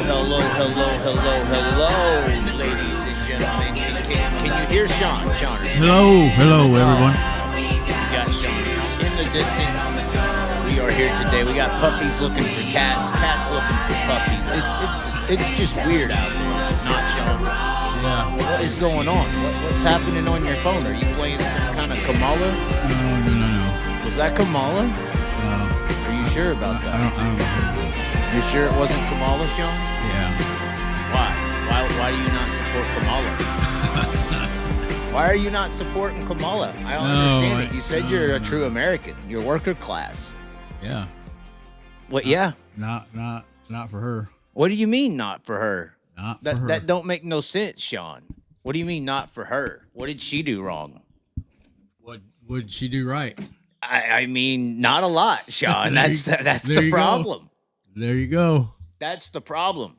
hello, ladies and gentlemen. Can you hear Sean? Hello, everyone. We got Sean in the distance. We are here today. We got puppies looking for cats, cats looking for puppies. It's just weird out there, is it not, Sean? Yeah. What is going on? What's happening on your phone? Are you playing some kind of Kamala? No. Was that Kamala? No. Are you sure about that? I don't know. You sure it wasn't Kamala, Sean? Yeah. Why do you not support Kamala? Why are you not supporting Kamala? I don't understand it. You said you're a true American. You're worker class. Yeah. What? Yeah. Not for her. What do you mean not for her? Not for her. That don't make no sense, Sean. What do you mean not for her? What did she do wrong? What would she do right? I mean, not a lot, Sean. That's the problem. There you go. That's the problem.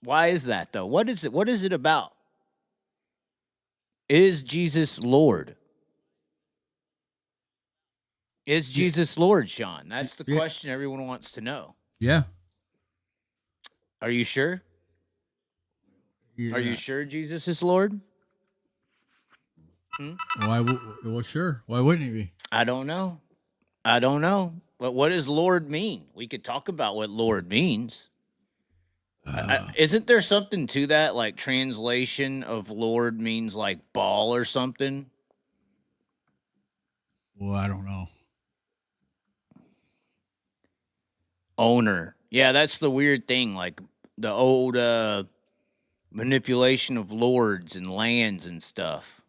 Why is that, though? What is it? What is it about? Is Jesus Lord? Is Jesus Lord, Sean? That's the question everyone wants to know. Yeah. Are you sure? Yeah. Are you sure Jesus is Lord? Well, sure. Why wouldn't he be? I don't know. But what does Lord mean? We could talk about what Lord means. Isn't there something to that, like translation of Lord means like ball or something? Well, I don't know. Owner. Yeah, that's the weird thing. Like the old manipulation of lords and lands and stuff.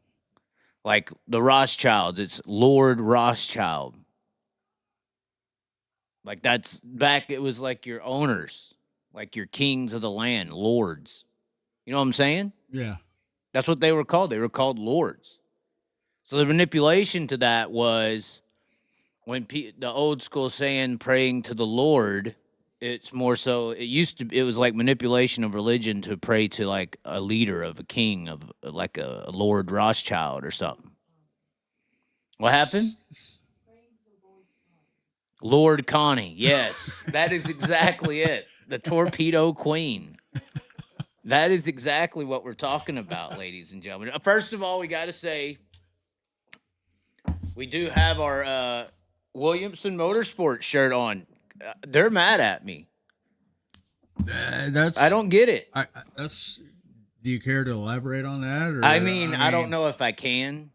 Like the Rothschilds, it's Lord Rothschild. Like that's back, it was like your owners, like your kings of the land, lords. You know what I'm saying? Yeah. That's what they were called. They were called lords. So the manipulation to that was when the old school saying praying to the Lord, it's more so, it was like manipulation of religion to pray to like a leader of a king of like a Lord Rothschild or something. What happened? Lord Connie, yes, that is exactly it. The Torpedo Queen. That is exactly what we're talking about, ladies and gentlemen. First of all, we got to say we do have our Williamson Motorsports shirt on. They're mad at me. I don't get it. Do you care to elaborate on that? Or, I mean, I don't know if I can.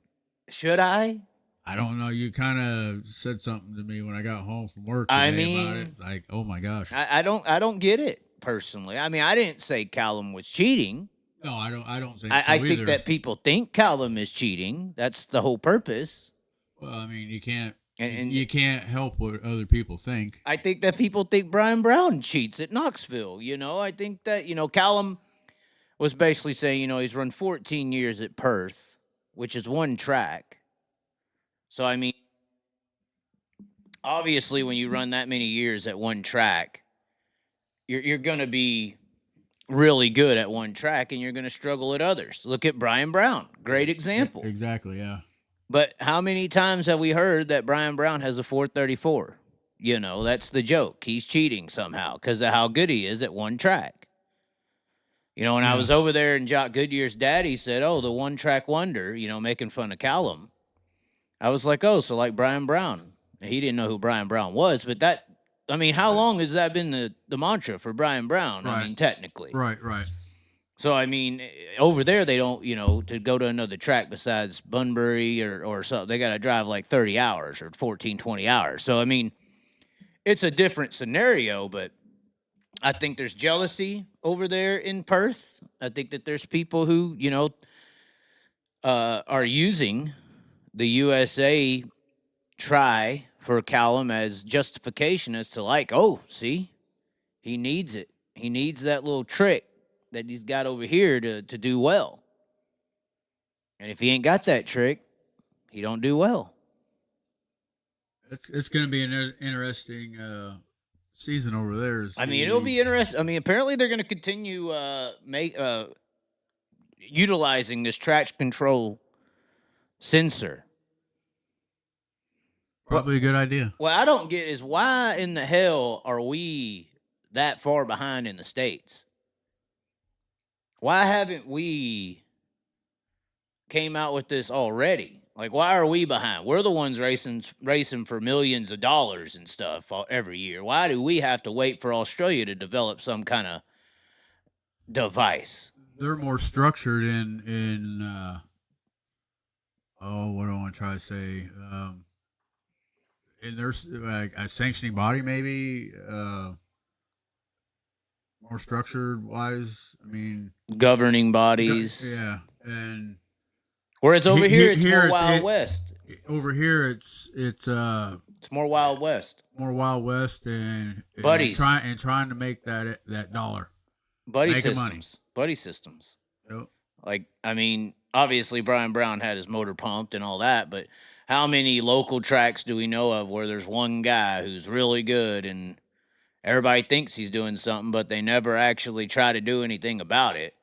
Should I? I don't know. You kind of said something to me when I got home from work today about it. It's like, oh my gosh. I don't get it personally. I mean, I didn't say Callum was cheating. No, I don't think I so think either. that people think Callum is cheating. That's the whole purpose. Well, I mean, you can't and you can't help what other people think. I think that people think Brian Brown cheats at Knoxville. You know, I think that, Callum was basically saying, he's run 14 years at Perth, which is one track. So, I mean, obviously, when you run that many years at one track, you're going to be really good at one track, and you're going to struggle at others. Look at Brian Brown. Great example. Exactly, yeah. But how many times have we heard that Brian Brown has a 434? That's the joke. He's cheating somehow because of how good he is at one track. When I was over there and Jock Goodyear's daddy said, oh, the one-track wonder, making fun of Callum. I was like, oh, so like Brian Brown. He didn't know who Brian Brown was, but how long has that been the mantra for Brian Brown? Right. I mean, technically. Right. So, I mean, over there, they don't, to go to another track besides Bunbury or something, they got to drive like 30 hours or 14, 20 hours. So, I mean, it's a different scenario, but I think there's jealousy over there in Perth. I think that there's people who, are using the USA try for Callum as justification as to like, oh, see, he needs it. He needs that little trick that he's got over here to do well. And if he ain't got that trick, he don't do well. It's going to be an interesting season over there. I mean, it'll be interesting. I mean, apparently they're going to continue utilizing this traction control sensor. Probably a good idea. What I don't get is why in the hell are we that far behind in the States. Why haven't we came out with this already? Like, why are we behind? We're the ones racing for millions of dollars and stuff every year. Why do we have to wait for Australia to develop some kind of device? They're more structured in what do I want to try to say? In their like a sanctioning body, maybe more structured wise. I mean, governing bodies. Yeah, and whereas over here it's more Wild West. Over here it's more Wild West. More Wild West and buddies trying to make that dollar. Buddy systems. Money. Buddy systems. Yep. Like, I mean, obviously Brian Brown had his motor pumped and all that, but how many local tracks do we know of where there's one guy who's really good and everybody thinks he's doing something, but they never actually try to do anything about it?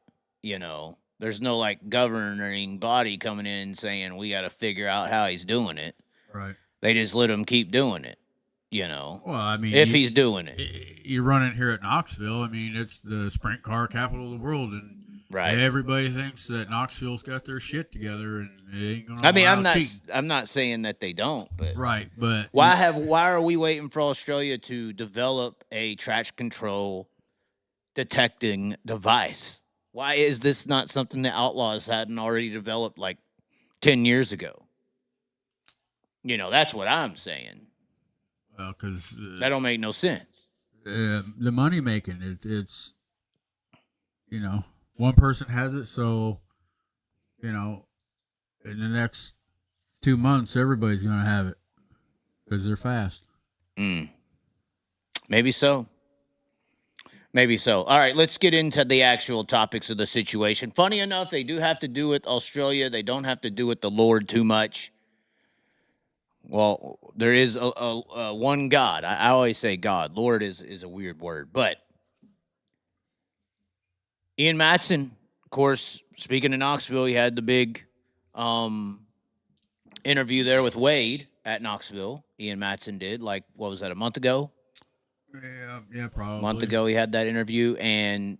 You know, there's no like governing body coming in saying we got to figure out how he's doing it. Right. They just let him keep doing it. You know, well, I mean, if he's doing it, you run it here at Knoxville. I mean, it's the sprint car capital of the world, and everybody thinks that Knoxville's got their shit together, and it ain't gonna. I mean, I'm not saying that they don't, but but why are we waiting for Australia to develop a traction control detecting device? Why is this not something the Outlaws hadn't already developed like 10 years ago? You know, that's what I'm saying. Well, because that don't make no sense. The money making, it's you know, one person has it, so you know, in the next 2 months, everybody's gonna have it because they're fast. Maybe so. Maybe so. All right, let's get into the actual topics of the situation. Funny enough, they do have to do with Australia. They don't have to do with the Lord too much. Well, there is a one God. I always say God. Lord is a weird word. But Ian Madsen, of course, speaking in Knoxville, he had the big interview there with Wade at Knoxville. Ian Madsen did, like, what was that, a month ago? Yeah, probably. A month ago he had that interview, and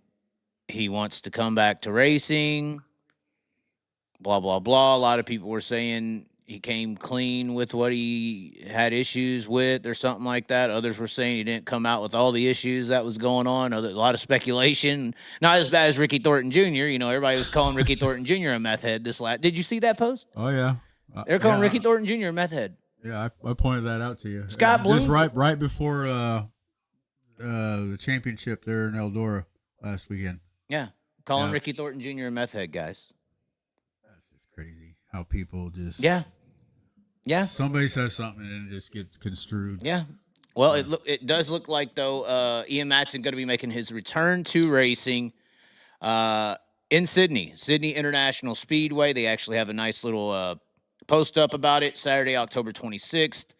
he wants to come back to racing, blah, blah, blah. A lot of people were saying he came clean with what he had issues with or something like that. Others were saying he didn't come out with all the issues that was going on. A lot of speculation. Not as bad as Ricky Thornton Jr. You know, everybody was calling Ricky Thornton Jr. a meth head this last. Did you see that post? Oh, yeah. They're calling Ricky Thornton Jr. a meth head. Yeah, I pointed that out to you. Scott Bloom. Just right before the championship there in Eldora last weekend. Yeah, calling Ricky Thornton Jr. a meth head, guys. That's just crazy how people just... Yeah. Somebody says something and it just gets construed. Yeah. Well, it does look like, though, Ian Madsen going to be making his return to racing in Sydney International Speedway. They actually have a nice little post up about it, Saturday, October 26th.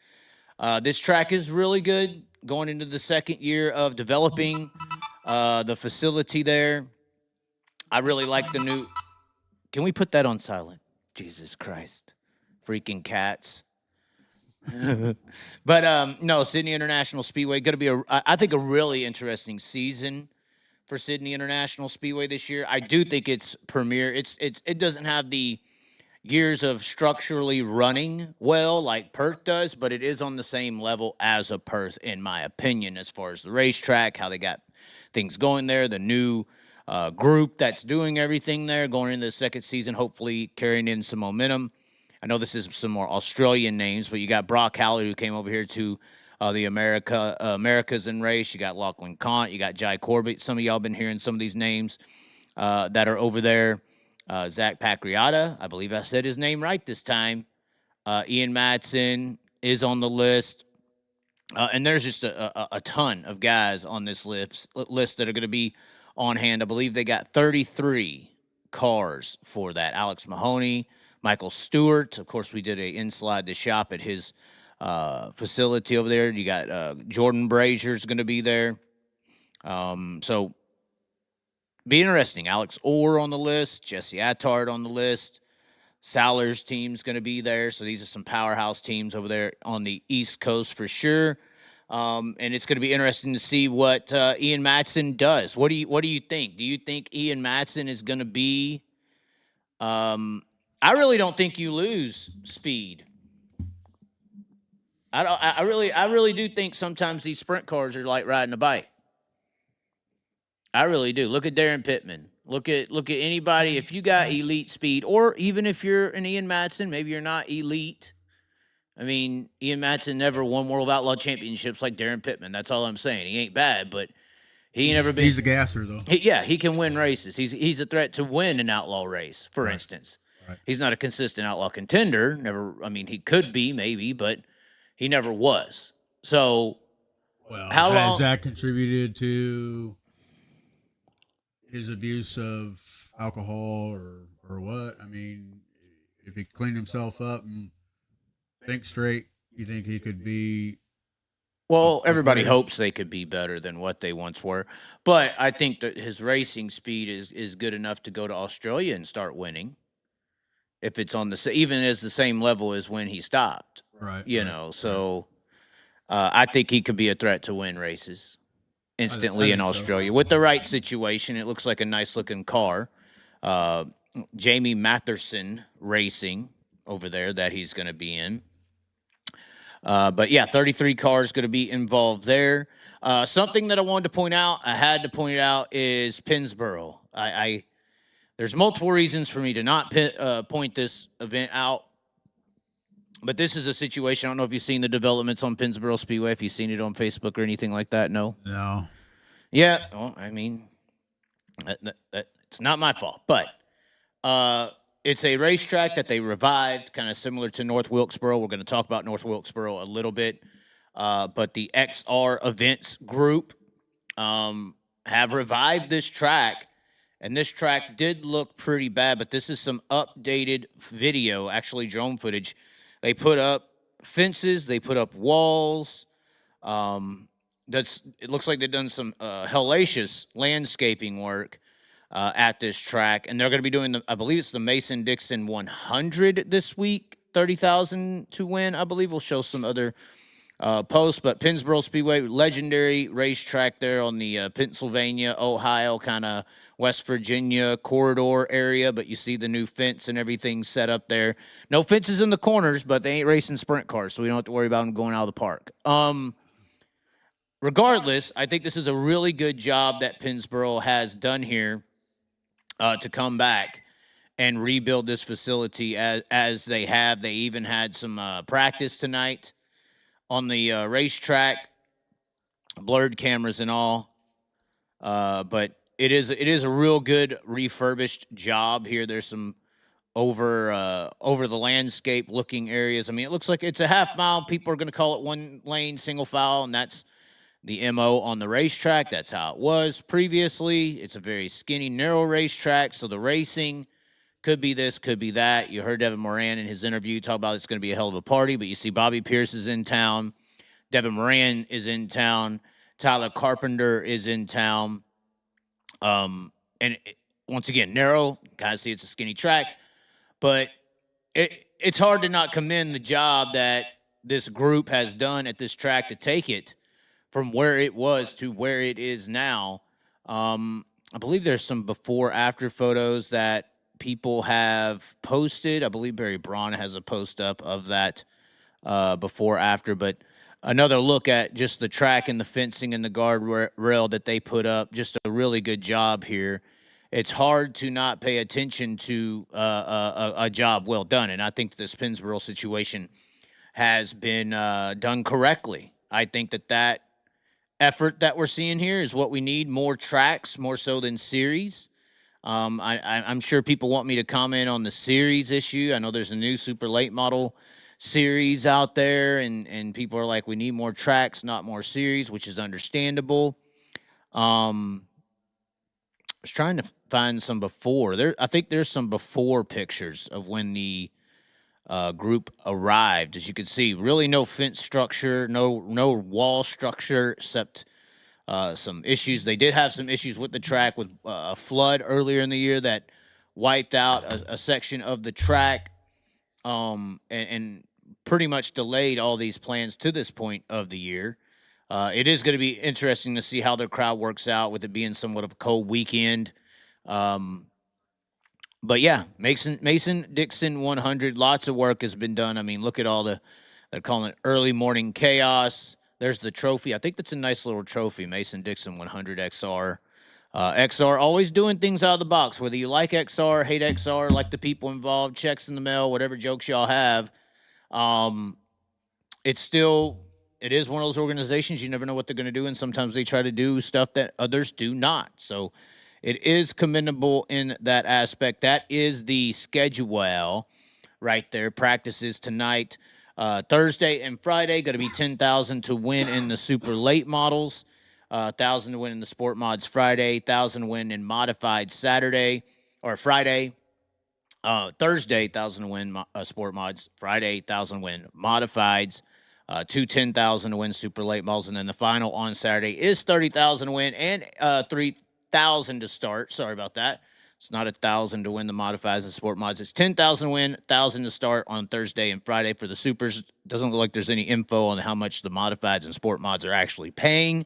This track is really good, going into the second year of developing the facility there. I really like the new... Can we put that on silent? Jesus Christ. Freaking cats. But no, Sydney International Speedway going to be I think a really interesting season for Sydney International Speedway this year. I do think it's premier. It doesn't have the years of structurally running well like Perth does, but it is on the same level as a Perth in my opinion as far as the racetrack, how they got things going there, the new group that's doing everything there going into the second season, hopefully carrying in some momentum. I know this is some more Australian names, but you got Brock Howlett, who came over here to the Americas in race. You got Lachlan Kant. You got Jai Corbett. Some of y'all been hearing some of these names that are over there. Zach Pacriata, I believe I said his name right this time. Ian Madsen is on the list. And there's just a ton of guys on this list that are going to be on hand. I believe they got 33 cars for that. Alex Mahoney, Michael Stewart. Of course, we did a inside the shop at his facility over there. You got Jordan Brazier's going to be there. So be interesting. Alex Orr on the list. Jesse Attard on the list. Saller's team's going to be there. So these are some powerhouse teams over there on the East Coast for sure. And it's going to be interesting to see what Ian Madsen does. What do you think? Do you think Ian Madsen is going to be? I really don't think you lose speed. I really do think sometimes these sprint cars are like riding a bike. I really do. Look at Darren Pittman. Look at anybody. If you got elite speed, or even if you're an Ian Madsen, maybe you're not elite. I mean, Ian Madsen never won World Outlaw Championships like Darren Pittman. That's all I'm saying. He ain't bad, but he ain't never been. He's a gasser, though. He can win races. He's a threat to win an outlaw race, for instance. Right. He's not a consistent outlaw contender. Never. I mean, he could be maybe, but he never was. So, how long has that contributed to his abuse of alcohol or what? I mean, if he cleaned himself up and think straight, you think he could be? Well, everybody hopes they could be better than what they once were, but I think that his racing speed is good enough to go to Australia and start winning. If it's on even as the same level as when he stopped, right? You know, so I think he could be a threat to win races instantly in Australia with the right situation. It looks like a nice looking car. Jamie Matherson Racing over there that he's going to be in. But yeah, 33 cars going to be involved there. Something that I wanted to point out, I had to point it out, is Pennsboro. There's multiple reasons for me to not point this event out, but this is a situation. I don't know if you've seen the developments on Pennsboro Speedway, if you've seen it on Facebook or anything like that. No. Yeah. Well, I mean, it's not my fault, but it's a racetrack that they revived, kind of similar to North Wilkesboro. We're going to talk about North Wilkesboro a little bit. But the XR Events Group have revived this track, and this track did look pretty bad, but this is some updated video, actually drone footage. They put up fences, they put up walls. It looks like they've done some hellacious landscaping work at this track, and they're going to be doing I believe it's the Mason-Dixon 100 this week, 30,000 to win. I believe we'll show some other posts, but Pennsboro Speedway, legendary racetrack there on the Pennsylvania, Ohio, kind of West Virginia corridor area, but you see the new fence and everything set up there. No fences in the corners, but they ain't racing sprint cars, so we don't have to worry about them going out of the park. Regardless, I think this is a really good job that Pennsboro has done here to come back and rebuild this facility as they have. They even had some practice tonight on the racetrack, blurred cameras and all. But it is a real good refurbished job here. There's some over the landscape looking areas. I mean, it looks like it's a half mile. People are going to call it one lane, single file, and that's the MO on the racetrack. That's how it was previously. It's a very skinny, narrow racetrack, so the racing could be this, could be that. You heard Devin Moran in his interview talk about it's going to be a hell of a party, but you see Bobby Pierce is in town. Devin Moran is in town. Tyler Carpenter is in town. Once again, narrow. Kind of see it's a skinny track, but it's hard to not commend the job that this group has done at this track to take it from where it was to where it is now. I believe there's some before-after photos that people have posted. I believe Barry Braun has a post up of that before-after, but another look at just the track and the fencing and the guardrail that they put up. Just a really good job here. It's hard to not pay attention to a job well done, and I think this Pennsboro situation has been done correctly. I think that effort that we're seeing here is what we need, more tracks, more so than series. I'm sure people want me to comment on the series issue. I know there's a new super late model series out there, and people are like, we need more tracks, not more series, which is understandable. I was trying to find some before. I think there's some before pictures of when the group arrived. As you can see, really no fence structure, no wall structure, except some issues. They did have some issues with the track with a flood earlier in the year that wiped out a section of the track and pretty much delayed all these plans to this point of the year. It is going to be interesting to see how their crowd works out with it being somewhat of a cold weekend. But yeah, Mason Dixon 100. Lots of work has been done. I mean, look at all they're calling it early morning chaos. There's the trophy. I think that's a nice little trophy, Mason Dixon 100 XR. XR always doing things out of the box, whether you like XR, hate XR, like the people involved, checks in the mail, whatever jokes y'all have. It is one of those organizations, you never know what they're going to do, and sometimes they try to do stuff that others do not. So it is commendable in that aspect. That is the schedule right there. Practices tonight, Thursday and Friday, going to be $10,000 to win in the super late models. 1,000 to win in the sport mods Friday, 1,000 to win in modified Saturday or Friday. Thursday, 1,000 to win sport mods. Friday, 1,000 to win modifieds. 10,000 to win super late models, and then the final on Saturday is 30,000 to win and 3,000 to start. Sorry about that. It's not 1,000 to win the modifieds and sport mods. It's 10,000 to win, 1,000 to start on Thursday and Friday for the supers. Doesn't look like there's any info on how much the modifieds and sport mods are actually paying.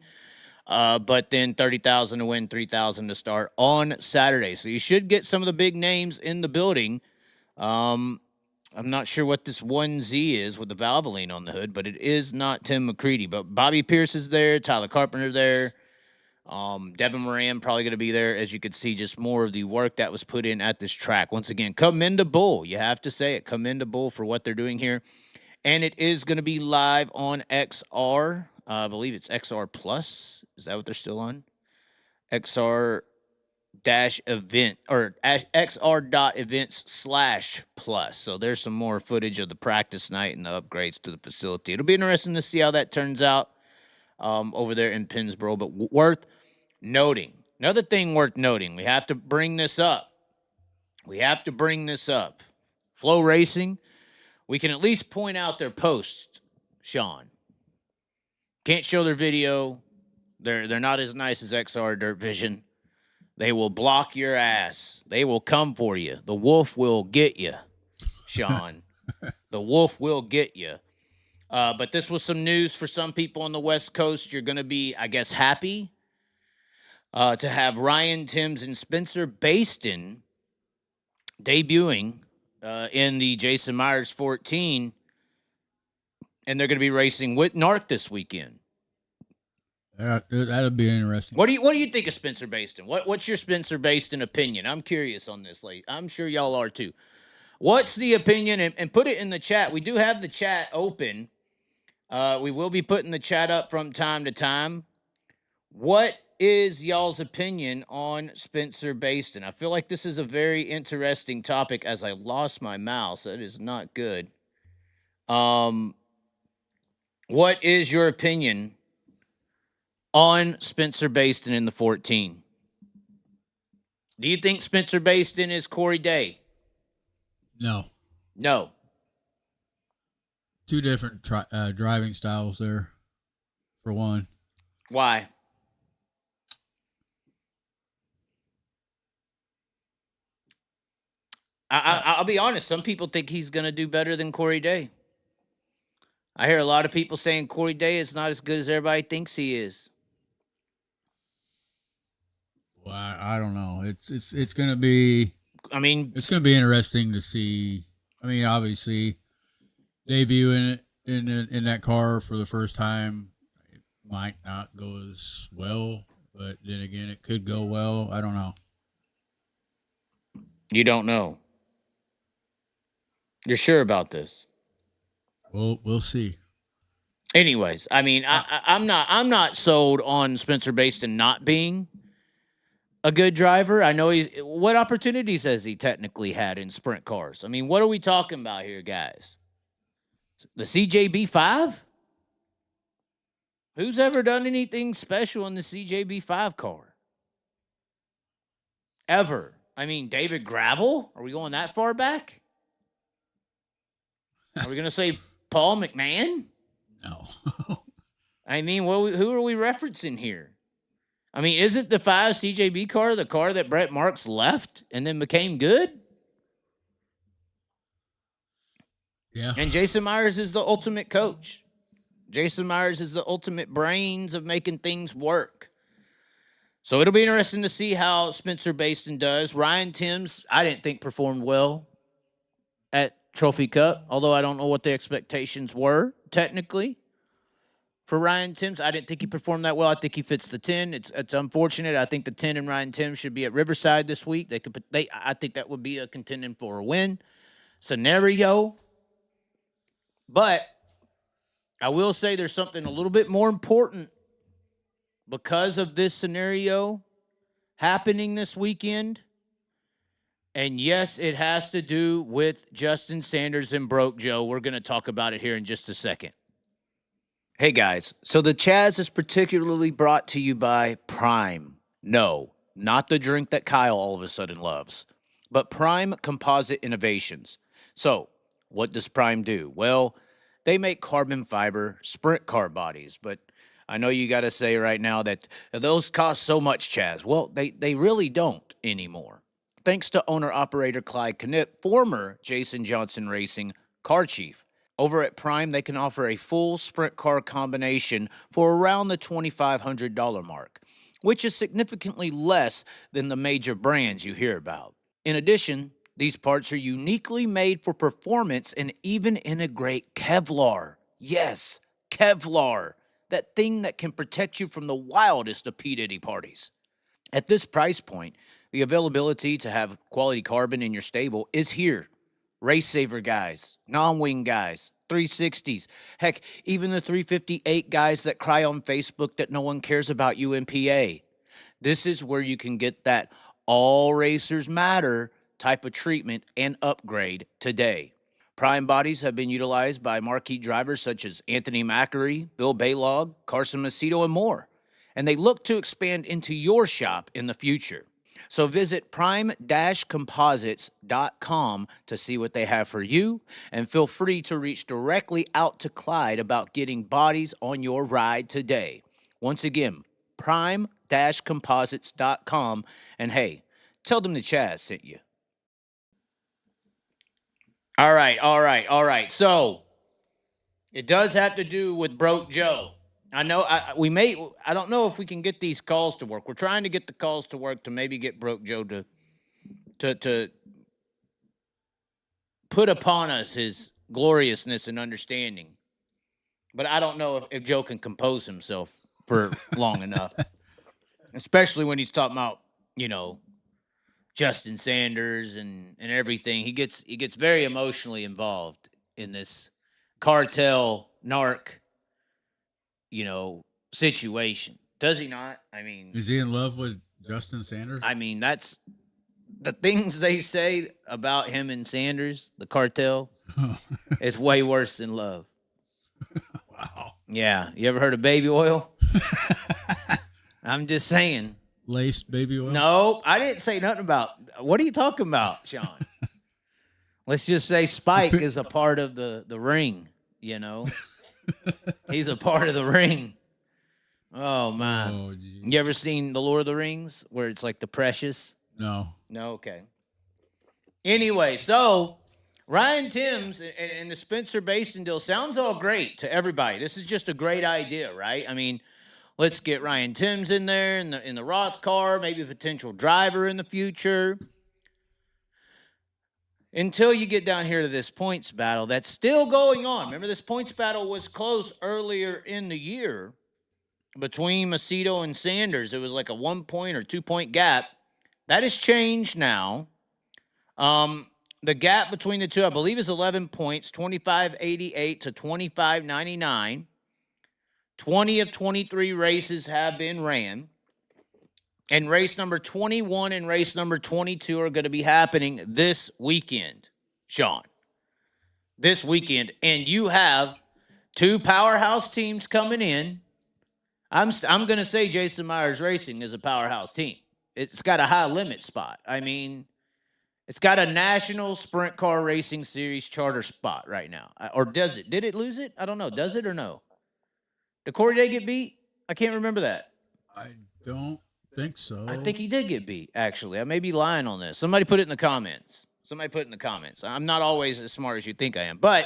But then 30,000 to win, 3,000 to start on Saturday. So you should get some of the big names in the building. I'm not sure what this 1Z is with the Valvoline on the hood, but it is not Tim McCready. But Bobby Pierce is there, Tyler Carpenter there. Devin Moran probably going to be there. As you can see, just more of the work that was put in at this track. Once again, commendable. You have to say it. Commendable for what they're doing here. And it is going to be live on XR. I believe it's XR Plus. Is that what they're still on? XR dash event or XR.events/plus. So there's some more footage of the practice night and the upgrades to the facility. It'll be interesting to see how that turns out over there in Pennsboro, but worth noting. Another thing worth noting, we have to bring this up. Flow Racing, we can at least point out their posts, Sean. Can't show their video. They're not as nice as XR Dirt Vision. They will block your ass. They will come for you. The wolf will get you, Sean. The wolf will get you. But this was some news for some people on the West Coast. You're going to be, I guess, happy to have Ryan Timms and Spencer Baston debuting in the Jason Myers 14. And they're going to be racing with Narc this weekend. That'll be interesting. What do you think of Spencer Baston? What's your Spencer Baston opinion? I'm curious on this, late. I'm sure y'all are too. What's the opinion? And put it in the chat. We do have the chat open. We will be putting the chat up from time to time. What is y'all's opinion on Spencer Baston? I feel like this is a very interesting topic as I lost my mouse. That is not good. What is your opinion on Spencer Baston in the 14? Do you think Spencer Baston is Corey Day? No. Two different driving styles there, for one. Why? I'll be honest. Some people think he's going to do better than Corey Day. I hear a lot of people saying Corey Day is not as good as everybody thinks he is. Well, I don't know. It's going to be. I mean, it's going to be interesting to see. I mean, obviously, debuting in that car for the first time, it might not go as well, but then again, it could go well. I don't know. You don't know. You're sure about this? Well, we'll see. Anyways, I mean, I'm not sold on Spencer Baston not being a good driver. I know what opportunities has he technically had in sprint cars? I mean, what are we talking about here, guys? The CJB5? Who's ever done anything special in the CJB5 car? Ever? I mean, David Gravel? Are we going that far back? Are we going to say Paul McMahon? No. I mean, who are we referencing here? I mean, isn't the 5 CJB car the car that Brett Marks left and then became good? Yeah. And Jason Myers is the ultimate coach. Jason Myers is the ultimate brains of making things work. So it'll be interesting to see how Spencer Bayston does. Ryan Timms, I didn't think performed well at Trophy Cup, although I don't know what the expectations were technically for Ryan Timms. I didn't think he performed that well. I think he fits the 10. It's unfortunate. I think the 10 and Ryan Timms should be at Riverside this week. I think that would be a contending for a win scenario. But I will say there's something a little bit more important because of this scenario happening this weekend. And yes, it has to do with Justin Sanders and Broke Joe. We're going to talk about it here in just a second. Hey guys, so the Chaz is particularly brought to you by Prime. No, not the drink that Kyle all of a sudden loves, but Prime Composite Innovations. So, what does Prime do? Well, they make carbon fiber sprint car bodies, but I know you got to say right now that those cost so much, Chaz. Well, they really don't anymore. Thanks to owner-operator Clyde Knipp, former Jason Johnson Racing car chief. Over at Prime, they can offer a full sprint car combination for around the $2,500 mark, which is significantly less than the major brands you hear about. In addition, these parts are uniquely made for performance and even integrate Kevlar. Yes, Kevlar. That thing that can protect you from the wildest of P. Diddy parties. At this price point, the availability to have quality carbon in your stable is here. Race Saver guys, non-wing guys, 360s. Heck, even the 358 guys that cry on Facebook that no one cares about you in PA. This is where you can get that all racers matter type of treatment and upgrade today. Prime bodies have been utilized by marquee drivers such as Anthony Macri, Bill Baylog, Carson Macedo, and more. And they look to expand into your shop in the future. So visit prime-composites.com to see what they have for you, and feel free to reach directly out to Clyde about getting bodies on your ride today. Once again, prime-composites.com, and hey, tell them the Chaz sent you. All right. So, it does have to do with Broke Joe. I know I don't know if we can get these calls to work. We're trying to get the calls to work to maybe get Broke Joe to put upon us his gloriousness and understanding. But I don't know if Joe can compose himself for long enough. Especially when he's talking about, Justin Sanders and everything. He gets very emotionally involved in this cartel narc, situation. Does he not? I mean, is he in love with Justin Sanders? I mean, that's the things they say about him and Sanders, the cartel, is way worse than love. Wow. Yeah. You ever heard of baby oil? I'm just saying. Laced baby oil? No, I didn't say nothing about. What are you talking about, Sean? Let's just say Spike is a part of the ring, He's a part of the ring. Oh, man. Oh, you ever seen The Lord of the Rings where it's like the Precious? No. No, okay. Anyway, so Ryan Timms and the Spencer Bayston deal sounds all great to everybody. This is just a great idea, right? I mean, let's get Ryan Timms in there in the Roth car, maybe a potential driver in the future. Until you get down here to this points battle that's still going on. Remember, this points battle was close earlier in the year between Macedo and Sanders. It was like a 1 point or 2 point gap. That has changed now. The gap between the two, I believe, is 11 points, 25.88 to 25.99. 20 of 23 races have been ran. And race number 21 and race number 22 are going to be happening this weekend, Sean. This weekend. And you have two powerhouse teams coming in. I'm going to say Jason Myers Racing is a powerhouse team. It's got a high limit spot. I mean, it's got a National Sprint Car Racing Series charter spot right now. Or does it? Did it lose it? I don't know. Does it or no? Did Corey Day get beat? I can't remember that. I don't think so. I think he did get beat, actually. I may be lying on this. Somebody put it in the comments. I'm not always as smart as you think I am. But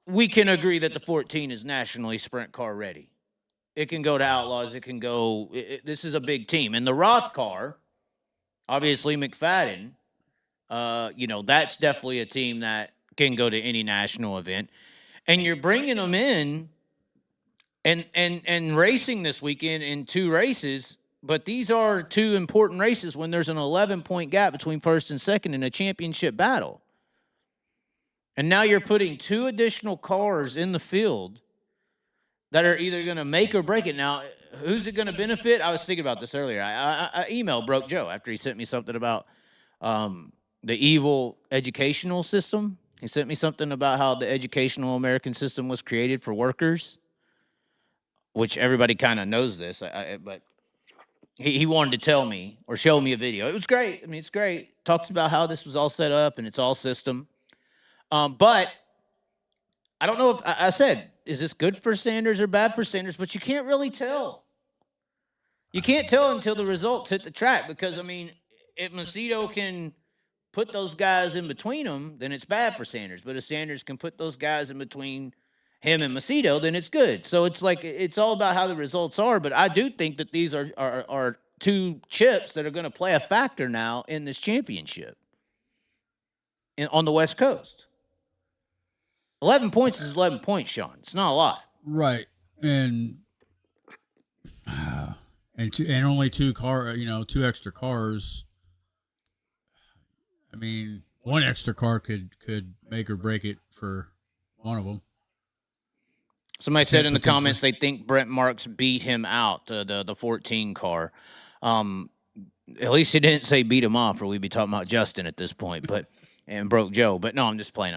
we can agree that the 14 is nationally sprint car ready. It can go to Outlaws. It can go. This is a big team. And the Roth car, obviously McFadden, that's definitely a team that can go to any national event. And you're bringing them in and racing this weekend in 2 races. But these are 2 important races when there's an 11-point gap between first and second in a championship battle. And now you're putting 2 additional cars in the field that are either going to make or break it. Now, who's it going to benefit? I was thinking about this earlier. I emailed Broke Joe after he sent me something about the evil educational system. He sent me something about how the educational American system was created for workers, which everybody kind of knows this. But he wanted to tell me or show me a video. It was great. I mean, it's great. Talks about how this was all set up and it's all system. But I don't know if I said, is this good for Sanders or bad for Sanders? But you can't really tell. You can't tell until the results hit the track because, I mean, if Macedo can put those guys in between them, then it's bad for Sanders. But if Sanders can put those guys in between him and Macedo, then it's good. So it's like it's all about how the results are. But I do think that these are 2 chips that are going to play a factor now in this championship on the West Coast. 11 points is 11 points, Sean. It's not a lot. Right. And only 2 extra cars. I mean, 1 extra car could make or break it for one of them. Somebody said in the comments they think Brent Marks beat him out, the 14 car. At least he didn't say beat him off, or we'd be talking about Justin at this point. And Broke Joe. But no, I'm just playing.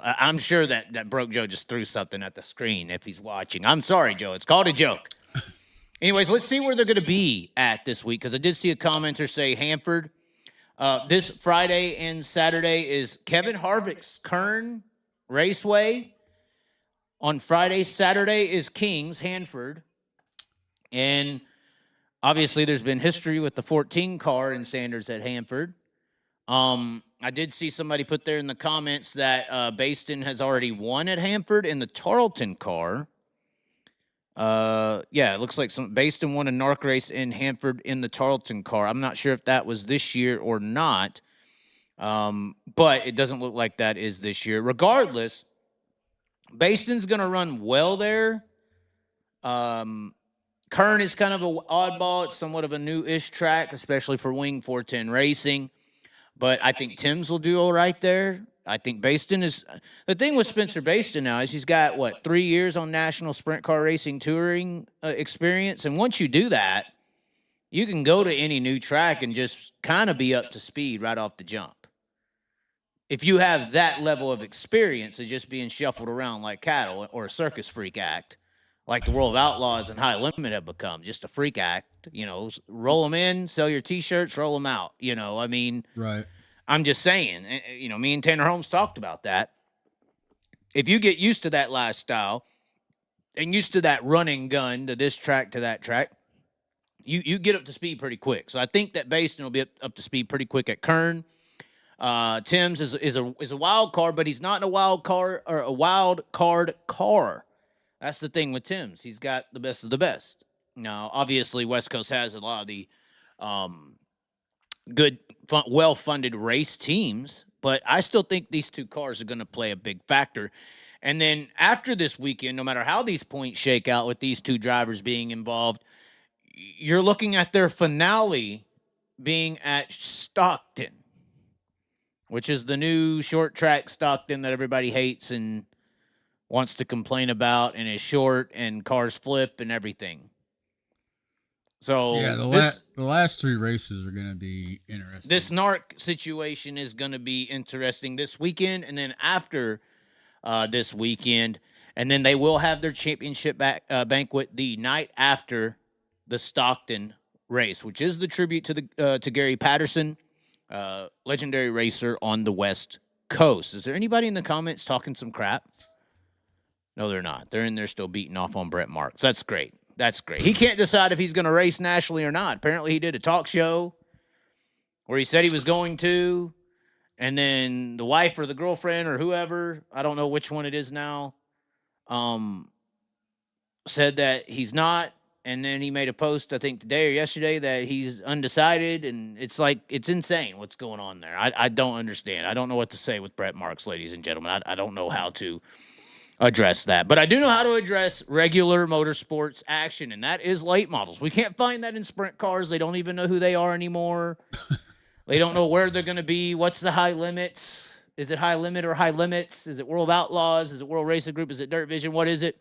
I'm sure that Broke Joe just threw something at the screen if he's watching. I'm sorry, Joe. It's called a joke. Anyways, let's see where they're going to be at this week, because I did see a commenter say Hanford. This Friday and Saturday is Kevin Harvick's Kern Raceway. On Friday, Saturday is King's Hanford. And obviously there's been history with the 14 car and Sanders at Hanford. I did see somebody put there in the comments that Baston has already won at Hanford in the Tarleton car. It looks like Baston won a NARC race in Hanford in the Tarleton car. I'm not sure if that was this year or not, but it doesn't look like that is this year. Regardless, Baston's going to run well there. Kern is kind of an oddball. It's somewhat of a new-ish track, especially for Wing 410 Racing. But I think Timms will do all right there. I think Baston is – the thing with Spencer Baston now is he's got, 3 years on national sprint car racing touring experience. And once you do that, you can go to any new track and just kind of be up to speed right off the jump. If you have that level of experience of just being shuffled around like cattle or a circus freak act, like the World of Outlaws and High Limit have become, just a freak act, roll them in, sell your T-shirts, roll them out, Right. I'm just saying, me and Tanner Holmes talked about that. If you get used to that lifestyle and used to that running gun to this track to that track, you get up to speed pretty quick. So I think that Baston will be up to speed pretty quick at Kern. Timms is a wild card, but he's not in a wild card or a wild card car. That's the thing with Timms. He's got the best of the best. Now, obviously, West Coast has a lot of the good, well-funded race teams, but I still think these 2 cars are going to play a big factor. And then after this weekend, no matter how these points shake out with these 2 drivers being involved, you're looking at their finale being at Stockton, which is the new short track Stockton that everybody hates and wants to complain about and is short and cars flip and everything. So yeah, the last 3 races are going to be interesting. This NARC situation is going to be interesting this weekend, and then after this weekend, and then they will have their championship banquet the night after the Stockton race, which is the tribute to Gary Patterson, legendary racer on the West Coast. Is there anybody in the comments talking some crap? No, they're not. They're in there still beating off on Brent Marks. That's great. That's great. He can't decide if he's going to race nationally or not. Apparently, he did a talk show where he said he was going to, and then the wife or the girlfriend or whoever, I don't know which one it is now, said that he's not. And then he made a post, I think today or yesterday, that he's undecided. And it's like, it's insane what's going on there. I don't understand. I don't know what to say with Brett Marks, ladies and gentlemen. I don't know how to address that. But I do know how to address regular motorsports action, and that is late models. We can't find that in sprint cars. They don't even know who they are anymore. They don't know where they're going to be. What's the high limits? Is it high limit or high limits? Is it World Outlaws? Is it World Racing Group? Is it Dirt Vision? What is it?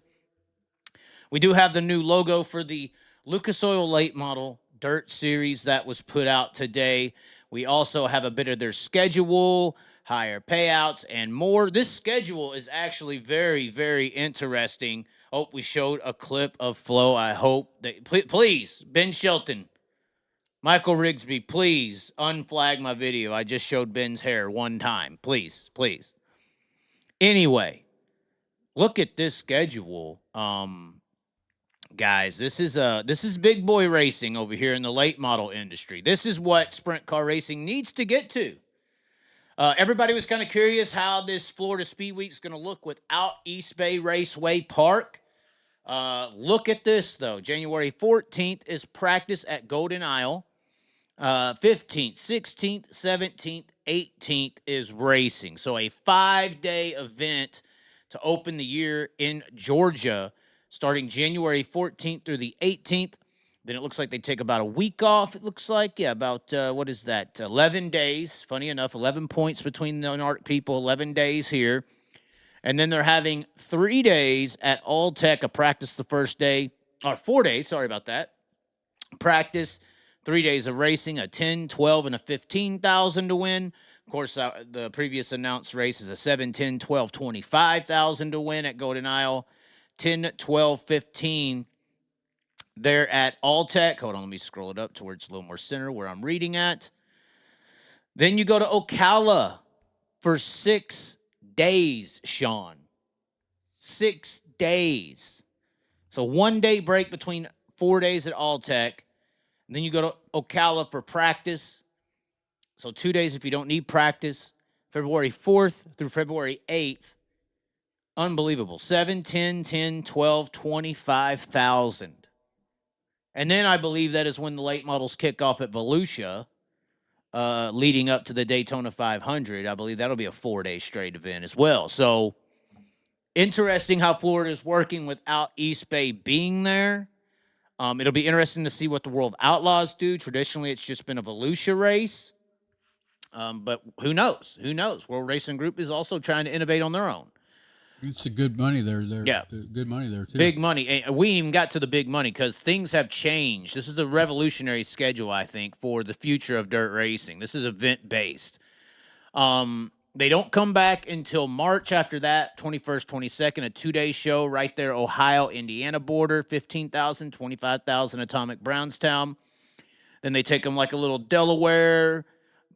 We do have the new logo for the Lucas Oil Late Model Dirt Series that was put out today. We also have a bit of their schedule, higher payouts, and more. This schedule is actually very, very interesting. Oh, we showed a clip of Flo. I hope that, please, Ben Shelton, Michael Rigsby, please unflag my video. I just showed Ben's hair one time. Please, please. Anyway, look at this schedule. Guys, this is big boy racing over here in the late model industry. This is what sprint car racing needs to get to. Everybody was kind of curious how this Florida Speed Week is going to look without East Bay Raceway Park. Look at this, though. January 14th is practice at Golden Isle. 15th, 16th, 17th, 18th is racing. So a 5-day event to open the year in Georgia, starting January 14th through the 18th. Then it looks like they take about a week off. It looks like, yeah, about, what is that? 11 days. Funny enough, 11 points between the NARC people, 11 days here. And then they're having 3 days at All Tech, a practice the first day, or 4 days, sorry about that. Practice, 3 days of racing, a 10, 12, and a 15,000 to win. Of course, the previous announced race is a 7, 10, 12, 25,000 to win at Golden Isle. 10, 12, 15. They're at All Tech. Hold on, let me scroll it up to where it's a little more center where I'm reading at. Then you go to Ocala for 6 days, Sean. 6 days. So 1 day break between 4 days at All Tech. And then you go to Ocala for practice. So 2 days if you don't need practice. February 4th through February 8th. Unbelievable. 7, 10, 10, 12, 25,000. And then I believe that is when the late models kick off at Volusia, leading up to the Daytona 500. I believe that'll be a 4-day straight event as well. So interesting how Florida is working without East Bay being there. It'll be interesting to see what the World Outlaws do. Traditionally, it's just been a Volusia race. But who knows? Who knows? World Racing Group is also trying to innovate on their own. It's a good money there. Yeah. Good money there, too. Big money. And we even got to the big money because things have changed. This is a revolutionary schedule, I think, for the future of dirt racing. This is event-based. They don't come back until March after that, 21st, 22nd, a 2-day show right there, Ohio-Indiana border, 15,000, 25,000 Atomic Brownstown. Then they take them like a little Delaware,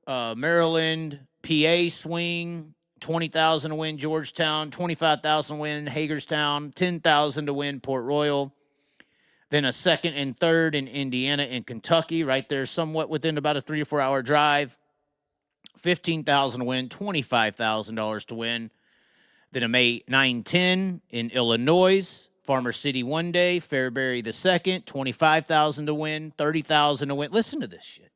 Maryland, PA swing, 20,000 to win Georgetown, 25,000 to win Hagerstown, 10,000 to win Port Royal. Then a second and third in Indiana and Kentucky, right there, somewhat within about a 3 or 4 hour drive. 15,000 to win, $25,000 to win. Then a May 9-10 in Illinois, Farmer City 1 day, Fairbury the second, 25,000 to win, 30,000 to win. Listen to this shit.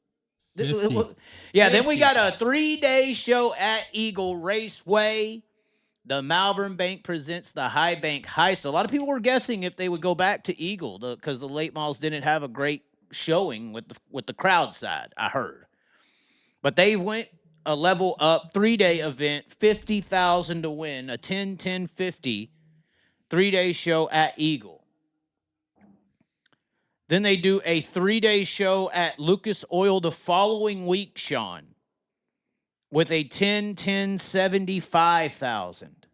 50. Yeah, then we got a 3-day show at Eagle Raceway. The Malvern Bank presents the High Bank Heist. A lot of people were guessing if they would go back to Eagle because the late models didn't have a great showing with the crowd side, I heard. But they went a level up, 3-day event, 50,000 to win, a 10, 10, 50, 3-day show at Eagle. Then they do a 3-day show at Lucas Oil the following week, Sean, with a 10, 10, 75,000.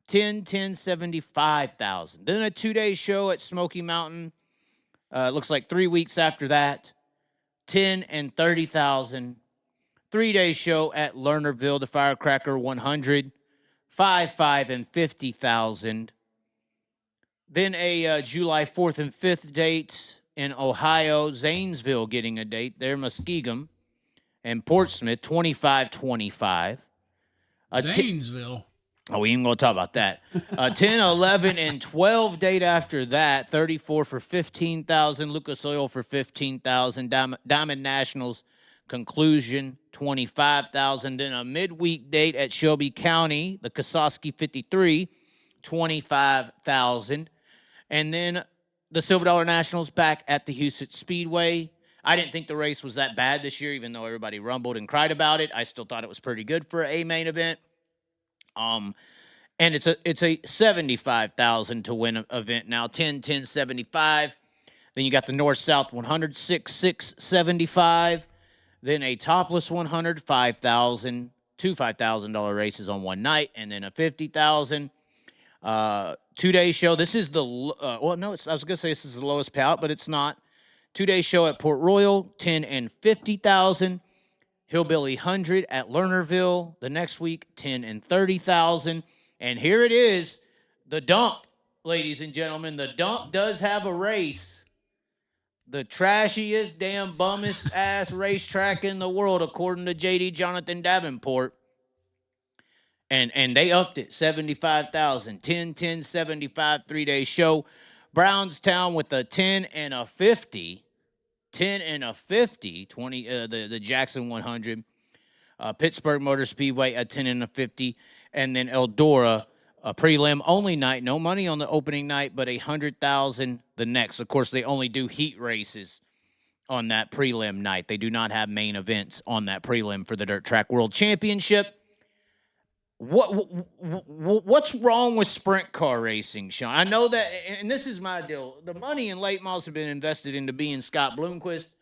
10, 10, 75,000. Then a 2-day show at Smoky Mountain. Looks like 3 weeks after that, 10 and 30,000. 3-day show at Lernerville, the Firecracker 100, 5, 5, and 50,000. Then a July 4th and 5th date in Ohio, Zanesville getting a date there, Muskegum, and Portsmouth, 25-25. Zanesville? Oh, we ain't going to talk about that. 10, 11, and 12 date after that. 34 for 15,000. Lucas Oil for 15,000. Diamond Nationals conclusion, 25,000. Then a midweek date at Shelby County, the Kosowski 53, 25,000. And then the Silver Dollar Nationals back at the Houston Speedway. I didn't think the race was that bad this year, even though everybody rumbled and cried about it. I still thought it was pretty good for a main event. And it's a 75,000 to win event now. 10, 10, 75. Then you got the North South 100, 6, 6, 75. Then a topless 100, 5,000. Two $5,000 races on one night, and then a 50,000. 2-day show. This is the I was gonna say this is the lowest payout, but it's not. 2-day show at Port Royal, 10 and 50,000. Hillbilly 100 at Lernerville the next week, 10 and 30,000. And here it is, the dump, ladies and gentlemen. The dump does have a race. The trashiest, damn bummest ass racetrack in the world, according to JD Jonathan Davenport. And they upped it, 75,000. 10, 10, 75, 3-day show. Brownstown with a 10 and a 50. 10 and a 50, 20, the Jackson 100. Pittsburgh Motor Speedway, a 10 and a 50. And then Eldora, a prelim only night. No money on the opening night, but 100,000 the next. Of course, they only do heat races on that prelim night. They do not have main events on that prelim for the Dirt Track World Championship. What's wrong with sprint car racing, Sean? I know that, and this is my deal. The money in late models have been invested into being Scott Bloomquist.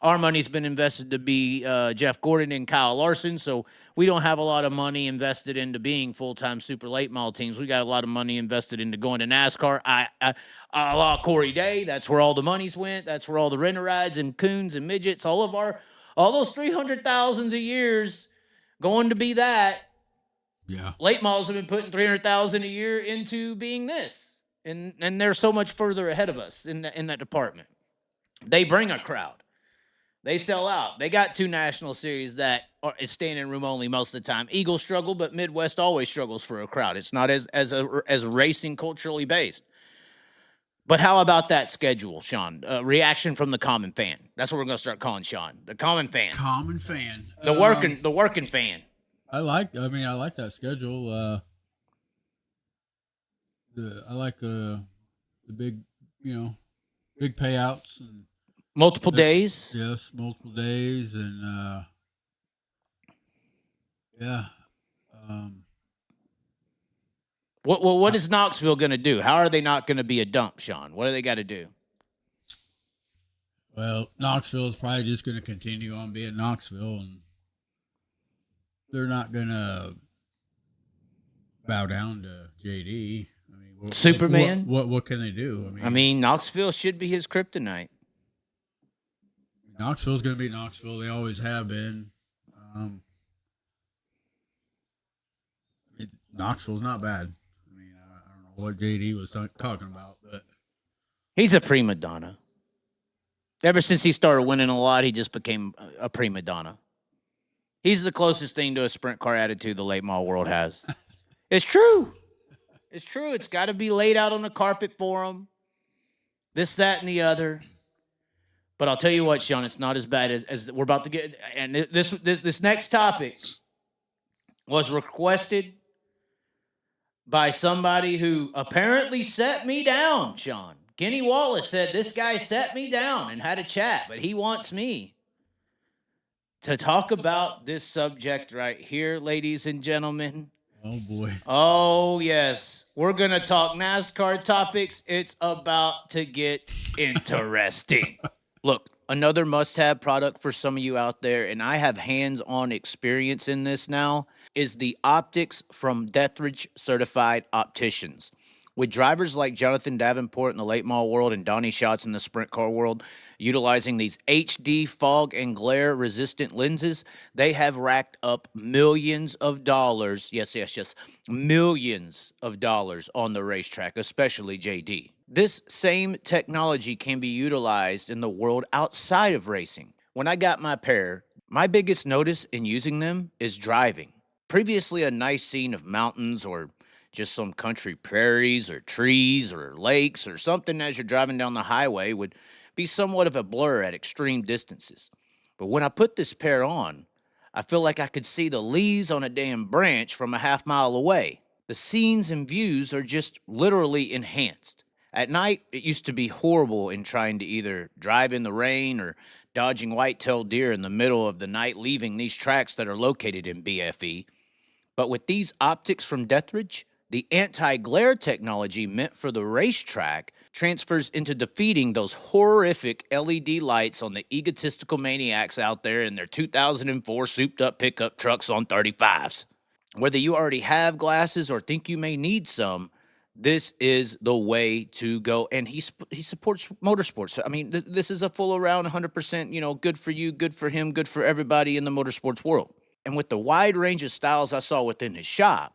Our money's been invested to be Jeff Gordon and Kyle Larson, so we don't have a lot of money invested into being full-time super late model teams. We got a lot of money invested into going to NASCAR. A la Corey Day, that's where all the monies went. That's where all the renter rides and coons and midgets, all those 300,000 a year's going to be that. Yeah. Late models have been putting 300,000 a year into being this, and they're so much further ahead of us in that department. They bring a crowd. They sell out. They got 2 national series that is standing room only most of the time. Eagles struggle, but Midwest always struggles for a crowd. It's not as racing culturally based. But how about that schedule, Sean? Reaction from the common fan. That's what we're going to start calling Sean. The common fan. Common fan. The working fan. I like that schedule. I like the big, big payouts and multiple days. Yes, multiple days, and yeah. What is Knoxville going to do? How are they not going to be a dump, Sean? What do they got to do? Well, Knoxville is probably just going to continue on being Knoxville, and they're not going to bow down to JD. I mean, Superman? What can they do? I mean, Knoxville should be his kryptonite. Knoxville's going to be Knoxville. They always have been. Knoxville's not bad. I mean, I don't know what JD was talking about, but he's a prima donna. Ever since he started winning a lot, he just became a prima donna. He's the closest thing to a sprint car attitude the late model world has. It's true. It's true. It's got to be laid out on the carpet for him. This, that, and the other. But I'll tell you what, Sean, it's not as bad as we're about to get. And this next topic was requested by somebody who apparently set me down, Sean. Kenny Wallace said, this guy set me down and had a chat, but he wants me to talk about this subject right here, ladies and gentlemen. Oh, boy. Oh, yes. We're going to talk NASCAR topics. It's about to get interesting. Look, another must-have product for some of you out there, and I have hands-on experience in this now, is the optics from Deathridge Certified Opticians. With drivers like Jonathan Davenport in the late model world and Donnie Schatz in the sprint car world utilizing these HD fog and glare resistant lenses, they have racked up millions of dollars. Yes, millions of dollars on the racetrack, especially JD. This same technology can be utilized in the world outside of racing. When I got my pair, my biggest notice in using them is driving. Previously a nice scene of mountains or just some country prairies or trees or lakes or something as you're driving down the highway would be somewhat of a blur at extreme distances. But when I put this pair on, I feel like I could see the leaves on a damn branch from a half mile away. The scenes and views are just literally enhanced. At night, it used to be horrible in trying to either drive in the rain or dodging white-tailed deer in the middle of the night leaving these tracks that are located in BFE. But with these optics from Deathridge, the anti-glare technology meant for the racetrack transfers into defeating those horrific LED lights on the egotistical maniacs out there in their 2004 souped-up pickup trucks on 35s. Whether you already have glasses or think you may need some, this is the way to go. And he supports motorsports. I mean, this is a full around 100%, good for you, good for him, good for everybody in the motorsports world. And with the wide range of styles I saw within his shop,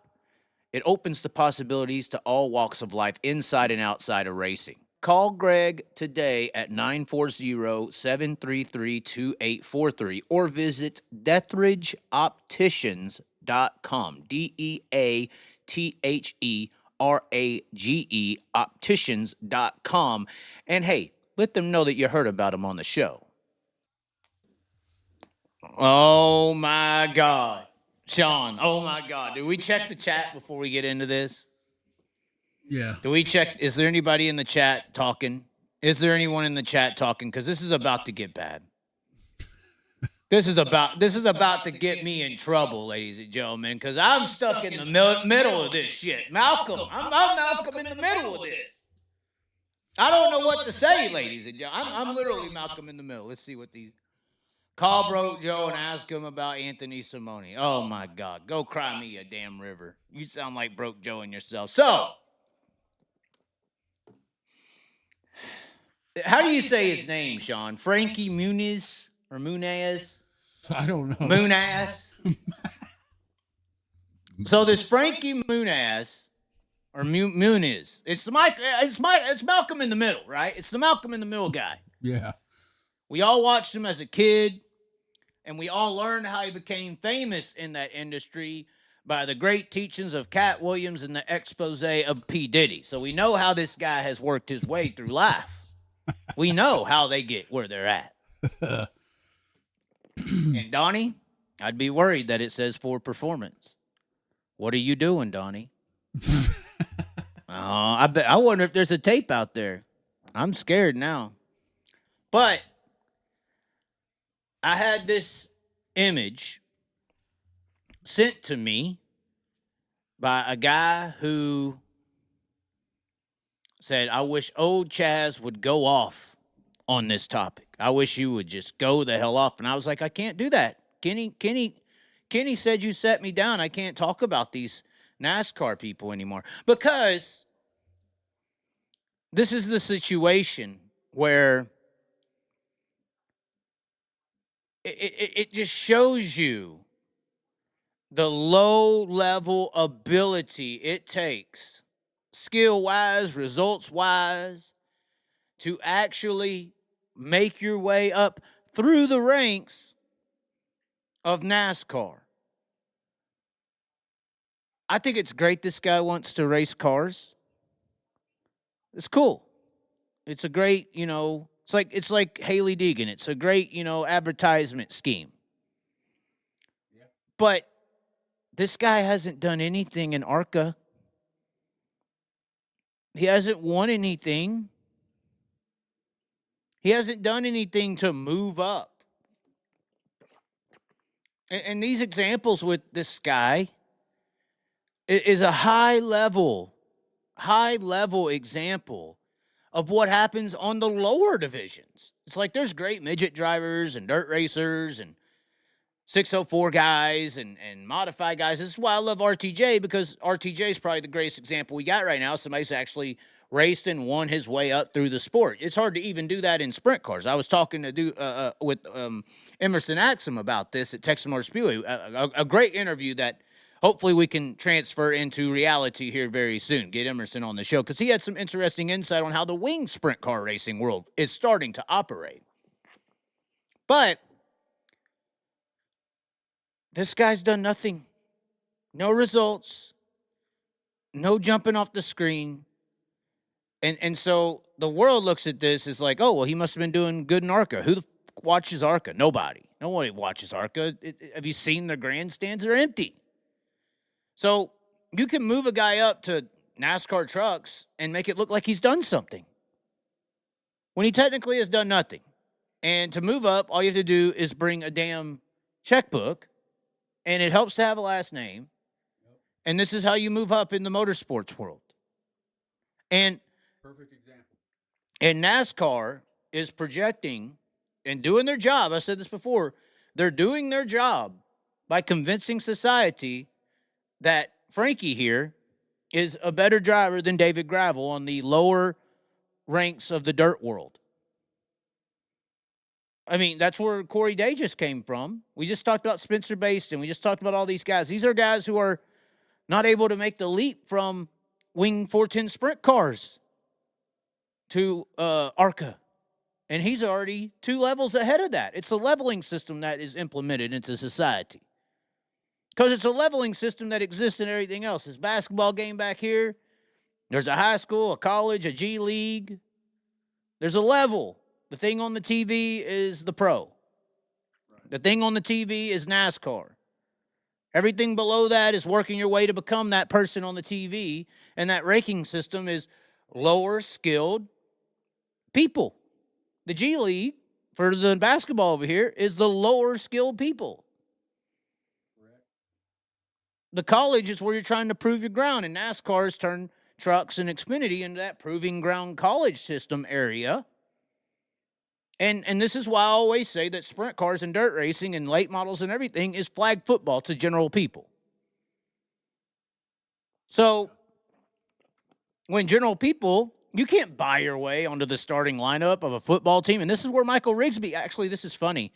it opens the possibilities to all walks of life inside and outside of racing. Call Greg today at 940-733-2843 or visit DeathridgeOpticians.com. DeathRage Opticians.com. And hey, let them know that you heard about them on the show. Oh my God. Sean, oh my God. Did we check the chat before we get into this? Yeah. Do we check? Is there anybody in the chat talking? Is there anyone in the chat talking? Because this is about to get bad. This is about to get me in trouble, ladies and gentlemen, because I'm stuck in the middle of this shit. Malcolm, I'm Malcolm in the middle of this. I don't know what to say, ladies and gentlemen. I'm literally Malcolm in the middle. Let's see what these... Call Broke Joe and ask him about Anthony Simone. Oh, my God. Go cry me a damn river. You sound like Broke Joe and yourself. So, how do you say his name, Sean? Frankie Muniz or Munez? I don't know. Munaz. So this Frankie Munaz or Muniz, it's Malcolm in the middle, right? It's the Malcolm in the middle guy. Yeah. We all watched him as a kid, and we all learned how he became famous in that industry by the great teachings of Cat Williams and the expose of P. Diddy. So we know how this guy has worked his way through life. We know how they get where they're at. And Donnie, I'd be worried that it says for performance. What are you doing, Donnie? I wonder if there's a tape out there. I'm scared now. But I had this image sent to me by a guy who said, I wish old Chaz would go off on this topic. I wish you would just go the hell off. And I was like, I can't do that. Kenny said you set me down. I can't talk about these NASCAR people anymore. Because this is the situation where it just shows you the low-level ability it takes, skill-wise, results-wise, to actually make your way up through the ranks of NASCAR. I think it's great this guy wants to race cars. It's cool. It's a great, it's like Haley Deegan. It's a great, advertisement scheme. Yeah. But this guy hasn't done anything in ARCA. He hasn't won anything. He hasn't done anything to move up. And these examples with this guy is a high-level example of what happens on the lower divisions. It's like there's great midget drivers and dirt racers and 604 guys and modified guys. This is why I love RTJ, because RTJ is probably the greatest example we got right now. Somebody's actually raced and won his way up through the sport. It's hard to even do that in sprint cars. I was talking with Emerson Axum about this at Texas Motor Speedway. A great interview that hopefully we can transfer into reality here very soon. Get Emerson on the show because he had some interesting insight on how the wing sprint car racing world is starting to operate. But this guy's done nothing. no results, no jumping off the screen. And so the world looks at this as like, oh, well, he must have been doing good in ARCA. Who the watches ARCA? Nobody. Nobody watches ARCA. Have you seen the grandstands? They're empty. So you can move a guy up to NASCAR trucks and make it look like he's done something when he technically has done nothing. And to move up, all you have to do is bring a damn checkbook, and it helps to have a last name. And this is how you move up in the motorsports world. And Perfect example. And NASCAR is projecting and doing their job. I said this before. They're doing their job by convincing society that Frankie here is a better driver than David Gravel on the lower ranks of the dirt world. I mean, that's where Corey Day just came from. We just talked about Spencer Baston. We just talked about all these guys. These are guys who are not able to make the leap from Wing 410 sprint cars to ARCA. And he's already 2 levels ahead of that. It's a leveling system that is implemented into society. Because it's a leveling system that exists in everything else. This basketball game back here, there's a high school, a college, a G League. There's a level. The thing on the TV is the pro. The thing on the TV is NASCAR. Everything below that is working your way to become that person on the TV, and that ranking system is lower skilled people. The G League, for the basketball over here, is the lower skilled people. The college is where you're trying to prove your ground, and NASCAR has turned trucks and Xfinity into that proving ground college system area. And this is why I always say that sprint cars and dirt racing and late models and everything is flag football to general people. So when general people, you can't buy your way onto the starting lineup of a football team. And this is where Michael Rigsby, actually, this is funny.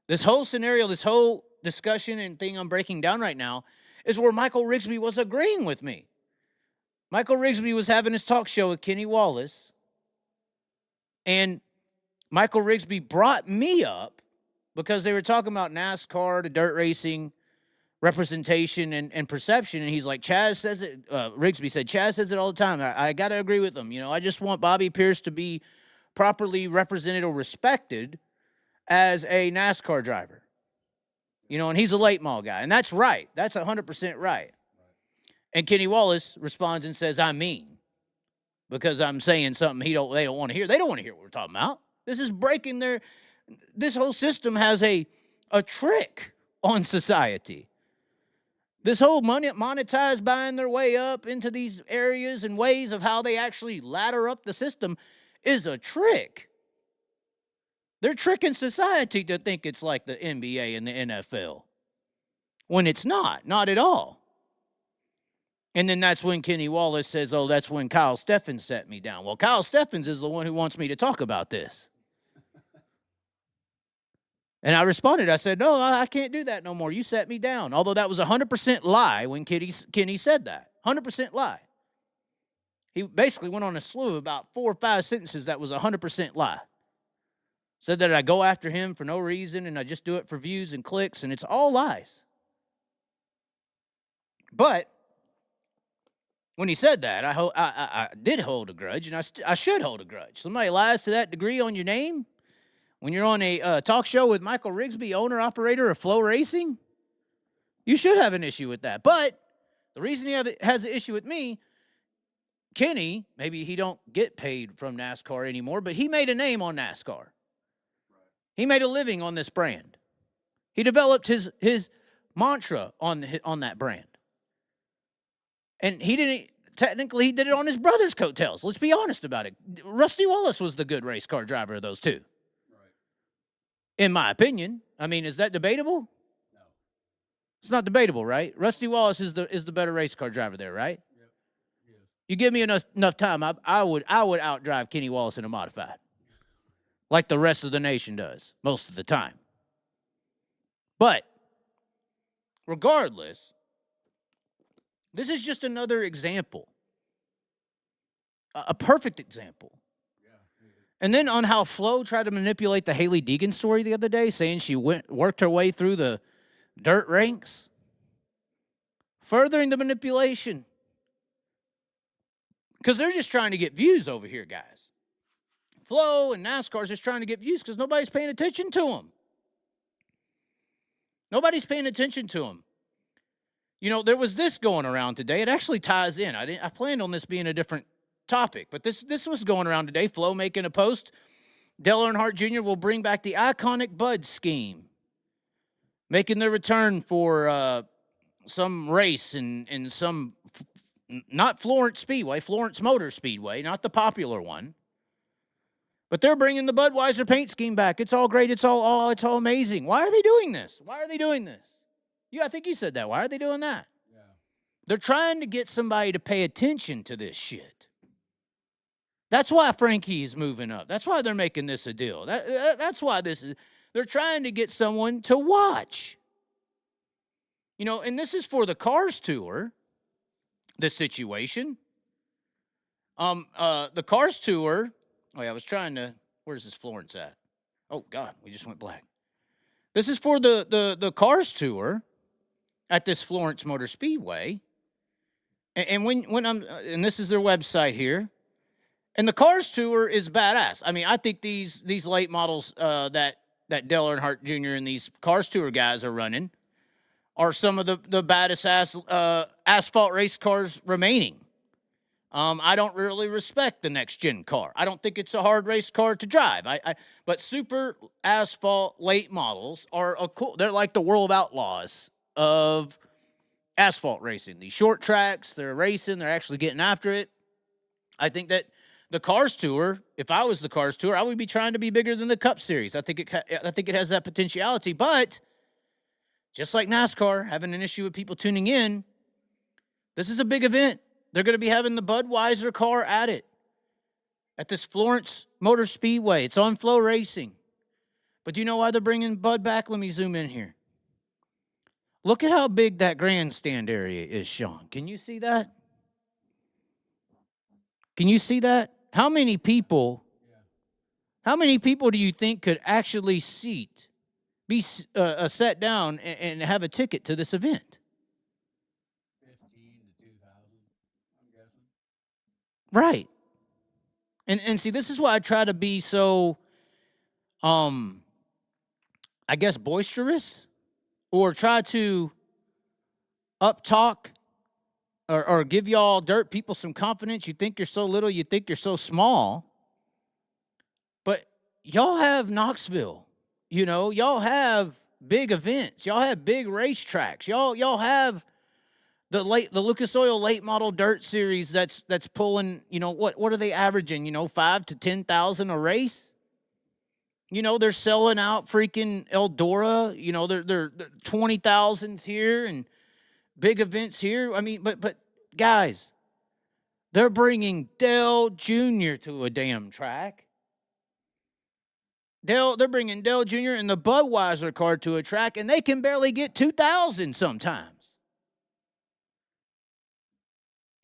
This whole scenario, this whole discussion and thing I'm breaking down right now is where Michael Rigsby was agreeing with me. Michael Rigsby was having his talk show with Kenny Wallace, and Michael Rigsby brought me up because they were talking about NASCAR, the dirt racing, representation, and perception. And he's like, Chaz says it, Rigsby said, Chaz says it all the time. I got to agree with him. You know, I just want Bobby Pierce to be properly represented or respected as a NASCAR driver. You know, and he's a late model guy. And that's right. That's 100% right. And Kenny Wallace responds and says, I mean, because I'm saying something they don't want to hear. They don't want to hear what we're talking about. This is breaking this whole system has a trick on society. This whole monetized buying their way up into these areas and ways of how they actually ladder up the system is a trick. They're tricking society to think it's like the NBA and the NFL when it's not at all. And then that's when Kenny Wallace says, oh, that's when Kyle Steffens set me down. Well, Kyle Steffens is the one who wants me to talk about this. And I responded. I said, no, I can't do that no more. You set me down. Although that was 100% lie when Kenny said that. 100% lie. He basically went on a slew of about 4 or 5 sentences that was 100% lie. Said that I go after him for no reason and I just do it for views and clicks, and it's all lies. But when he said that, I did hold a grudge, and I should hold a grudge. Somebody lies to that degree on your name when you're on a talk show with Michael Rigsby, owner-operator of Flow Racing, you should have an issue with that. But the reason he has an issue with me, Kenny, maybe he don't get paid from NASCAR anymore, but he made a name on NASCAR. He made a living on this brand. He developed his mantra on that brand. And he did it on his brother's coattails. Let's be honest about it. Rusty Wallace was the good race car driver of those two. Right. In my opinion. I mean, is that debatable? No. It's not debatable, right? Rusty Wallace is the better race car driver there, right? Yep. Yes. You give me enough time, I would outdrive Kenny Wallace in a modified. Like the rest of the nation does, most of the time. But, regardless, this is just another example. A perfect example. Yeah. And then on how Flo tried to manipulate the Haley Deegan story the other day, saying she worked her way through the dirt ranks. Furthering the manipulation. Because they're just trying to get views over here, guys. Flo and NASCAR's just trying to get views because nobody's paying attention to them. Nobody's paying attention to them. You know, there was this going around today. It actually ties in. I planned on this being a different topic, but this was going around today. Flo making a post. Dale Earnhardt Jr. will bring back the iconic Bud scheme, making their return for some race in some, not Florence Speedway, Florence Motor Speedway, not the popular one. But they're bringing the Budweiser paint scheme back. It's all great. It's all amazing. Why are they doing this? Why are they doing this? I think you said that. Why are they doing that? Yeah. They're trying to get somebody to pay attention to this shit. That's why Frankie is moving up. That's why they're making this a deal. That's why they're trying to get someone to watch. You know, and this is for the Cars Tour, this situation. The Cars Tour. Oh, yeah, I was trying to, where's this Florence at? Oh, God, we just went black. This is for the Cars Tour at this Florence Motor Speedway. And when and this is their website here. And the Cars Tour is badass. I mean, I think these late models that Dale Earnhardt Jr. and these Cars Tour guys are running are some of the baddest asphalt race cars remaining. I don't really respect the next-gen car. I don't think it's a hard race car to drive. But super asphalt late models are cool. They're like the World Outlaws of asphalt racing. These short tracks, they're racing. They're actually getting after it. I think that the Cars Tour, if I was the Cars Tour, I would be trying to be bigger than the Cup Series. I think it has that potentiality. But just like NASCAR, having an issue with people tuning in, this is a big event. They're going to be having the Budweiser car at it, at this Florence Motor Speedway. It's on Flow Racing. But do you know why they're bringing Bud back? Let me zoom in here. Look at how big that grandstand area is, Sean. Can you see that? Can you see that? How many people do you think could actually be sat down and have a ticket to this event? Right. And see, this is why I try to be so, I guess, boisterous, or try to up-talk or give y'all dirt people some confidence. You think you're so little, you think you're so small. But y'all have Knoxville. You know, y'all have big events. Y'all have big racetracks. Y'all have the Lucas Oil late model dirt series that's pulling, you know, what are they averaging? You know, 5,000 to 10,000 a race. You know, they're selling out freaking Eldora. You know, they're 20,000s here and big events here. I mean, but guys, they're bringing Dale Jr. to a damn track. They're bringing Dale Jr. and the Budweiser car to a track, and they can barely get 2,000 sometimes.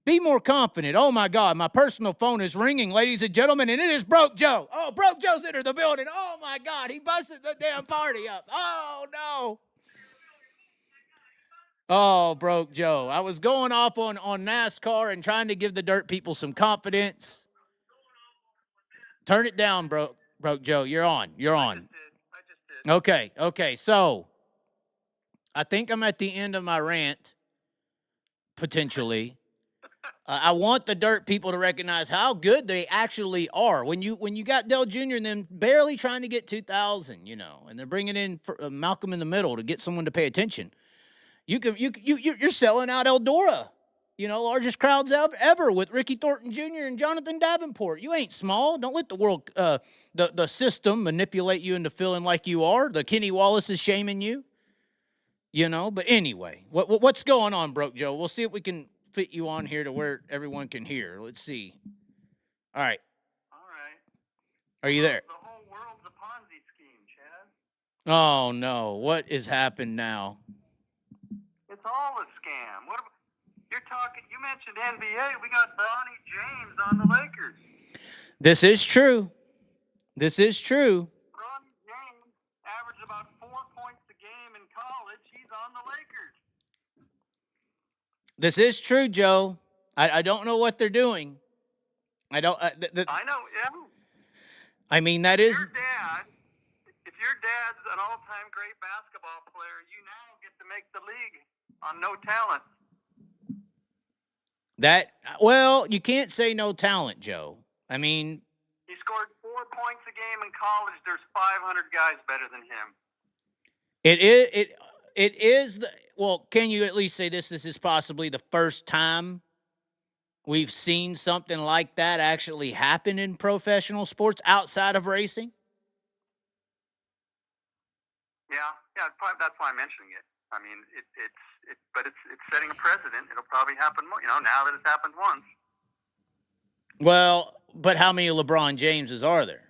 Be more confident. Oh, my God, my personal phone is ringing, ladies and gentlemen, and it is Broke Joe. Oh, Broke Joe's entered the building. Oh, my God, he busted the damn party up. Oh, no. Oh, Broke Joe. I was going off on NASCAR and trying to give the dirt people some confidence. Turn it down, Broke Joe. You're on. I just did. Okay. So I think I'm at the end of my rant, potentially. I want the dirt people to recognize how good they actually are. When you got Dale Jr. and them barely trying to get 2,000, you know, and they're bringing in Malcolm in the middle to get someone to pay attention. You're selling out Eldora, you know, largest crowds ever with Ricky Thornton Jr. and Jonathan Davenport. You ain't small. Don't let the world, the system manipulate you into feeling like you are. The Kenny Wallace is shaming you, you know. But anyway, what's going on, Broke Joe? We'll see if we can fit you on here to where everyone can hear. Let's see. All right. Are you there? The whole world's a Ponzi scheme, Chaz. Oh, no. What has happened now? It's all a scam. You mentioned NBA. We got Bronny James on the Lakers. This is true. Bronny James averaged about 4 points a game in college. He's on the Lakers. This is true, Joe. I don't know what they're doing. I don't. I know. Yeah. I mean, that If is. your dad's an all-time great basketball player, you now get to make the league on no talent. Well, you can't say no talent, Joe. I mean, he scored 4 points a game in college. There's 500 guys better than him. It is the. Well, can you at least say this? This is possibly the first time we've seen something like that actually happen in professional sports outside of racing. Yeah, that's why I'm mentioning it. I mean, but it's setting a precedent. It'll probably happen more. Now that it's happened once. Well, but how many LeBron Jameses are there?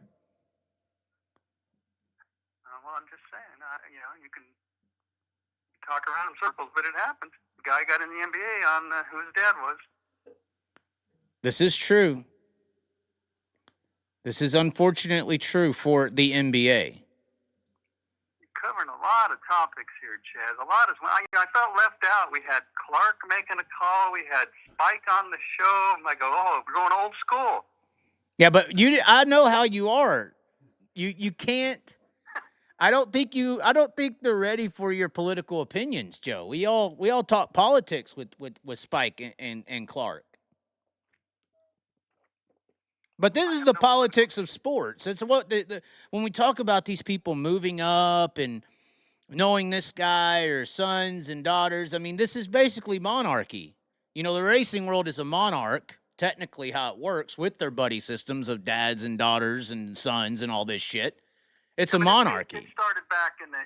Well, I'm just saying. You can talk around in circles, but it happened. The guy got in the NBA on who his dad was. This is true. This is unfortunately true for the NBA. Covering a lot of topics here, Chaz. A lot of I felt left out. We had Clark making a call. We had Spike on the show. I'm like, oh, we're going old school. Yeah, but I know how you are. You can't. I don't think they're ready for your political opinions, Joe. We all talk politics with Spike and Clark. But this is the politics of sports. It's what when we talk about these people moving up and knowing this guy or sons and daughters. I mean, this is basically monarchy. The racing world is a monarch, technically how it works, with their buddy systems of dads and daughters and sons and all this shit. It's a monarchy. It started back in the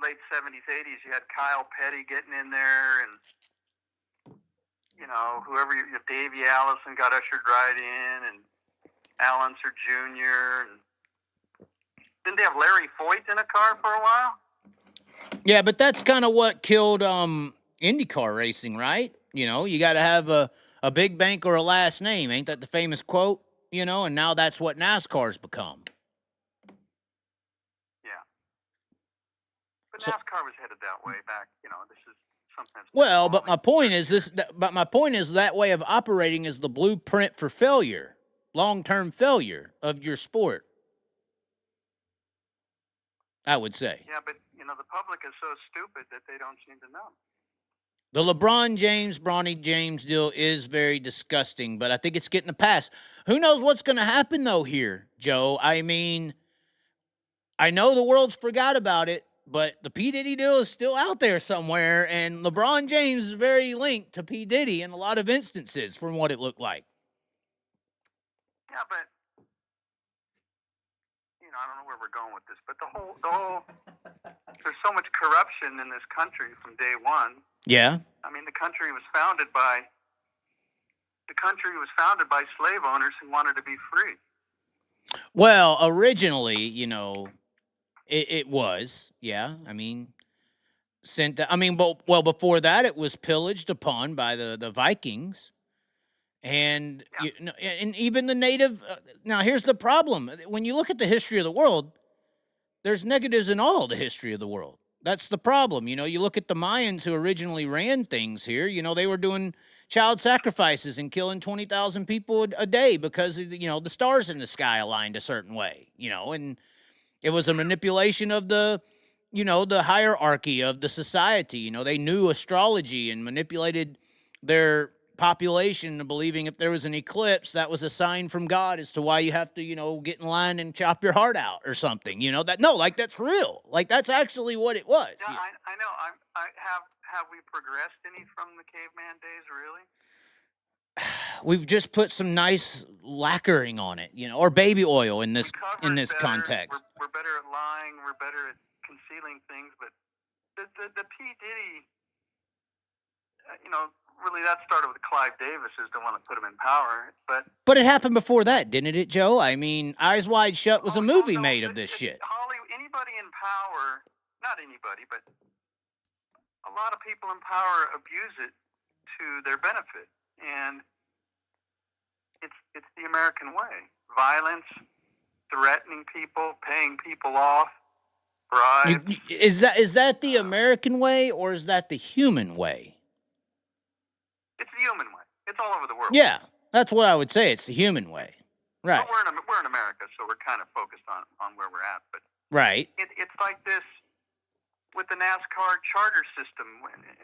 late 70s, 80s. You had Kyle Petty getting in there, and whoever, Davey Allison got ushered right in, and Al Unser Jr. And didn't they have Larry Foyt in a car for a while? Yeah, but that's kind of what killed IndyCar racing, right? You got to have a big bank or a last name. Ain't that the famous quote? And now that's what NASCAR's become. Yeah. But NASCAR was headed that way back. This is something. Well, but my point is that way of operating is the blueprint for failure, long-term failure of your sport. I would say. Yeah, but the public is so stupid that they don't seem to know. The LeBron James, Bronny James deal is very disgusting, but I think it's getting a pass. Who knows what's going to happen, though, here, Joe? I mean, I know the world's forgot about it, but the P. Diddy deal is still out there somewhere, and LeBron James is very linked to P. Diddy in a lot of instances from what it looked like. Yeah, but, I don't know where we're going with this, but the whole there's so much corruption in this country from day one. Yeah. I mean, the country was founded by slave owners who wanted to be free. Well, originally, it was, yeah. I mean, before that, it was pillaged upon by the Vikings. And and even the native. Now, here's the problem: when you look at the history of the world, there's negatives in all the history of the world. That's the problem. You look at the Mayans who originally ran things here. They were doing child sacrifices and killing 20,000 people a day because the stars in the sky aligned a certain way. And it was a manipulation of the hierarchy of the society. They knew astrology and manipulated their population into believing if there was an eclipse, that was a sign from God as to why you have to, get in line and chop your heart out or something. That's real. That's actually what it was. Yeah, I know. Have we progressed any from the caveman days, really? We've just put some nice lacquering on it, or baby oil in this context. We're better at lying. We're better at concealing things. But the P. Diddy, really that started with Clive Davis, is the one that put him in power. But it happened before that, didn't it, Joe? I mean, Eyes Wide Shut was a movie made of this shit. Anybody in power, not anybody, but a lot of people in power abuse it to their benefit. And it's the American way. Violence, threatening people, paying people off, bribes. Is that the American way, or is that the human way? human way. It's all over the world. Yeah, that's what I would say. It's the human way. Right. But we're in America, so we're kind of focused on where we're at. But right. It's like this with the NASCAR charter system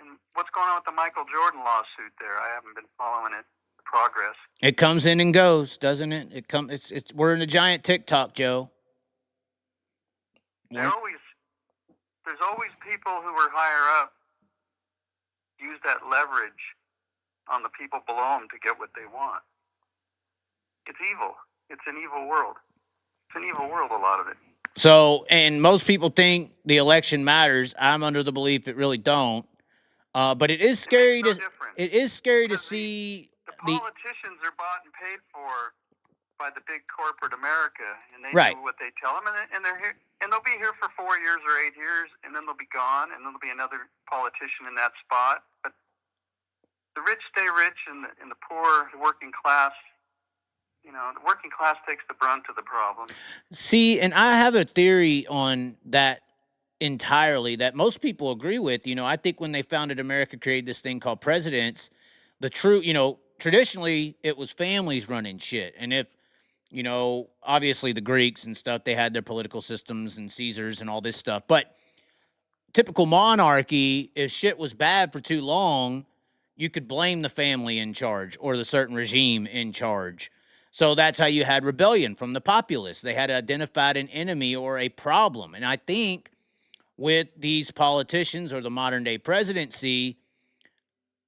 and what's going on with the Michael Jordan lawsuit there. I haven't been following it, the progress. It comes in and goes, doesn't it? It's we're in a giant TikTok, Joe. There's always people who are higher up use that leverage on the people below them to get what they want. It's evil. It's an evil world. It's an evil world, a lot of it. So, and most people think the election matters. I'm under the belief it really don't. But it is scary to see the politicians are bought and paid for by the big corporate America, and they right. do what they tell them, and they're here, and they'll be here for 4 years or 8 years, and then they'll be gone, and then there'll be another politician in that spot. But the rich stay rich, and the poor, the working class. You know, the working class takes the brunt of the problem. See, and I have a theory on that entirely that most people agree with. You know, I think when they founded America, created this thing called presidents, traditionally it was families running shit. And if, obviously the Greeks and stuff, they had their political systems and Caesars and all this stuff. But typical monarchy, if shit was bad for too long, you could blame the family in charge or the certain regime in charge. So that's how you had rebellion from the populace. They had identified an enemy or a problem. And I think with these politicians or the modern day presidency,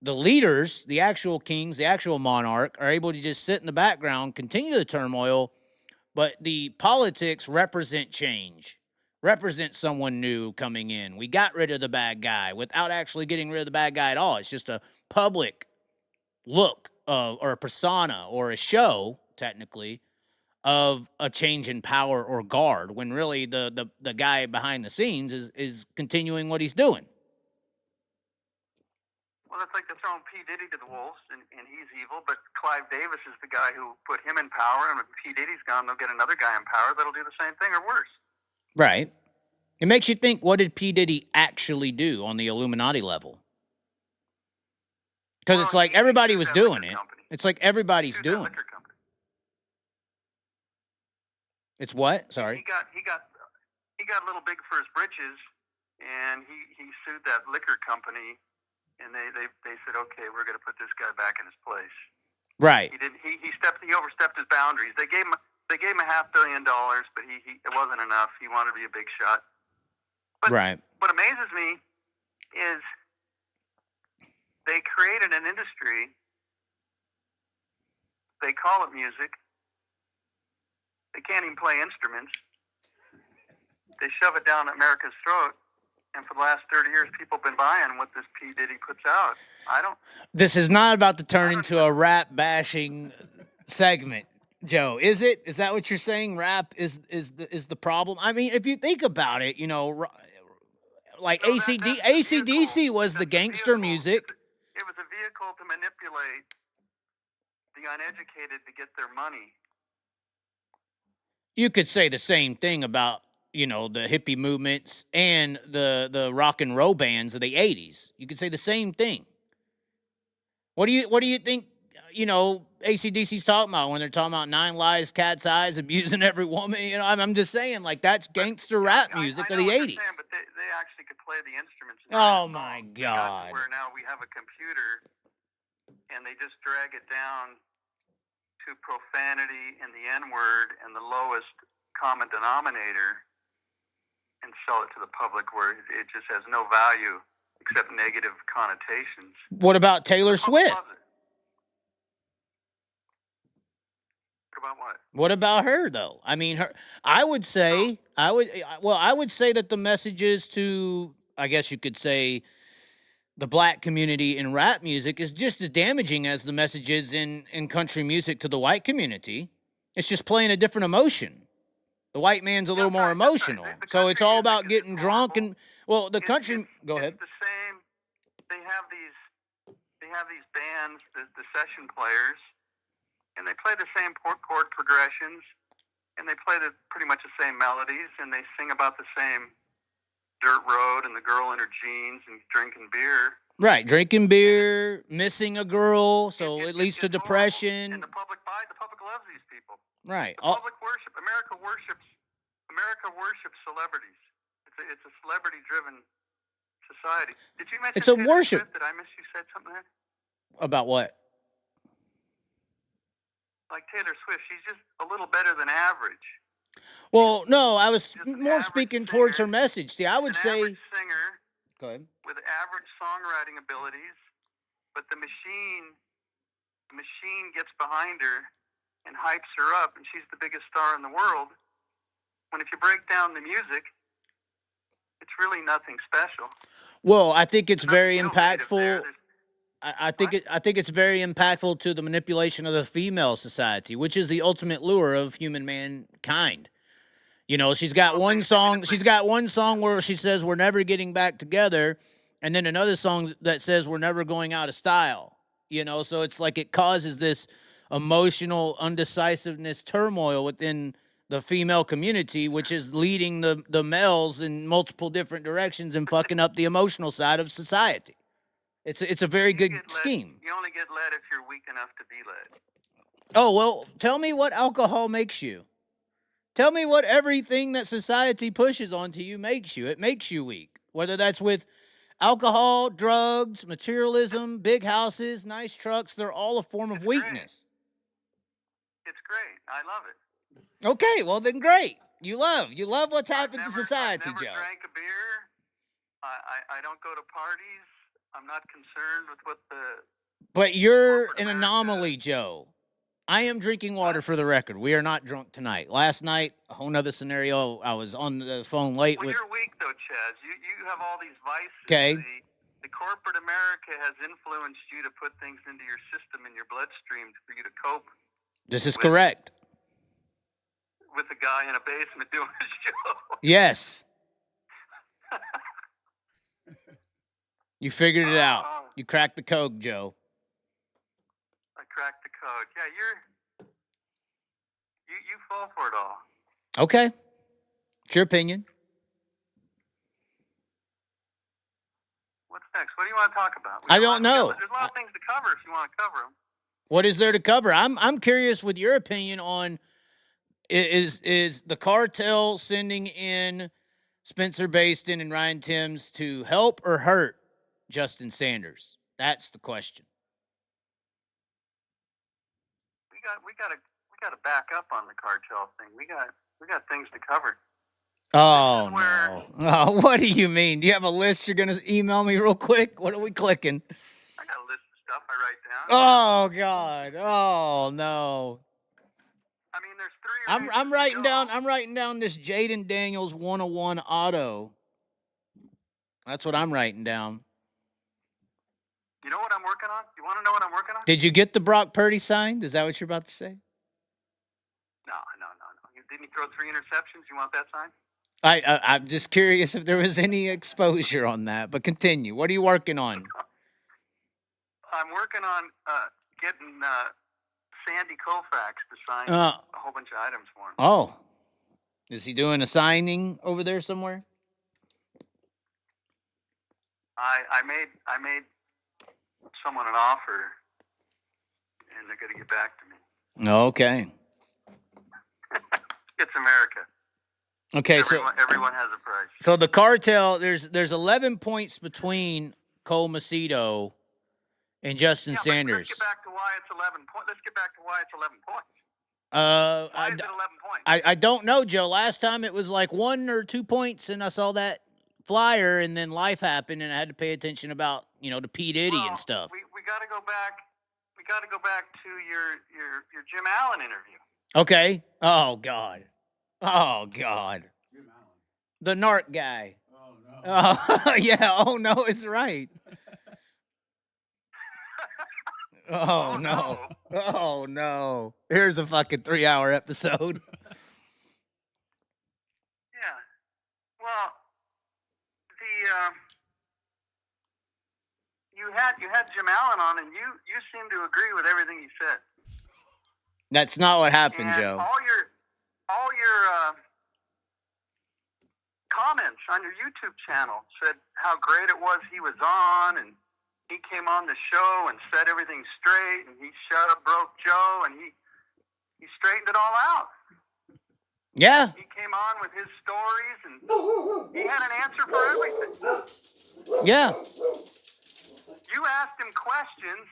the leaders, the actual kings, the actual monarch are able to just sit in the background, continue the turmoil, but the politics represent change, represent someone new coming in. We got rid of the bad guy without actually getting rid of the bad guy at all. It's just a public look or a persona or a show, technically, of a change in power or guard, when really the guy behind the scenes is continuing what he's doing. Well, that's like they're throwing P. Diddy to the wolves, and he's evil, but Clive Davis is the guy who put him in power, and when P. Diddy's gone, they'll get another guy in power that'll do the same thing or worse. Right. It makes you think, what did P. Diddy actually do on the Illuminati level? Because it's like everybody was doing it. It's like everybody's doing it. It's what? Sorry. He got a little big for his britches, and he sued that liquor company, and they said, okay, we're going to put this guy back in his place. Right. He overstepped his boundaries. They gave him $500 million, but it wasn't enough. He wanted to be a big shot. But right. What amazes me is they created an industry. They call it music. They can't even play instruments. They shove it down America's throat. And for the last 30 years, people have been buying what this P. Diddy puts out. This is not about to turn into a rap bashing segment, Joe. Is it? Is that what you're saying? Rap is the problem? I mean, if you think about it, like AC/DC was the gangster music. It was a vehicle to manipulate the uneducated to get their money. You could say the same thing about, the hippie movements and the rock and roll bands of the 80s. You could say the same thing. What do you think, AC/DC's talking about when they're talking about 9 lives, cat's eyes, abusing every woman? I'm just saying, like, that's gangster rap music of the 80s. But they actually could play the instruments. Oh, my God. Where now we have a computer, and they just drag it down to profanity and the N-word and the lowest common denominator and sell it to the public where it just has no value except negative connotations. What about Taylor Swift? What about what? What about her, though? I mean, I would say that the messages to, I guess you could say, the black community in rap music is just as damaging as the messages in country music to the white community. It's just playing a different emotion. The white man's a little more emotional. Right. So it's all about getting drunk and, the country, go ahead. It's the same. They have these bands, the session players, and they play the same chord progressions, and they play pretty much the same melodies, and they sing about the same dirt road and the girl in her jeans and drinking beer. Right, drinking beer, missing a girl, so it leads to it's depression. horrible. And the public loves these people. Right. The public worship. America worships celebrities. It's a celebrity-driven society. Did you mention It's a Taylor worship. Swift? Did I miss you said something there? About what? Like Taylor Swift, she's just a little better than average. Well, no, I was Just an more average speaking towards her singer. message. See, I would An say. average singer Go ahead. with average songwriting abilities, but the machine gets behind her and hypes her up, and she's the biggest star in the world. When if you break down the music, it's really nothing special. Well, I think it's very innovative there. impactful. I think it's very impactful to the manipulation of the female society, which is the ultimate lure of human mankind. You know, she's got one song where she says we're never getting back together, and then another song that says we're never going out of style. You know, so it's like it causes this emotional undecisiveness turmoil within the female community, which is leading the males in multiple different directions and fucking up the emotional side of society. It's a very good scheme. You only get led if you're weak enough to be led. Oh, well, tell me what alcohol makes you. Tell me what everything that society pushes onto you makes you. It makes you weak. Whether that's with alcohol, drugs, materialism, big houses, nice trucks, they're all a form of weakness. It's great. I love it. Okay, well then great. You love what's happened to society, I've never Joe. drank a beer. I don't go to parties. I'm not concerned with what the... But you're corporate an America- anomaly, Joe. I am drinking water for the record. We are not drunk tonight. Last night, a whole nother scenario. I was on the phone late Well, with... you're weak, though, Chaz. You have all these vices. Okay. The corporate America has influenced you to put things into your system, in your bloodstream, for you to cope This is correct. with a guy in a basement doing his show. Yes. You figured it out. You cracked the code, Joe. I cracked the code. Yeah, you fall for it all. Okay. It's your opinion. What's next? What do you want to talk about? I don't know. There's a lot of things to cover if you want to cover them. What is there to cover? I'm curious with your opinion on is the cartel sending in Spencer Baston and Ryan Timms to help or hurt Justin Sanders? That's the question. We got to back up on the cartel thing. We got things to cover. Oh, no. Oh, what do you mean? Do you have a list you're going to email me real quick? What are we clicking? I got a list of stuff I write down. Oh, God. Oh, no. I mean, there's three. I'm writing down this Jaden Daniels 101 auto. That's what I'm writing down. You know what I'm working on? You want to know what I'm working on? Did you get the Brock Purdy signed? Is that what you're about to say? No. Didn't he throw 3 interceptions? You want that signed? I'm just curious if there was any exposure on that, but continue. What are you working on? I'm working on getting Sandy Koufax to sign a whole bunch of items for him. Oh. Is he doing a signing over there somewhere? I made someone an offer, and they're going to get back to me. Okay. It's America. Okay, everyone has a price. So the cartel, there's 11 points between Cole Macedo and Justin Sanders. Let's get back to why it's 11 points. Why is it 11 points? I don't know, Joe. Last time it was like 1 or 2 points, and I saw that flyer, and then life happened, and I had to pay attention about to P. Diddy and stuff. We got to go back. We got to go back to your Jim Allen interview. Okay. Oh God. Jim Allen. The narc guy. Oh no. Oh yeah. Oh no, it's right. Oh no. Oh no. Here's a fucking 3-hour episode. Yeah. Well, you had Jim Allen on, and you seem to agree with everything he said. That's not what happened, and Joe. All your comments on your YouTube channel said how great it was he was on, and he came on the show and set everything straight, and he shut up broke Joe, and he straightened it all out. Yeah. He came on with his stories, and he had an answer for everything. Yeah. You asked him questions,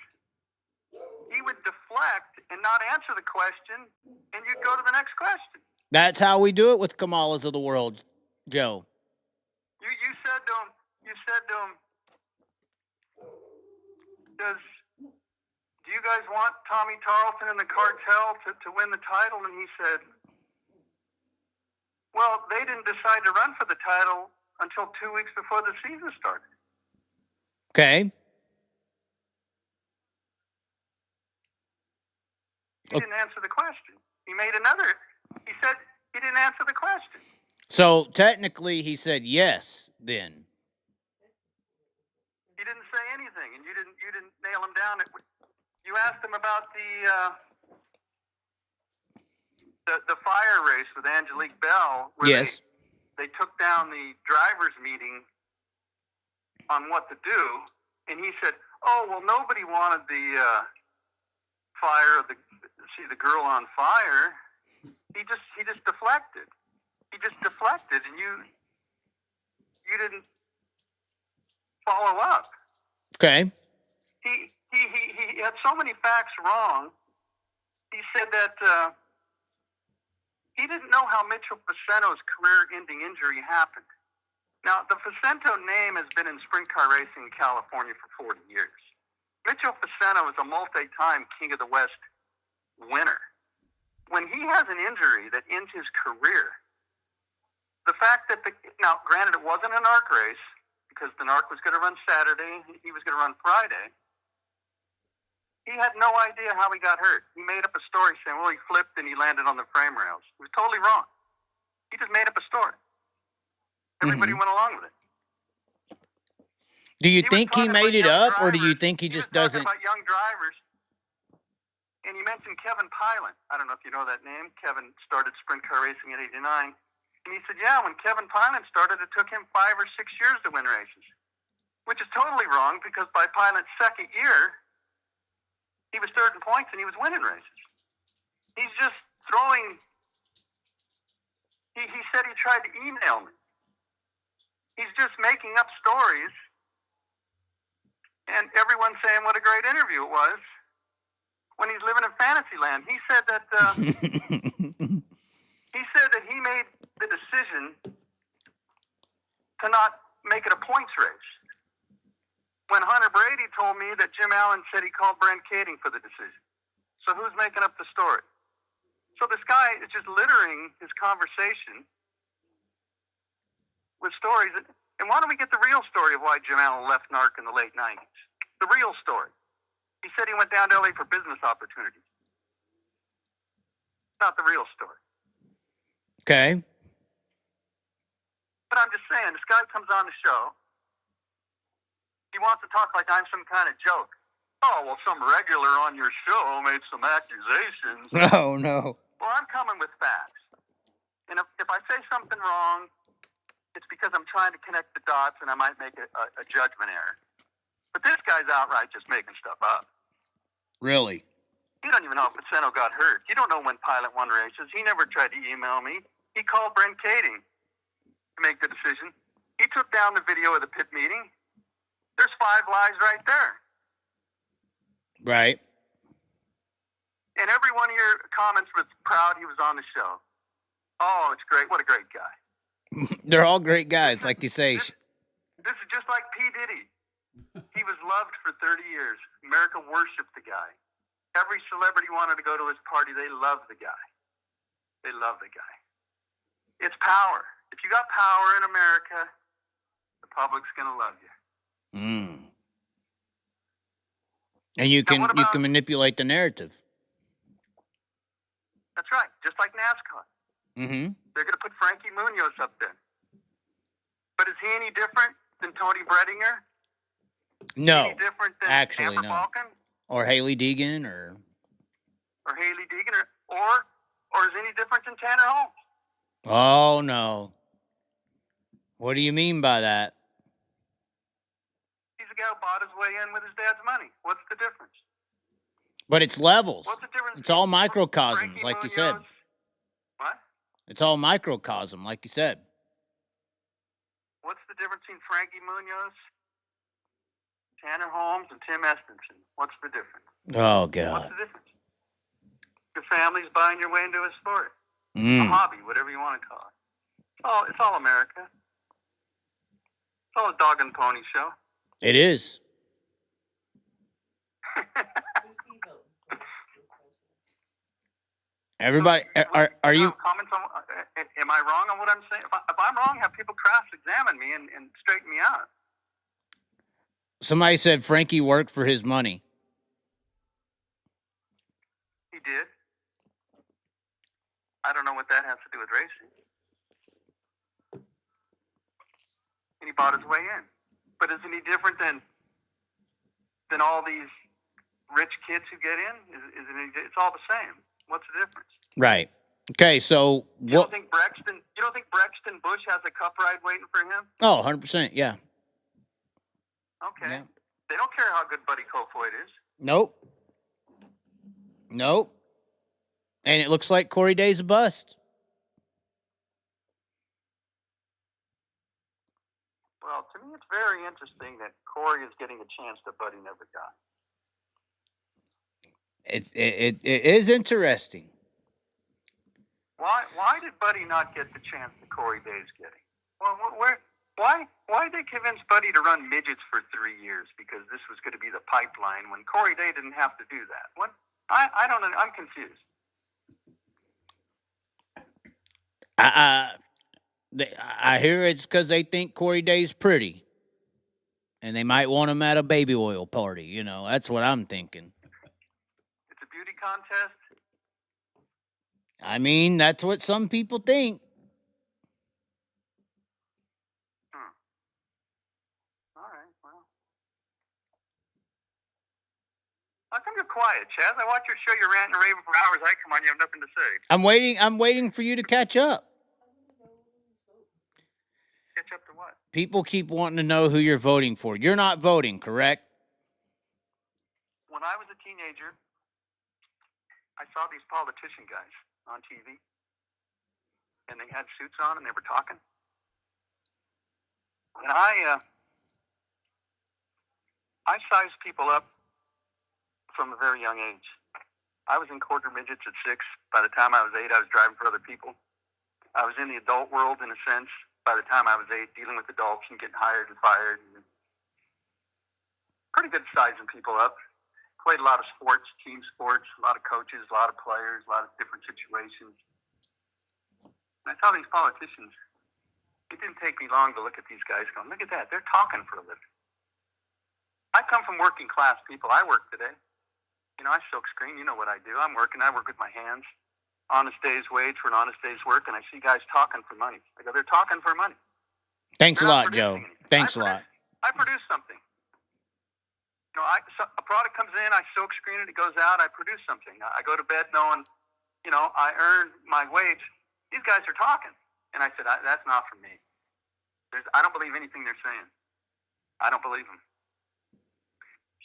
he would deflect and not answer the question, and you'd go to the next question. That's how we do it with Kamalas of the world, Joe. You said to him, do you guys want Tommy Tarleton and the cartel to win the title? And he said, well, they didn't decide to run for the title until 2 weeks before the season started. Okay. He didn't answer the question. He said he didn't answer the question. So technically he said yes then. He didn't say anything, and you didn't nail him down. You asked him about the fire race with Angelique Bell, where Yes. they took down the drivers' meeting on what to do, and he said, "Oh, well, nobody wanted the fire of the girl on fire." He just deflected. He just deflected, and you didn't follow up. Okay. He had so many facts wrong. He said that he didn't know how Mitchell Facento's career-ending injury happened. Now, the Facento name has been in sprint car racing in California for 40 years. Mitchell Facento is a multi-time King of the West winner. When he has an injury that ends his career, the fact that now, granted, it wasn't an ARC race, because the NARC was going to run Saturday, he was going to run Friday. He had no idea how he got hurt. He made up a story saying, well, he flipped and he landed on the frame rails. It was totally wrong. He just made up a story. Everybody went along with it. Do you think he made it up, or do you think he just was doesn't? Talking about young drivers, and he mentioned Kevin Pilot. I don't know if you know that name. Kevin started sprint car racing at 89. And he said, yeah, when Kevin Pilot started, it took him 5 or 6 years to win races, which is totally wrong, because by Pilot's second year, he was third in points and he was winning races. He's just throwing. He said he tried to email me. He's just making up stories, and everyone's saying what a great interview it was when he's living in fantasy land. He said that he made the decision to not make it a points race, when Hunter Brady told me that Jim Allen said he called Brent Kading for the decision. So who's making up the story? So this guy is just littering his conversation with stories. And why don't we get the real story of why Jim Allen left NARC in the late 90s? The real story. He said he went down to LA for business opportunities. Not the real story. Okay. But I'm just saying, this guy comes on the show. He wants to talk like I'm some kind of joke. Oh, well, some regular on your show made some accusations. Oh, no. Well, I'm coming with facts. And if I say something wrong, it's because I'm trying to connect the dots and I might make a judgment error. But this guy's outright just making stuff up. Really? You don't even know if Facento got hurt. You don't know when Pilot won races. He never tried to email me. He called Brent Kading to make the decision. He took down the video of the pit meeting. There's 5 lies right there. Right. And every one of your comments was proud he was on the show. Oh, it's great. What a great guy. They're all great guys, like you say. This is just like P. Diddy. He was loved for 30 years. America worshipped the guy. Every celebrity wanted to go to his party. They loved the guy. They love the guy. It's power. If you got power in America, the public's going to love you. Mm. And you can manipulate the narrative. That's right. Just like NASCAR. Mm-hmm. They're going to put Frankie Munoz up there. But is he any different than Tony Bredinger? No. Any different than Actually, Amber no. Falcon? Or Haley Deegan, or Haley Deegan, or is any different than Tanner Holmes? oh no. What do you mean by that? He's a guy who bought his way in with his dad's money. What's the difference? But it's levels. What's the difference? It's all between microcosms, Frankie like you Munoz? said. What? It's all microcosm, like you said. What's the difference between Frankie Munoz, Tanner Holmes, and Tim Estenson? What's the difference? Oh, What's God. the difference? Your family's buying your way into a sport, a hobby, whatever you want to call it. It's all America. It's all a dog and pony show. It is. Everybody, are you... Comments on, am I wrong on what I'm saying? If I'm wrong, have people cross-examine me and straighten me out. Somebody said Frankie worked for his money. He did. I don't know what that has to do with racing. And he bought his way in. But isn't he different than all these rich kids who get in? It's all the same. What's the difference? Right. Okay, so You don't think Braxton Bush has a cup ride waiting for him? Oh, 100%, yeah. Okay. Yeah. They don't care how good Buddy Kofoid is. Nope. And it looks like Corey Day's a bust. Well, to me, it's very interesting that Corey is getting a chance that Buddy never got. It is interesting. Why did Buddy not get the chance that Corey Day's getting? Well, why did they convince Buddy to run midgets for 3 years because this was going to be the pipeline when Corey Day didn't have to do that? What? I don't know. I'm confused. I hear it's because they think Corey Day's pretty, and they might want him at a baby oil party. You know, that's what I'm thinking. It's a beauty contest. I mean, that's what some people think. All right, well. How come you're quiet, Chaz? I watch your show, you're ranting and raving for hours. I come on, you have nothing to say. I'm waiting for you to catch up. Catch up to what? People keep wanting to know who you're voting for. You're not voting, correct? When I was a teenager, I saw these politician guys on TV, and they had suits on, and they were talking. And I sized people up from a very young age. I was in quarter midgets at 6. By the time I was 8, I was driving for other people. I was in the adult world, in a sense, by the time I was 8, dealing with adults and getting hired and fired. And pretty good sizing people up. Played a lot of sports, team sports, a lot of coaches, a lot of players, a lot of different situations. And I saw these politicians. It didn't take me long to look at these guys going, look at that, they're talking for a living. I come from working class people. I work today. You know, I silk screen. You know what I do. I'm working. I work with my hands. Honest day's wage for an honest day's work. And I see guys talking for money. I go, they're talking for money. Thanks a They're lot, not Joe. producing anything. Thanks a lot. I produce something. You know, a product comes in, I silk screen it, it goes out, I produce something. I go to bed knowing, you know, I earned my wage. These guys are talking. And I said, that's not for me. I don't believe anything they're saying. I don't believe them.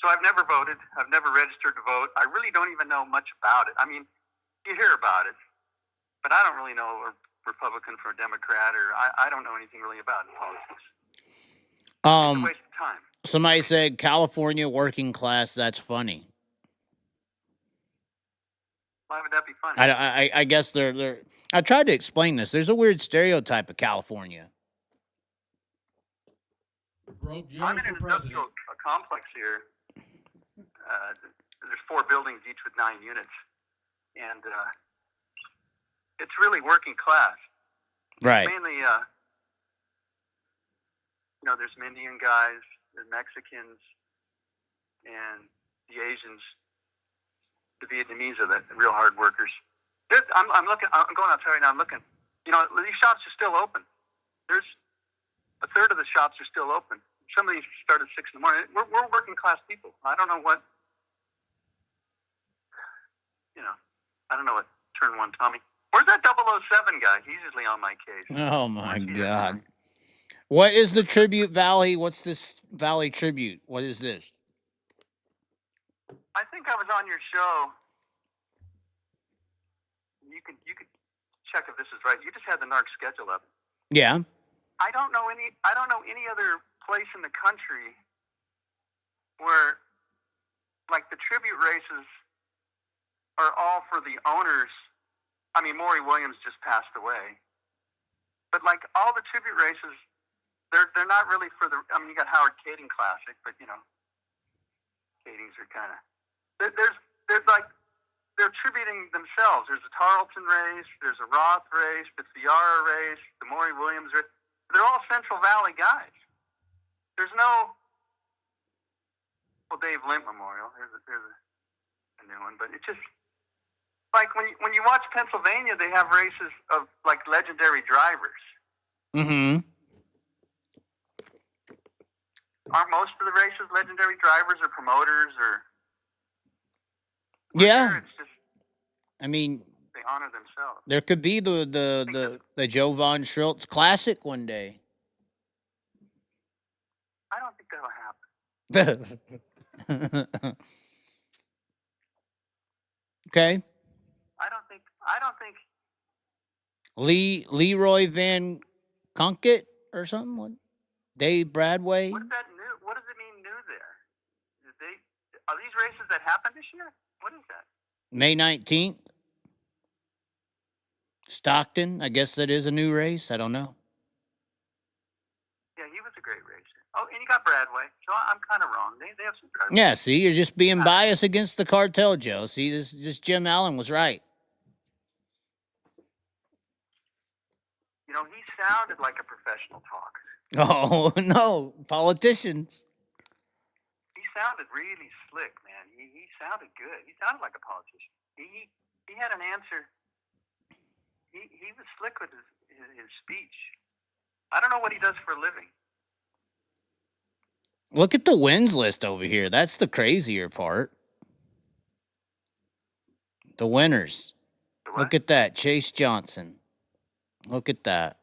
So I've never voted. I've never registered to vote. I really don't even know much about it. I mean, you hear about it, but I don't really know a Republican from a Democrat, or I don't know anything really about politics. It's a waste of time. Somebody said California working class. That's funny. Why would that be funny? I guess they're. I tried to explain this. There's a weird stereotype of California. I'm in an industrial complex here. There's 4 buildings, each with 9 units, and it's really working class. Right. Mainly, you know, there's some Indian guys, there's Mexicans, and the Asians. The Vietnamese are the real hard workers. I'm looking. I'm going outside right now. I'm looking. You know, these shops are still open. There's a third of the shops are still open. Some of these start at 6 in the morning. We're working class people. I don't know what. You know, I don't know what turn 1 Tommy. Where's that 007 guy? He's usually on my case. Oh my God. What is the Tribute Valley? What's this Valley Tribute? What is this? I think I was on your show. You could check if this is right. You just had the NARC schedule up. Yeah. I don't know any other place in the country where, like, the tribute races are all for the owners. I mean, Maury Williams just passed away, but like all the tribute races, they're not really for the. I mean, you got Howard Kading Classic, but you know, Kadings are kind of there's like they're tributing themselves. There's a Tarleton race, there's a Roth race, the Ciara race, the Maury Williams race. They're all Central Valley guys. There's no, well, Dave Limp Memorial. There's a new one, but it's just like when you watch Pennsylvania, they have races of like legendary drivers. Mm-hmm. Aren't most of the races legendary drivers or promoters or? Yeah. It's just, I mean, they honor themselves. there could be the Joe Von Schultz Classic one day. I don't think that'll happen. Okay. I don't think Leroy Van Conkett or something. What? Dave Bradway. What does it mean new there? Are these races that happened this year? What is that? May 19th. Stockton. I guess that is a new race. I don't know. Yeah, he was a great racer. Oh, and you got Bradway. So I'm kind of wrong. They have some drivers. Yeah, see, you're just being biased against the cartel, Joe. See, this Jim Allen was right. You know, he sounded like a professional talker. Oh, no. Politicians. He sounded really slick, man. He sounded good. He sounded like a politician. He had an answer. He was slick with his speech. I don't know what he does for a living. Look at the wins list over here. That's the crazier part. The winners. Look at that. Chase Johnson. Look at that.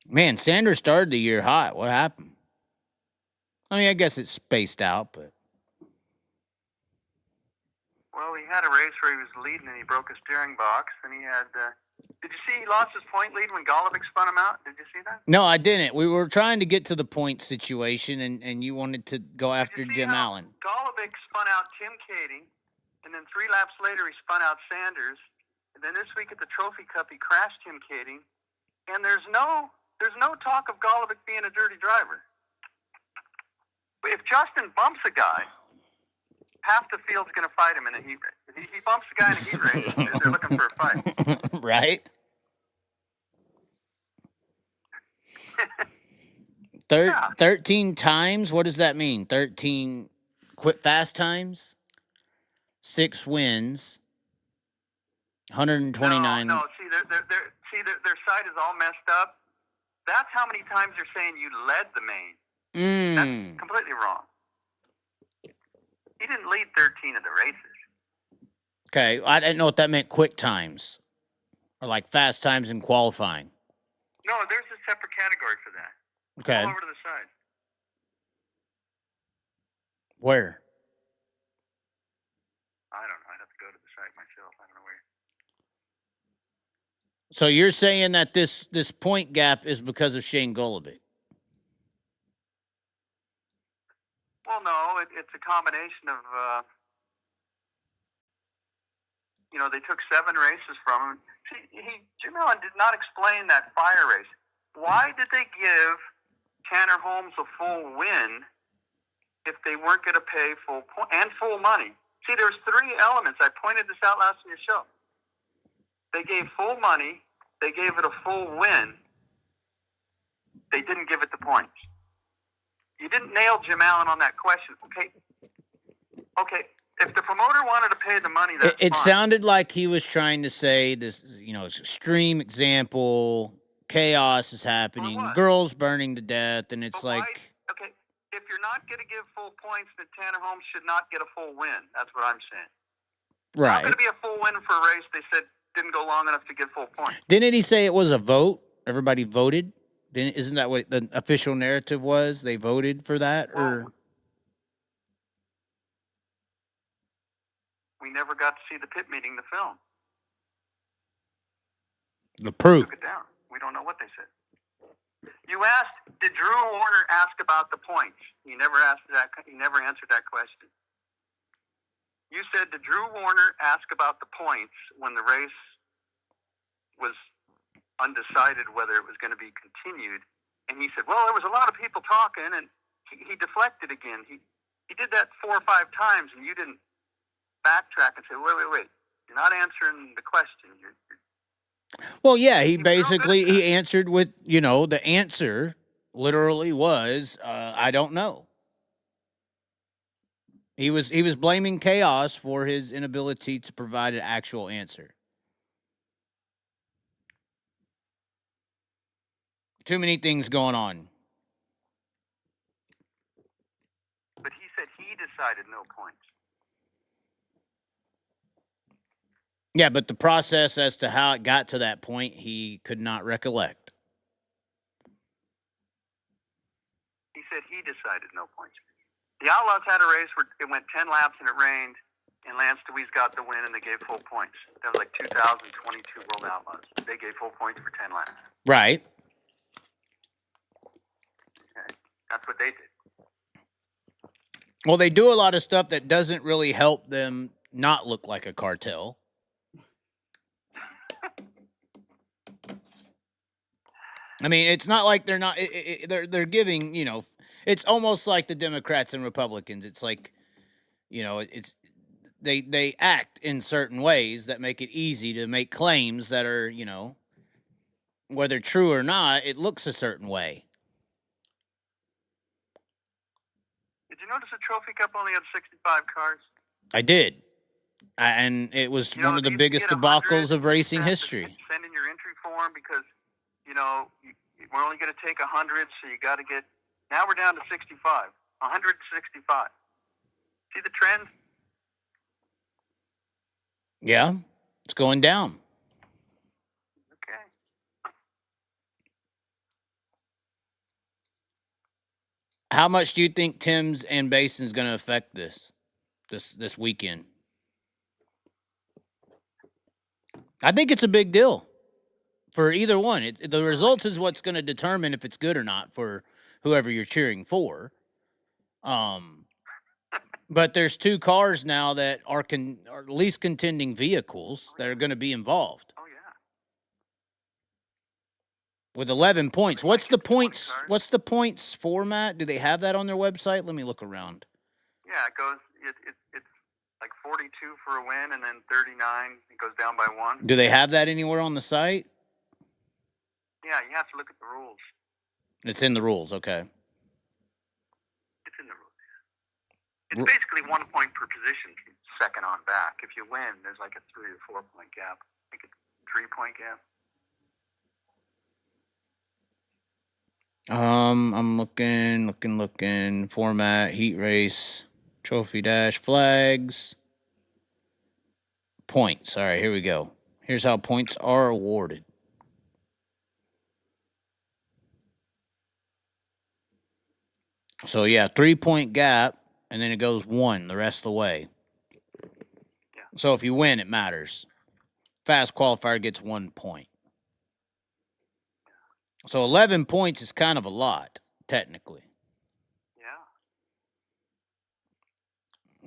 Man, Sanders started the year hot. What happened? I mean, I guess it's spaced out, but. Well, he had a race where he was leading and he broke his steering box, and he had. Did you see he lost his point lead when Golovic spun him out? Did you see that? No, I didn't. We were trying to get to the point situation, and you wanted to go after Jim Allen. Golovic spun out Tim Kading, and then 3 laps later he spun out Sanders, and then this week at the Trophy Cup he crashed Tim Kading, and there's no talk of Golovic being a dirty driver. If Justin bumps a guy, half the field's going to fight him in a heat race. If he bumps a guy in a heat race, they're looking for a fight. Right? 13 times? What does that mean? 13 quit fast times? 6 wins. 129. No, see, their site is all messed up. That's how many times they're saying you led the main. That's completely wrong. He didn't lead 13 of the races. Okay, I didn't know what that meant, quick times. Or like fast times in qualifying. No, there's a separate category for that. Okay. Go over to the side. Where? I don't know. I'd have to go to the site myself. I don't know where. So you're saying that this point gap is because of Shane Golovic? Well, no, it's a combination of, they took 7 races from him. See, Jim Allen did not explain that fire race. Why did they give Tanner Holmes a full win if they weren't going to pay full point and full money? See, there's 3 elements. I pointed this out last in your show. They gave full money. They gave it a full win. They didn't give it the points. You didn't nail Jim Allen on that question. Okay. If the promoter wanted to pay the money, that's It fine. sounded like he was trying to say this, it's extreme example, chaos is happening, girls burning to death, and it's like... Okay, if you're not going to give full points, then Tanner Holmes should not get a full win. That's what I'm saying. How Right. could it be a full win for a race they said didn't go long enough to get full points? Didn't he say it was a vote? Everybody voted? Isn't that what the official narrative was? They voted for that, or We never got to see the pit meeting, the film. the proof? Took it down. We don't know what they said. You asked, did Drew Warner ask about the points? He never asked that. He never answered that question. You said, did Drew Warner ask about the points when the race was undecided whether it was going to be continued? And he said, well, there was a lot of people talking, and he deflected again. He did that 4 or 5 times, and you didn't backtrack and say, wait. You're not answering the question. Well, yeah, he answered with, the answer literally was, I don't know. He was blaming chaos for his inability to provide an actual answer. Too many things going on. But he said he decided no points. Yeah, but the process as to how it got to that point, he could not recollect. He said he decided no points. The Outlaws had a race where it went 10 laps and it rained, and Lance Deweese got the win, and they gave full points. That was like 2022 World Outlaws. They gave full points for 10 laps. Right. Okay. That's what they did. Well, they do a lot of stuff that doesn't really help them not look like a cartel. I mean, it's not like they're not. They're giving. It's almost like the Democrats and Republicans. It's like, it's they act in certain ways that make it easy to make claims that are, whether true or not, it looks a certain way. Did you notice the Trophy Cup only had 65 cars? I did. And it was one of the biggest debacles of racing history. Send in your entry form because, we're only going to take 100, so you got to get. Now we're down to 65. 165. See the trend? Yeah, it's going down. Okay. How much do you think Tim's and Basin's going to affect this weekend? I think it's a big deal for either one. The results is what's going to determine if it's good or not for whoever you're cheering for. But there's 2 cars now that are at least contending vehicles that are going to be involved. Oh yeah. With 11 points. What's the points? What's the points format? Do they have that on their website? Let me look around. Yeah, it goes. It's like 42 for a win, and then 39. It goes down by 1. Do they have that anywhere on the site? Yeah, you have to look at the rules. It's in the rules, okay. It's in the rules. It's basically 1 point per position, second on back. If you win, there's like a 3 or 4 point gap. I think it's 3 point gap. I'm looking. Format, heat race, trophy dash, flags, points. All right, here we go. Here's how points are awarded. So, yeah, 3 point gap, and then it goes 1 the rest of the way. Yeah. So, if you win, it matters. Fast qualifier gets 1 point. So, 11 points is kind of a lot, technically. Yeah.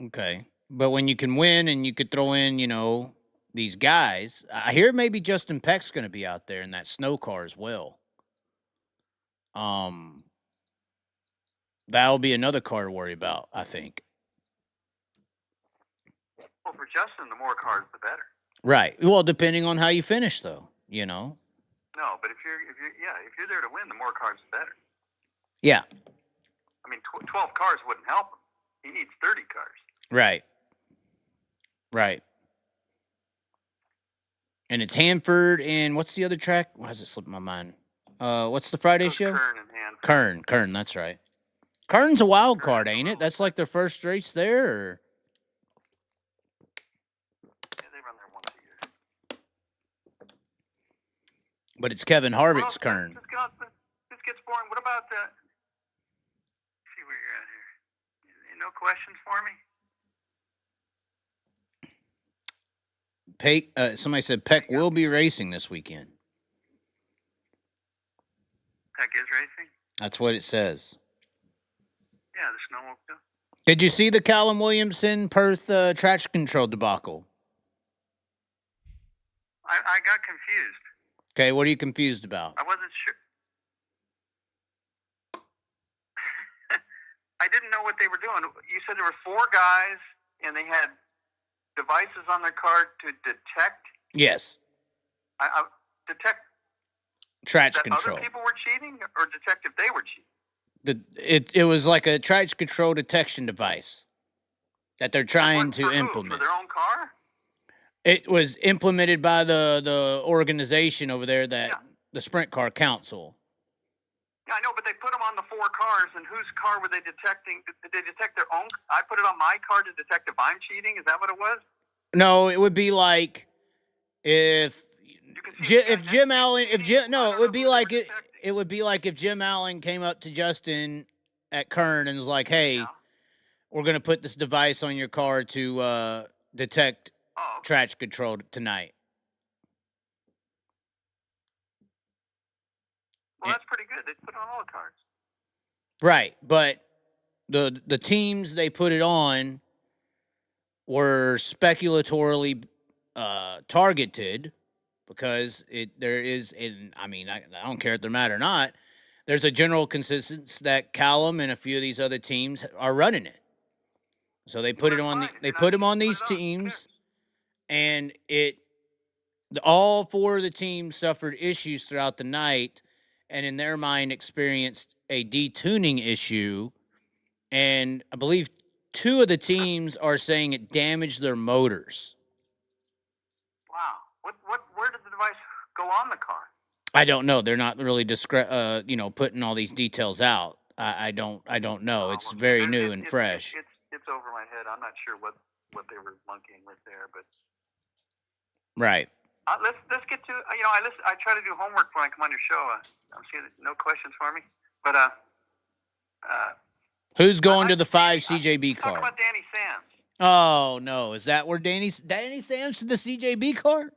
Okay. But when you can win and you could throw in, these guys, I hear maybe Justin Peck's going to be out there in that snow car as well. That'll be another car to worry about, I think. Well, for Justin, the more cars, the better. Right. Well, depending on how you finish, though, No, but if you're there to win, the more cars, the better. Yeah. I mean, 12 cars wouldn't help him. He needs 30 cars. Right. And it's Hanford and what's the other track? Why does it slip my mind? What's the Friday show? Kern and Hanford. Kern, that's right. Kern's a wild card, ain't it? That's like their first race there, or? But it's Kevin Harvick's turn. This gets boring. What about the? See where you're at here. No questions for me. Somebody said Peck will be racing this weekend. Peck is racing? That's what it says. Yeah, the snow will go. Did you see the Callum Williamson Perth traction control debacle? I got confused. Okay, what are you confused about? I wasn't sure. I didn't know what they were doing. You said there were 4 guys, and they had devices on their car to detect? Yes. Detect traction that control. Other people were cheating, or detect if they were cheating? It was like a traction control detection device that they're trying to implement. For their own car? It was implemented by the organization over there, the Sprint Car Council. Yeah, I know, but they put them on the 4 cars, and whose car were they detecting? Did they detect their own? I put it on my car to detect if I'm cheating? Is that what it was? No, it would be like it would be like if Jim Allen came up to Justin at Kern and was like, "Hey, we're going to put this device on your car to detect traction control tonight." Well, that's pretty good. They put it on all the cars. Right, but the teams they put it on were speculatorily targeted because I don't care if they're mad or not. There's a general consensus that Callum and a few of these other teams are running it. So they put them on these teams, and all 4 of the teams suffered issues throughout the night, and in their mind experienced a detuning issue. And I believe 2 of the teams are saying it damaged their motors. Wow. Where did the device go on the car? I don't know. They're not really putting all these details out. I don't know. It's very new and fresh. It's over my head. I'm not sure what they were monkeying with there, but right. Let's get to I try to do homework when I come on your show. I'm seeing no questions for me, but who's going to the 5 CJB car? Talk about Danny Sands. Oh no, is that where Danny Sands to the CJB car?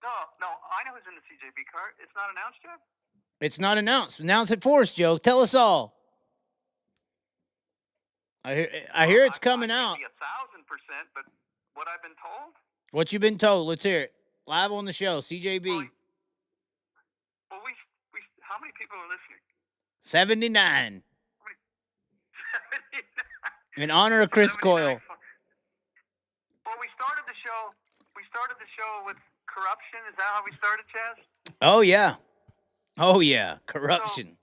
No, I know who's in the CJB car. It's not announced yet? It's not announced. Announce it for us, Joe. Tell us all. I hear it's coming out. 1,000%, but what I've been told? What you been told? Let's hear it. Live on the show, CJB. Well, how many people are listening? 79. 79. In honor of Chris Coyle. Well, we started the show with corruption. Is that how we started, Chaz? Oh yeah, corruption.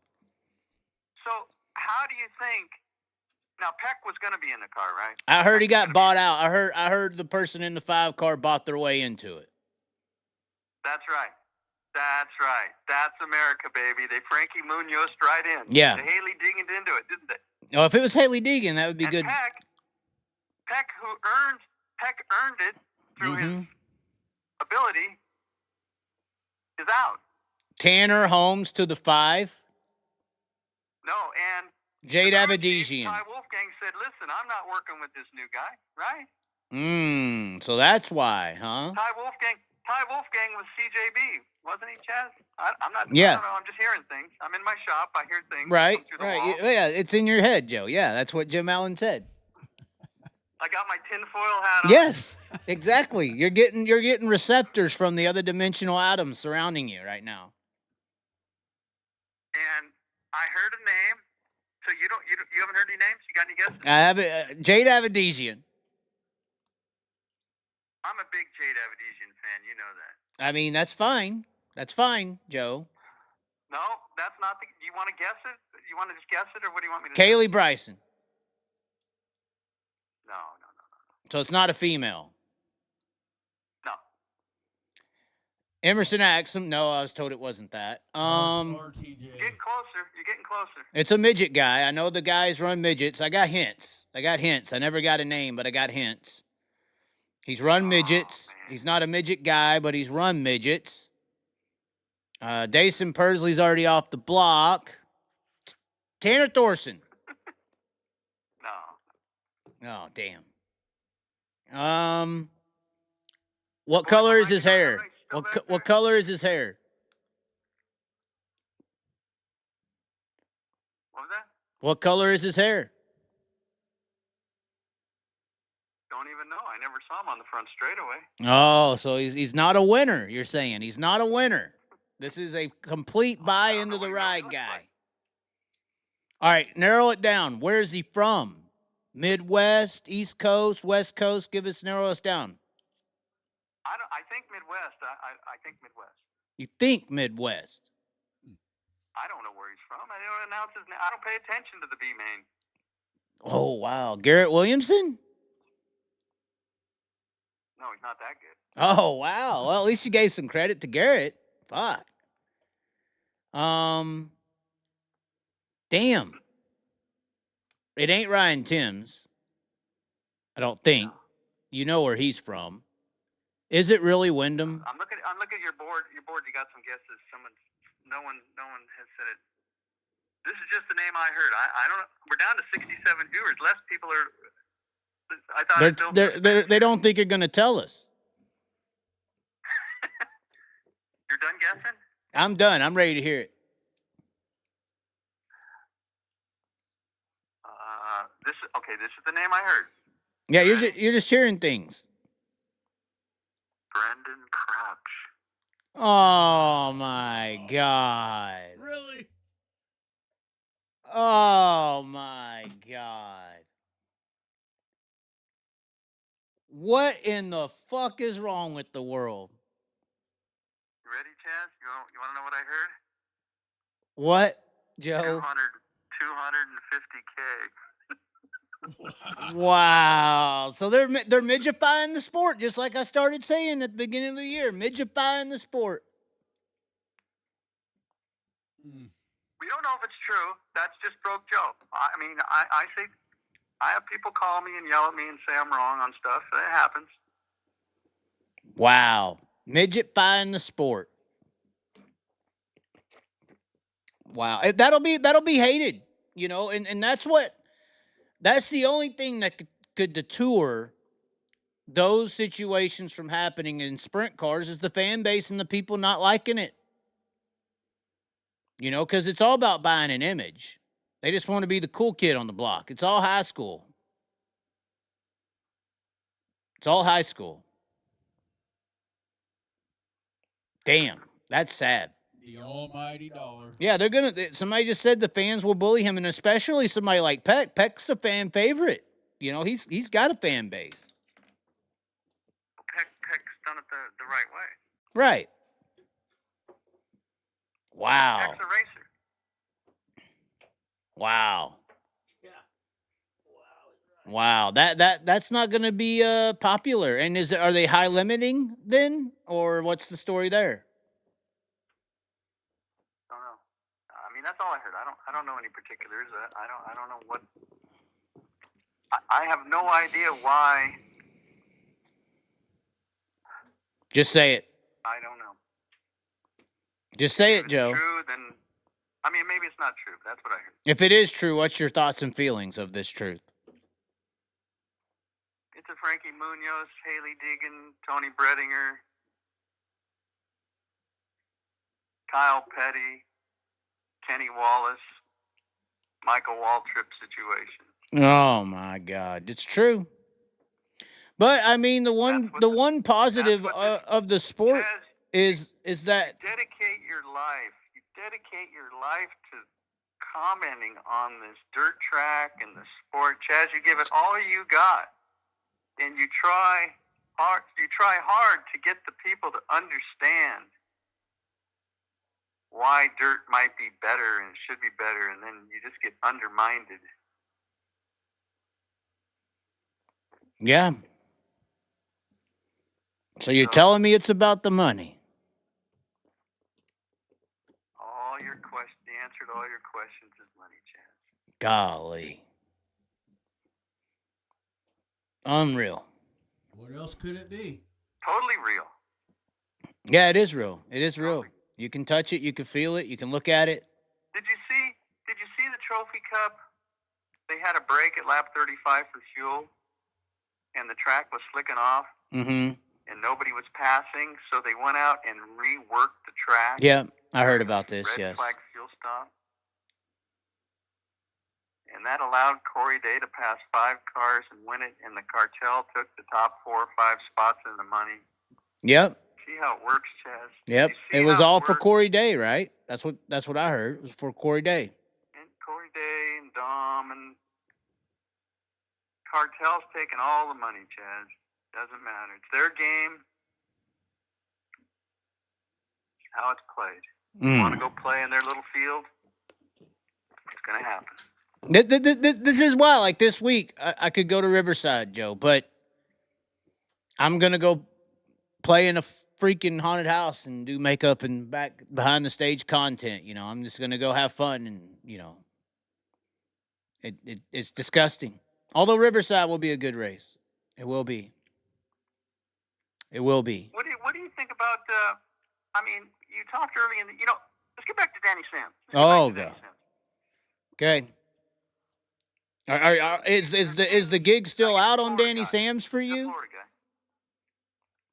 So how do you think? Now Peck was going to be in the car, right? I heard he got bought out. I heard the person in the 5 car bought their way into it. That's right. That's America, baby. They Frankie Munoz'd right in. Yeah. They Haley Deegan into it, didn't they? Oh, if it was Haley Deegan, that would be good. Peck earned it through his ability, is out. Tanner Holmes to the 5. No, and Jade Abedisian. Ty Wolfgang said, "Listen, I'm not working with this new guy, right?" So that's why, huh? Ty Wolfgang was CJB, wasn't he, Chaz? I'm not. Yeah. I don't know. I'm just hearing things. I'm in my shop. I hear things. Right. Yeah, it's in your head, Joe. Yeah, that's what Jim Allen said. I got my tinfoil hat on. Yes, exactly. You're getting receptors from the other dimensional atoms surrounding you right now. And I heard a name. So you haven't heard any names? You got any guesses? I have it. Jade Abedisian. I'm a big Jade Abedisian fan. You know that. I mean, that's fine. That's fine, Joe. No, that's not the. Do you want to guess it? You want to just guess it, or what do you want me to Kaylee Bryson. No. So it's not a female. No. Emerson Axum. No, I was told it wasn't that. RTJ. You're getting closer. It's a midget guy. I know the guys run midgets. I got hints. I never got a name, but I got hints. He's run midgets. Man. He's not a midget guy, but he's run midgets. Dason Pursley's already off the block. Tanner Thorson. No. Oh, damn. What color is his hair? What color is his hair? What was that? What color is his hair? Don't even know. I never saw him on the front straightaway. Oh, so he's not a winner, you're saying. He's not a winner. This is a complete buy into the ride guy. All right, narrow it down. Where is he from? Midwest, East Coast, West Coast? Narrow us down. I think Midwest. I think Midwest. You think Midwest? I don't know where he's from. I don't announce his name. I don't pay attention to the B main. Oh, wow. Garrett Williamson? No, he's not that good. Oh, wow. Well, at least you gave some credit to Garrett. Fuck. Damn. It ain't Ryan Timms. I don't think. No. You know where he's from. Is it really Wyndham? I'm looking at your board. You got some guesses. No one has said it. This is just the name I heard. I don't. We're down to 67 viewers. Less people are. I thought they don't think you're gonna tell us. You're done guessing? I'm done. I'm ready to hear it. This is the name I heard. Yeah, you're just hearing things. Brendan Crouch. Oh my God. Really? Oh my God. What in the fuck is wrong with the world? You ready, Chaz? You want to know what I heard? What, Joe? 250K. Wow. So they're midgetifying the sport, just like I started saying at the beginning of the year. Midgetifying the sport. We don't know if it's true. That's just broke Joe. I mean, I say, I have people call me and yell at me and say I'm wrong on stuff. It happens. Wow. Midgetifying the sport. Wow. That'll be hated, you know, and that's the only thing that could deter those situations from happening in sprint cars is the fan base and the people not liking it. You know, because it's all about buying an image. They just want to be the cool kid on the block. It's all high school. It's all high school. Damn, that's sad. The almighty dollar. Yeah, somebody just said the fans will bully him, and especially somebody like Peck. Peck's the fan favorite. You know, he's got a fan base. Peck's done it the right way. Right. Wow. Peck's a racer. Wow. Yeah. Wow. That's not going to be popular. And are they high limiting then, or what's the story there? Don't know. I mean, that's all I heard. I don't know any particulars. I don't know what. I have no idea why. Just say it. I don't know. Just say If it, Joe. it's true, then I mean, maybe it's not true. That's what I heard. If it is true, what's your thoughts and feelings of this truth? It's a Frankie Munoz, Haley Deegan, Tony Bredinger, Kyle Petty, Kenny Wallace, Michael Waltrip situation. Oh my God, it's true. But I mean, the one positive of the sport is that you dedicate your life to commenting on this dirt track and the sport. Chaz, you give it all you got, and you try hard to get the people to understand why dirt might be better and should be better, and then you just get undermined. Yeah. So you're telling me it's about the money? The answer to all your questions is money, Chaz. Golly. Unreal. What else could it be? Totally real. Yeah, it is real. It is real. You can touch it. You can feel it. You can look at it. Did you see the Trophy Cup? They had a break at lap 35 for fuel, and the track was slicking off, Mm-hmm. and nobody was passing, so they went out and reworked the track. Yeah, I heard about this, Red yes. flag fuel stop. And that allowed Corey Day to pass 5 cars and win it, and the cartel took the top 4 or 5 spots in the money. Yep. See how it works, Chaz? Yep. It was all for Corey Day, right? That's what I heard. It was for Corey Day. And Corey Day and Dom and cartel's taking all the money, Chaz. Doesn't matter. It's their game. How it's played. You want to go play in their little field? It's going to happen. This is why, like this week, I could go to Riverside, Joe, but I'm going to go play in a freaking haunted house and do makeup and behind the stage content. You know, I'm just going to go have fun, and, you know, it's disgusting. Although Riverside will be a good race. It will be. It will be. What do you think about, I mean, you talked early in the, you know, let's get back to Danny Sam. Oh, God. Okay. Is the gig still out on Danny Sam's for you? Florida guy.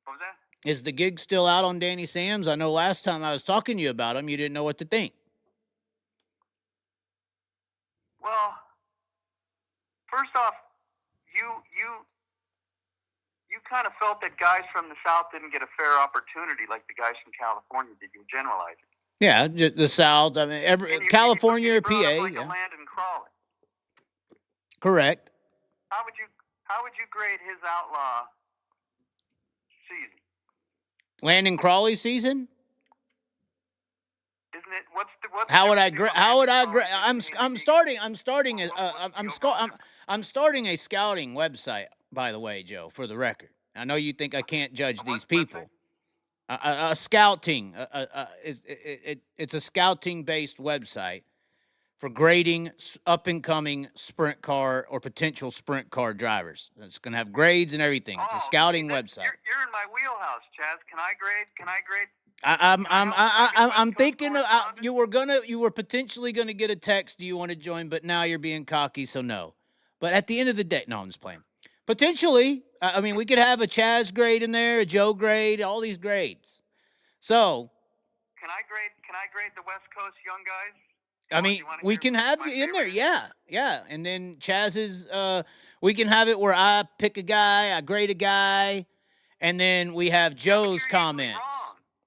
What was that? Is the gig still out on Danny Sam's? I know last time I was talking to you about him, you didn't know what to think. Well, first off, you kind of felt that guys from the South didn't get a fair opportunity like the guys from California did. You generalized. Yeah, the South. I mean, California or PA. Like yeah. a Landon Crawley. Correct. How would you grade his outlaw season? Landon Crawley season? Isn't it? What's How would I grade? I'm starting a scouting website, by the way, Joe, for the record. I know you think I can't judge these people. A scouting, it's a scouting-based website for grading up-and-coming sprint car or potential sprint car drivers. It's going to have grades and everything. It's a scouting website. You're in my wheelhouse, Chaz. Can I grade? I'm thinking you were potentially gonna get a text. Do you want to join? But now you're being cocky, so no. But at the end of the day, no, I'm just playing. Potentially, I mean, we could have a Chaz grade in there, a Joe grade, all these grades. So, can I grade the West Coast young guys? I mean, we can have you in there, yeah. And then Chaz's, we can have it where I pick a guy, I grade a guy, and then we have Joe's comments.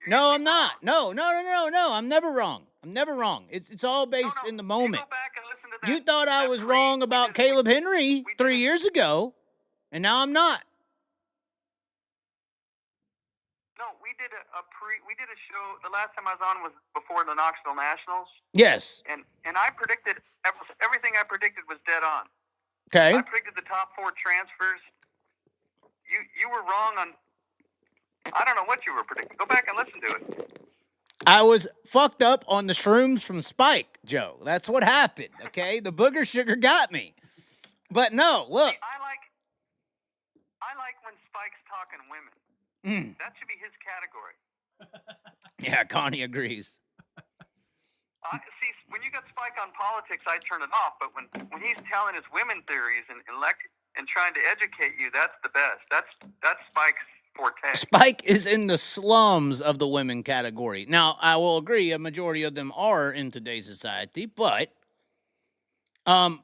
No, I'm not. No. I'm never wrong. It's all based in the moment. You go back and listen to that. You thought I was wrong about Caleb Henry 3 years ago, and now I'm not. No, we did a show. The last time I was on was before the Knoxville Nationals. Yes. And I predicted everything I predicted was dead on. Okay. I predicted the top 4 transfers. You were wrong on. I don't know what you were predicting. Go back and listen to it. I was fucked up on the shrooms from Spike, Joe. That's what happened, okay? The booger sugar got me. But no, look. See, I like when Spike's talking women. That should be his category. Yeah, Connie agrees. See, when you got Spike on politics, I turn it off. But when he's telling his women theories and trying to educate you, that's the best. That's Spike's forte. Spike is in the slums of the women category. Now, I will agree, a majority of them are in today's society, but are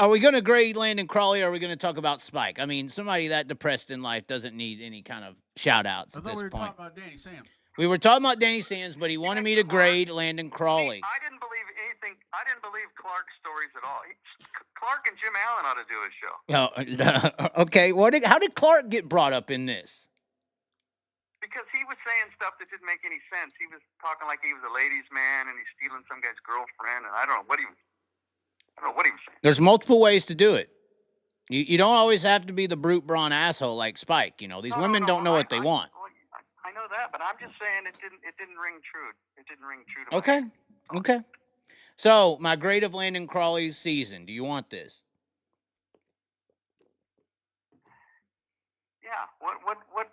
we going to grade Landon Crawley, or are we going to talk about Spike? I mean, somebody that depressed in life doesn't need any kind of shout-outs at this point. I thought we were talking about Danny Sam's. We were talking about Danny Sam's, but he wanted me to grade Landon Crawley. I didn't believe anything. I didn't believe Clark's stories at all. Clark and Jim Allen ought to do a show. Oh, okay. How did Clark get brought up in this? Because he was saying stuff that didn't make any sense. He was talking like he was a ladies' man and he's stealing some guy's girlfriend, and I don't know what he was saying. There's multiple ways to do it. You don't always have to be the brute brawn asshole like Spike. You know, these women don't know what they want. I know that, but I'm just saying it didn't ring true. It didn't ring true to me. Okay. So, my grade of Landon Crawley's season. Do you want this? Yeah. What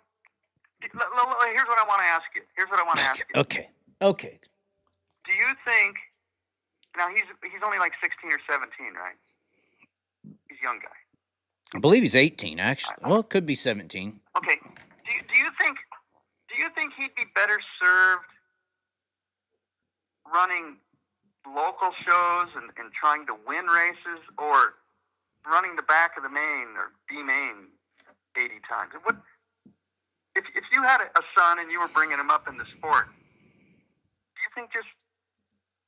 Here's what I want to ask you. Okay. Do you think, now he's only like 16 or 17, right? He's a young guy. I believe he's 18, actually. Well, it could be 17. Okay. Do you think he'd be better served running local shows and trying to win races, or running the back of the main or B main 80 times? If you had a son and you were bringing him up in the sport, do you think just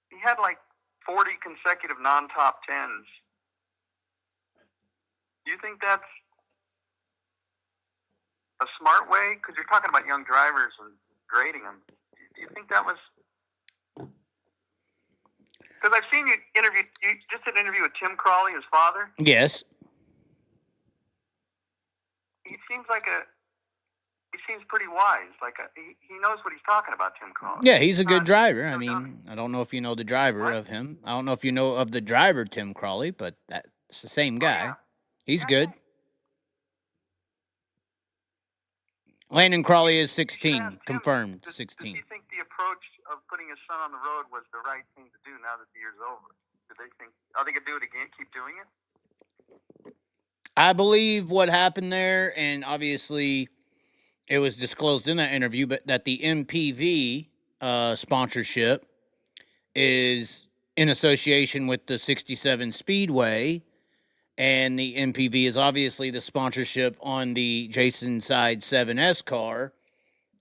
he had like 40 consecutive non-top 10s? Do you think that's a smart way? Because you're talking about young drivers and grading them. Do you think that was? Because I've seen you just did an interview with Tim Crawley, his father. Yes. He seems pretty wise. He knows what he's talking about, Tim Crawley. Yeah, he's a good driver. I mean, I don't know if you know the driver of him. I don't know if you know of the driver, Tim Crawley, but that's the same guy. Yeah. He's good. Landon Crawley is 16, confirmed 16. Does he think the approach of putting his son on the road was the right thing to do now that the year's over? Are they going to do it again, keep doing it? I believe what happened there, and obviously it was disclosed in that interview, but that the MPV sponsorship is in association with the 67 Speedway, and the MPV is obviously the sponsorship on the Jason Side 7S car,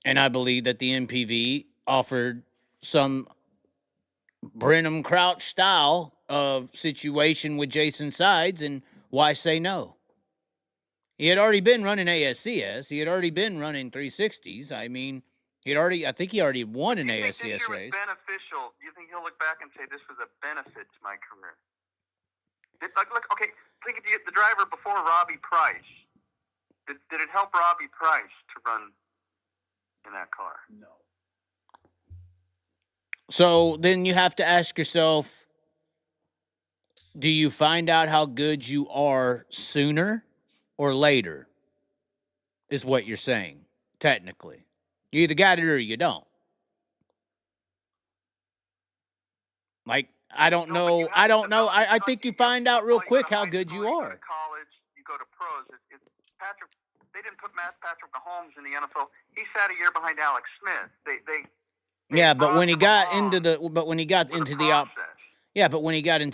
and I believe that the MPV offered some Brenham Crouch style of situation with Jason Sides, and why say no? He had already been running ASCS. He had already been running 360s. I mean, I think he already won an ASCS race. Beneficial. Do you think he'll look back and say this was a benefit to my career? Think of the driver before Robbie Price. Did it help Robbie Price to run in that car? No. So then you have to ask yourself, do you find out how good you are sooner or later, is what you're saying, technically. You either got it or you don't. Like, I don't know. I think you find out real quick how good you are. You go to college, you go to pros. They didn't put Patrick Mahomes in the NFL. He sat a year behind Alex Smith. Yeah, but when he got into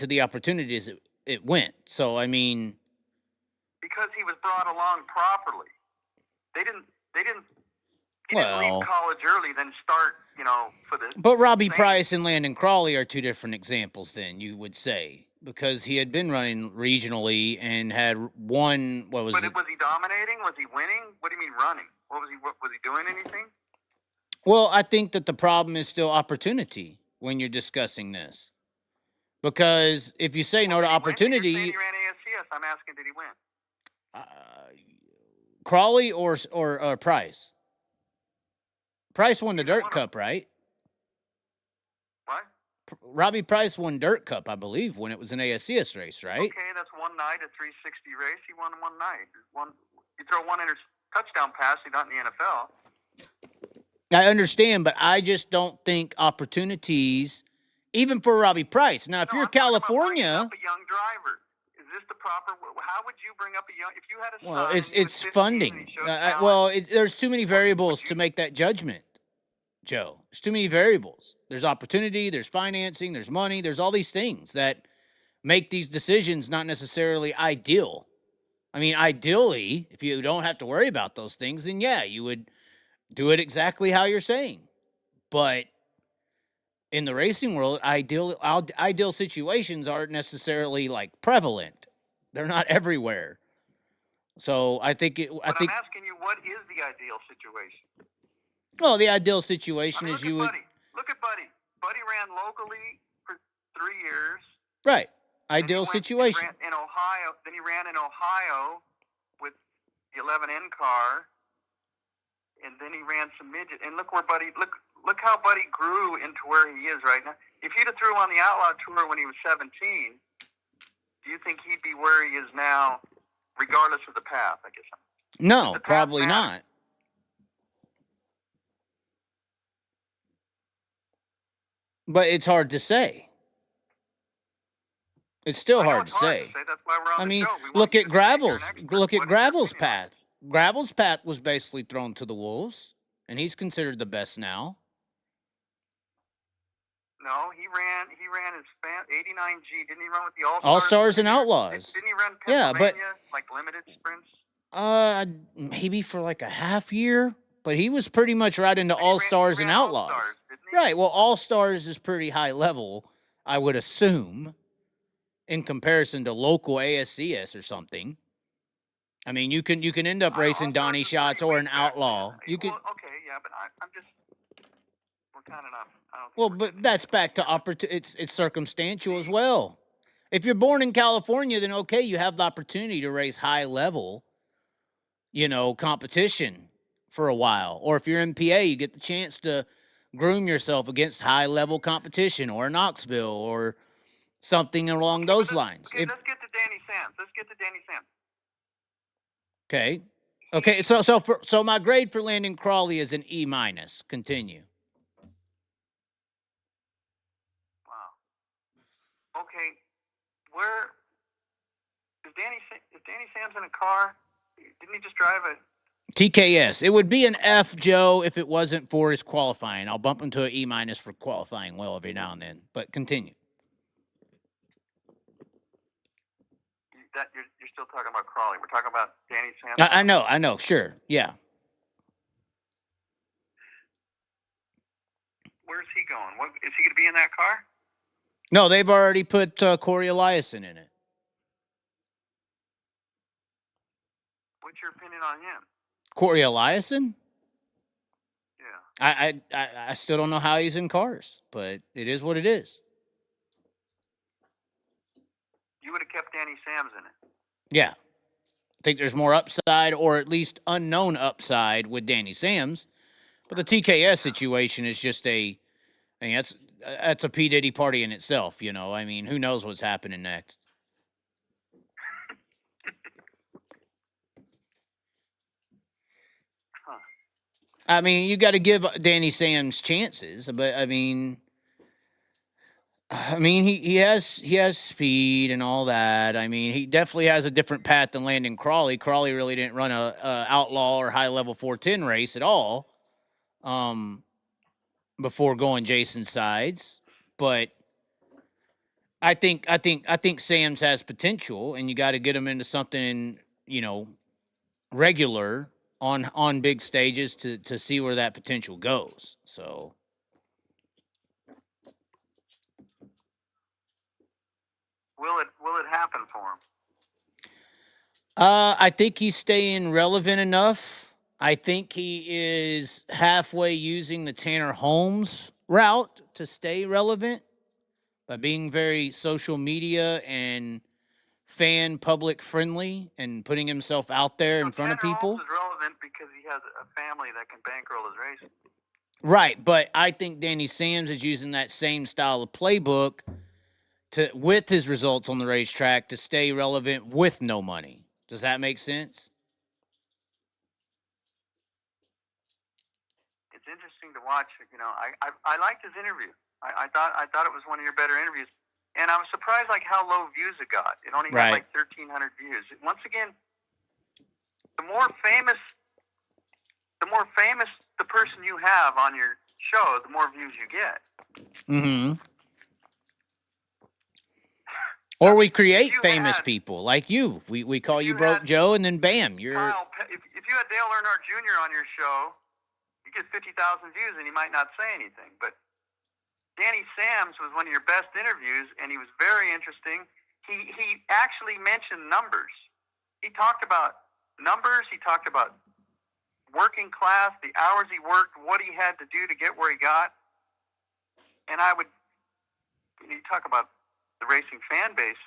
the opportunities, it went. So I mean, because he was brought along properly, he didn't leave college early, then start, for the. But Robbie Price and Landon Crawley are two different examples. Then you would say, because he had been running regionally and had won. Was he dominating? Was he winning? What do you mean running? Was he doing anything? Well, I think that the problem is still opportunity when you're discussing this. Because if you say no to opportunity... You're saying he ran ASCS. I'm asking, did he win? Crawley or Price? Price won the Dirt Cup, right? What? Robbie Price won Dirt Cup, I believe, when it was an ASCS race, right? Okay, that's one night, a 360 race. He won one night. You throw one touchdown pass, you're not in the NFL. I understand, but I just don't think opportunities, even for Robbie Price. Now, if you're California, up a young driver, is this the proper? How would you bring up a young? If you had a son, well, it's funding. There's too many variables to make that judgment, Joe. There's too many variables. There's opportunity. There's financing. There's money. There's all these things that make these decisions not necessarily ideal. I mean, ideally, if you don't have to worry about those things, then yeah, you would do it exactly how you're saying. But in the racing world, ideal situations aren't necessarily like prevalent. They're not everywhere. So I think I'm asking you, what is the ideal situation? Well, the ideal situation is look at Buddy. Buddy ran locally for 3 years. Right. Ideal situation. He ran in Ohio. Then he ran in Ohio with the 11N car. And then he ran some midget. And look how Buddy grew into where he is right now. If he'd have threw on the Outlaw Tour when he was 17, do you think he'd be where he is now, regardless of the path, I guess? No, probably not. But it's hard to say. It's still I know hard it's to hard say. to say. That's why we're on I the mean, show. We want look you at to speak. You're an Gravel's. expert. Look at What is your Gravel's opinion on it? path. Gravel's path was basically thrown to the wolves, and he's considered the best now. No, he ran his 89G. Didn't he run with the All-Stars? All-Stars and Outlaws. Didn't he run Yeah, Pennsylvania, like limited sprints? Maybe for like a half year, but he was pretty much right into All-Stars and ran Outlaws. All-Stars, didn't he? Right. Well, All-Stars is pretty high level, I would assume, in comparison to local ASCS or something. I mean, you can end up racing Donnie shots or an Outlaw. You could. Well, okay, yeah, but I'm just we're kind of not. I don't think Well, we're but getting that's it. back to it's circumstantial as well. If you're born in California, then okay, you have the opportunity to race high level, competition for a while. Or if you're in PA, you get the chance to groom yourself against high level competition or Knoxville or something along those lines. Okay, let's get to Danny Sands. Okay. So my grade for Landon Crawley is an E-. Continue. Wow. Okay, where is Danny Sands in a car? Didn't he just drive a? TKS. It would be an F, Joe, if it wasn't for his qualifying. I'll bump him to an E- for qualifying well every now and then. But continue. You're still talking about Crawley. We're talking about Danny Sands. I know. Sure. Yeah. Where's he going? What is he going to be in that car? No, they've already put Corey Eliason in it. What's your opinion on him? Corey Eliason? Yeah. I still don't know how he's in cars, but it is what it is. You would have kept Danny Sands in it. Yeah. I think there's more upside, or at least unknown upside, with Danny Sams. But the TKS situation is just that's a P. Diddy party in itself, I mean, who knows what's happening next? Huh. I mean, you got to give Danny Sams chances, but I mean, he has speed and all that. I mean, he definitely has a different path than Landon Crawley. Crawley really didn't run a outlaw or high level 410 race at all, before going Jason's sides. But I think Sams has potential, and you got to get him into something, regular on big stages to see where that potential goes. So. Will it happen for him? I think he's staying relevant enough. I think he is halfway using the Tanner Holmes route to stay relevant by being very social media and fan public friendly and putting himself out there in front of people. Holmes is relevant because he has a family that can bankroll his racing. Right, but I think Danny Sams is using that same style of playbook with his results on the racetrack to stay relevant with no money. Does that make sense? It's interesting to watch. I liked his interview. I thought it was one of your better interviews, and I was surprised how low views it got. It only had 1,300 views. Once again, the more famous the person you have on your show, the more views you get. Mm-hmm. Or we create famous people like you. We call you Broke Joe, and then bam, you're. Kyle, if you had Dale Earnhardt Jr. on your show, you get 50,000 views, and he might not say anything. But Danny Sams was one of your best interviews, and he was very interesting. He actually mentioned numbers. He talked about numbers. He talked about working class, the hours he worked, what he had to do to get where he got. And you talk about the racing fan base.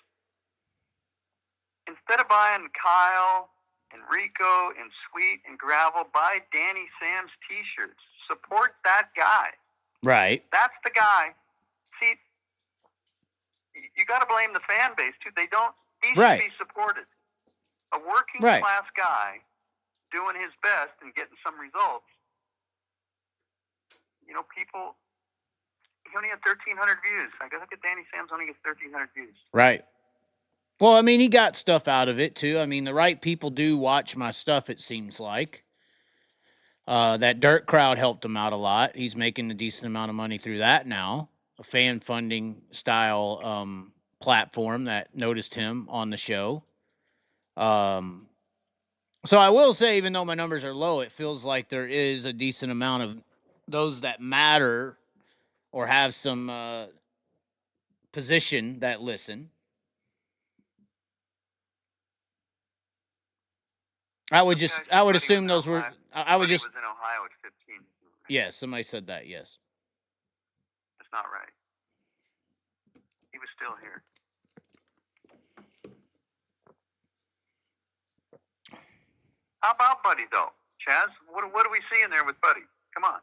Instead of buying Kyle and Rico and Sweet and Gravel, buy Danny Sams t-shirts. Support that guy. Right. That's the guy. See, you got to blame the fan base too. He should be supported. A working class guy doing his best and getting some results. People, He only had 1,300 views. I look at Danny Sam's only gets 1,300 views. Right. Well, I mean, he got stuff out of it, too. I mean, the right people do watch my stuff, it seems like. That dirt crowd helped him out a lot. He's making a decent amount of money through that now. A fan funding style platform that noticed him on the show. So I will say, even though my numbers are low, it feels like there is a decent amount of those that matter or have some position that listen. I would assume those were. I would just. Was in Ohio at 15. Yes, somebody said that. Yes. That's not right. He was still here. How about Buddy though, Chaz? What do we see in there with Buddy? Come on.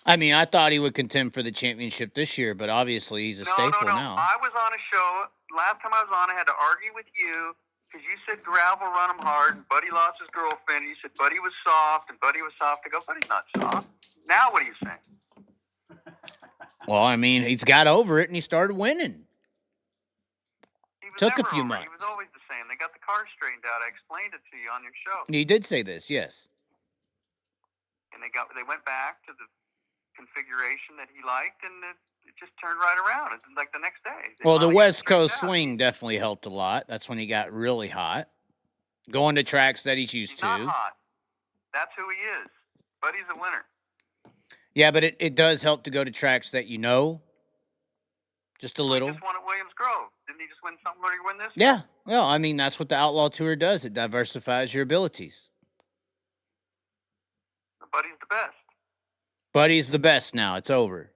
I mean, I thought he would contend for the championship this year, but obviously he's a staple now. I was on a show last time I was on. I had to argue with you. Because you said Gravel run him hard, and Buddy lost his girlfriend. And you said Buddy was soft, and Buddy was soft. I go, Buddy's not soft. Now what are you saying? Well, I mean, he's got over it, and he started winning. Took a few months. He was always the same. They got the car straightened out. I explained it to you on your show. He did say this, yes. And they went back to the configuration that he liked, and it just turned right around. It's like the next day. Well, the West Coast swing definitely helped a lot. That's when he got really hot. Going to tracks that he's used to. Not hot. That's who he is. Buddy's a winner. Yeah, but it does help to go to tracks that you know. Just a little. He just won at Williams Grove. Didn't he just win something? Where he win this? Yeah. Well, I mean, that's what the Outlaw Tour does. It diversifies your abilities. Buddy's the best. Buddy's the best now. It's over.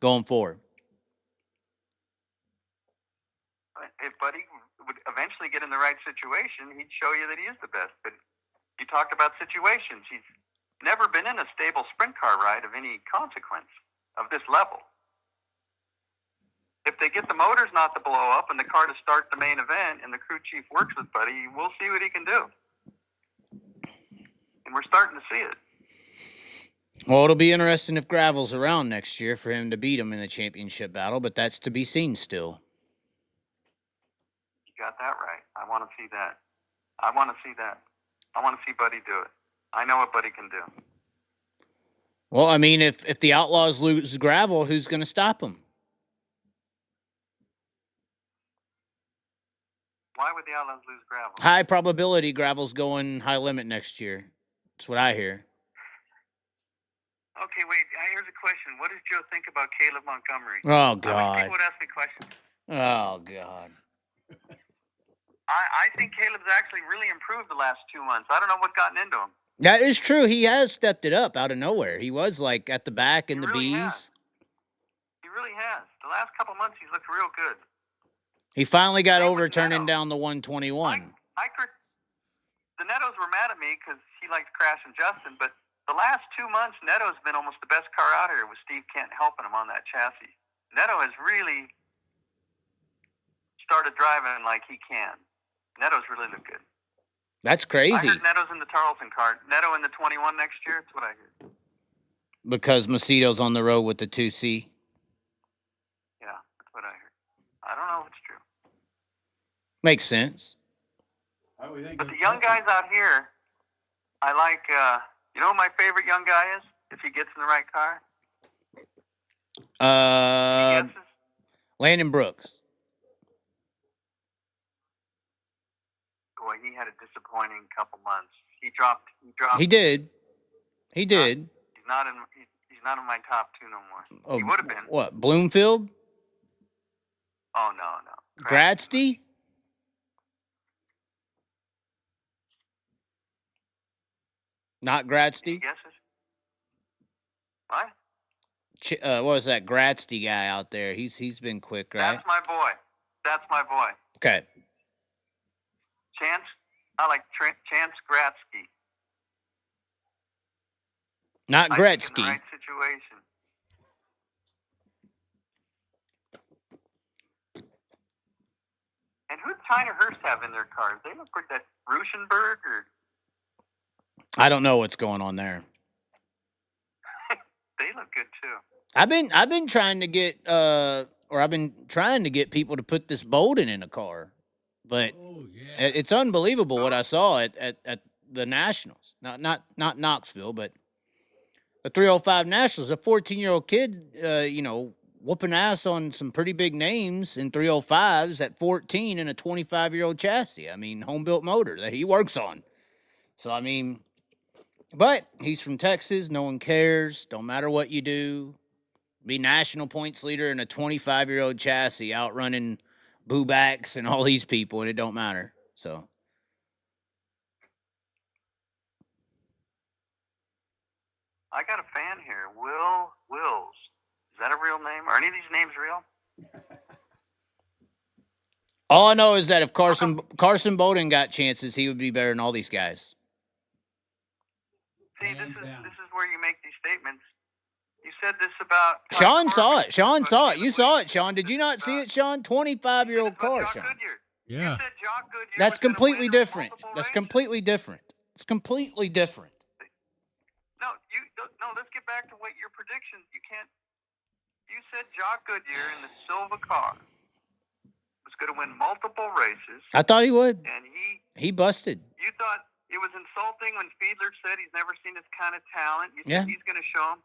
Going forward. If Buddy would eventually get in the right situation, he'd show you that he is the best. But you talked about situations. He's never been in a stable sprint car ride of any consequence of this level. If they get the motors not to blow up and the car to start the main event and the crew chief works with Buddy, we'll see what he can do. And we're starting to see it. Well, it'll be interesting if Gravel's around next year for him to beat him in the championship battle, but that's to be seen still. You got that right. I want to see that. I want to see Buddy do it. I know what Buddy can do. Well, I mean, if the Outlaws lose Gravel, who's going to stop them? Why would the Outlaws lose Gravel? High probability Gravel's going high limit next year. That's what I hear. Okay, wait. Here's a question. What does Joe think about Caleb Montgomery? Oh, God. People would ask me questions. Oh, God. I think Caleb's actually really improved the last 2 months. I don't know what's gotten into him. That is true. He has stepped it up out of nowhere. He was, like, at the back in the really B's. Has. He really has. The last couple months, he's looked real good. He finally got over turning down the 121. The Nettos were mad at me because he likes Crash and Justin, but the last 2 months, Netto's been almost the best car out here with Steve Kent helping him on that chassis. Netto has really started driving like he can. Netto's really look good. That's crazy. I heard Netto's in the Tarleton car. Netto in the 21 next year. That's what I heard. Because Macedo's on the road with the 2C. Yeah, that's what I heard. I don't know if it's true. Makes sense. But the young guys out here, I like, you know who my favorite young guy is? If he gets in the right car? Landon Brooks. Boy, he had a disappointing couple months. He dropped. He did. He's not in my top two no more. Oh, he would have been. What, Bloomfield? Oh, no. Gradsty? Not Gradsty? Guesses? What? What was that Gradsty guy out there? He's been quick, right? That's my boy. Okay. I like Chance Gradsky. Not Gretzky. In the right situation. And who did Tyner Hurst have in their cars? They look like that Ruschenberg or... I don't know what's going on there. they look good too. I've been trying to get people to put this Bolden in a car, but it's unbelievable what I saw at the Nationals. Not Knoxville, but the 305 Nationals. A 14-year-old kid, whooping ass on some pretty big names in 305s at 14 in a 25-year-old chassis. I mean, home-built motor that he works on. So, I mean, but he's from Texas. No one cares. Don't matter what you do. Be national points leader in a 25-year-old chassis outrunning Bubaks and all these people, and it don't matter. So. I got a fan here, Will Wills. Is that a real name? Are any of these names real? All I know is that if Carson Bolden got chances, he would be better than all these guys. See, this is where you make these statements. You said this about Sean saw it. Sean saw it. You saw it, Sean. Did you not see it, Sean? 25-year-old car, Sean. Yeah. You said Jock Goodyear That's was gonna completely win different. multiple That's races? completely different. It's completely different. No, let's get back to what your predictions. You said Jock Goodyear in the Silva car was going to win multiple races. I thought he would. And he busted. You thought it was insulting when Fiedler said he's never seen this kind of talent. You Yeah. said he's going to show him.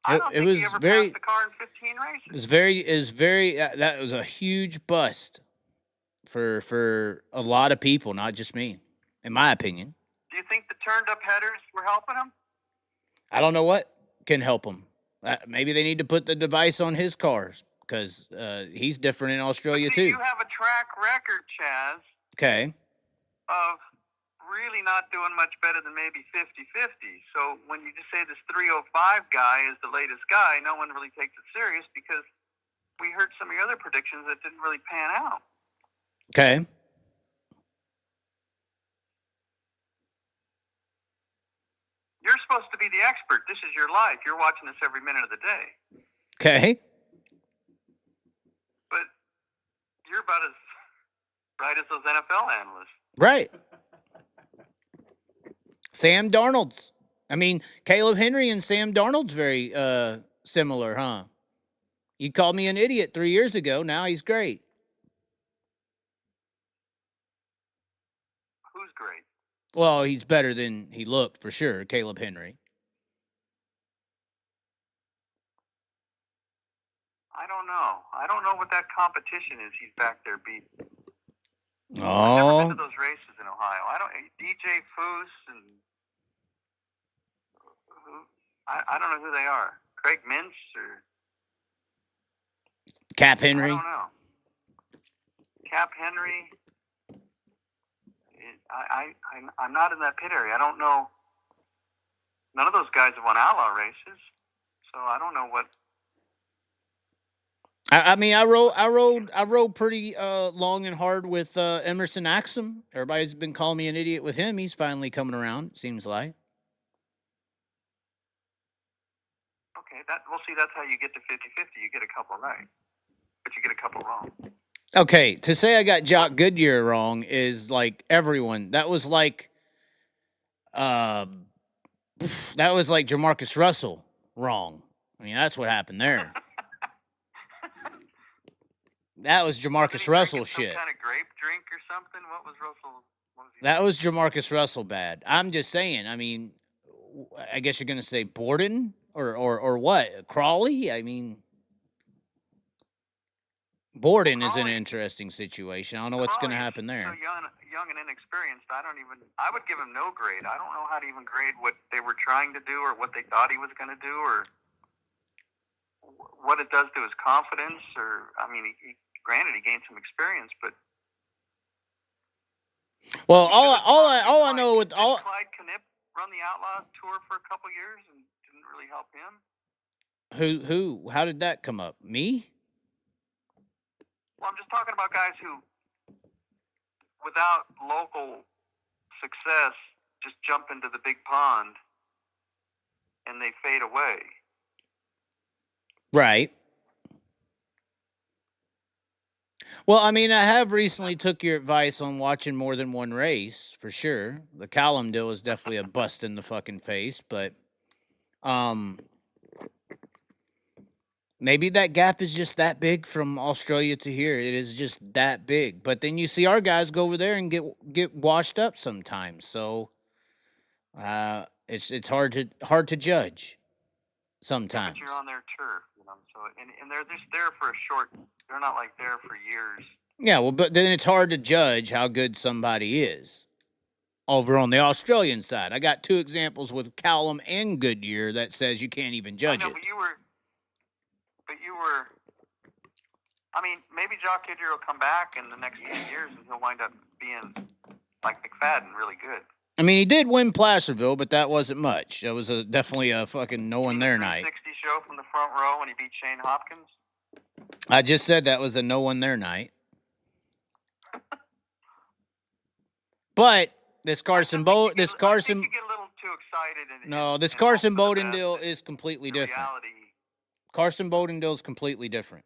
I don't think he ever passed the car in 15 races. That was a huge bust for a lot of people, not just me, in my opinion. Do you think the turned up headers were helping him? I don't know what can help him. Maybe they need to put the device on his cars because he's different in Australia too. You have a track record, Chaz. Okay. Of really not doing much better than maybe 50-50. So when you just say this 305 guy is the latest guy, no one really takes it serious because we heard some of your other predictions that didn't really pan out. Okay. You're supposed to be the expert. This is your life. You're watching this every minute of the day. Okay. But you're about as right as those NFL analysts. Right. Sam Darnold's. I mean, Caleb Henry and Sam Darnold's very similar, huh? You called me an idiot 3 years ago. Now he's great. Who's great? Well, he's better than he looked, for sure, Caleb Henry. I don't know. I don't know what that competition is he's back there beating. Oh. I've never been to those races in Ohio. DJ Foose and I don't know who they are. Craig Mintz or Cap Henry. I don't know. Cap Henry. I'm not in that pit area. I don't know. None of those guys have won outlaw races, so I don't know what. I mean, I rode pretty long and hard with Emerson Axum. Everybody's been calling me an idiot with him. He's finally coming around, it seems like. Okay, that's how you get to 50-50. You get a couple right, but you get a couple wrong. Okay, to say I got Jock Goodyear wrong is like everyone. That was like Jamarcus Russell wrong. I mean, that's what happened there. That was Jamarcus Russell shit. Some kind of grape drink or something? What was Russell? That was Jamarcus Russell bad. I'm just saying. I mean, I guess you're gonna say Borden or what? Crawley? I mean, Borden is an interesting situation. I don't know what's gonna happen there. So young and inexperienced. I would give him no grade. I don't know how to even grade what they were trying to do or what they thought he was going to do or what it does to his confidence. Or granted, he gained some experience, but well, all I know with all Clyde Knipp run the Outlaw Tour for a couple years and didn't really help him. Who? How did that come up? Me? Well, I'm just talking about guys who, without local success, just jump into the big pond and they fade away. Right. Well, I mean, I have recently took your advice on watching more than one race, for sure. The Callum deal is definitely a bust in the fucking face, but Maybe that gap is just that big from Australia to here. It is just that big. But then you see our guys go over there and get washed up sometimes. So it's hard to judge Yeah, sometimes. but you're on their turf, So and they're just there for a short. They're not like there for years. Yeah, well, but then it's hard to judge how good somebody is over on the Australian side. I got 2 examples with Callum and Goodyear that says you can't even judge it. But you were. I mean, maybe Jock Goodyear will come back in the next 10 years and he'll wind up being like McFadden, really good. I mean, he did win Placerville, but that wasn't much. It was definitely a fucking no one there night. 60 show from the front row when he beat Shane Hopkins. I just said that was a no one there night. But this Carson Bowden, you get a little too excited. This Carson Bowden deal is completely different. Reality. Carson Bowden deal is completely different.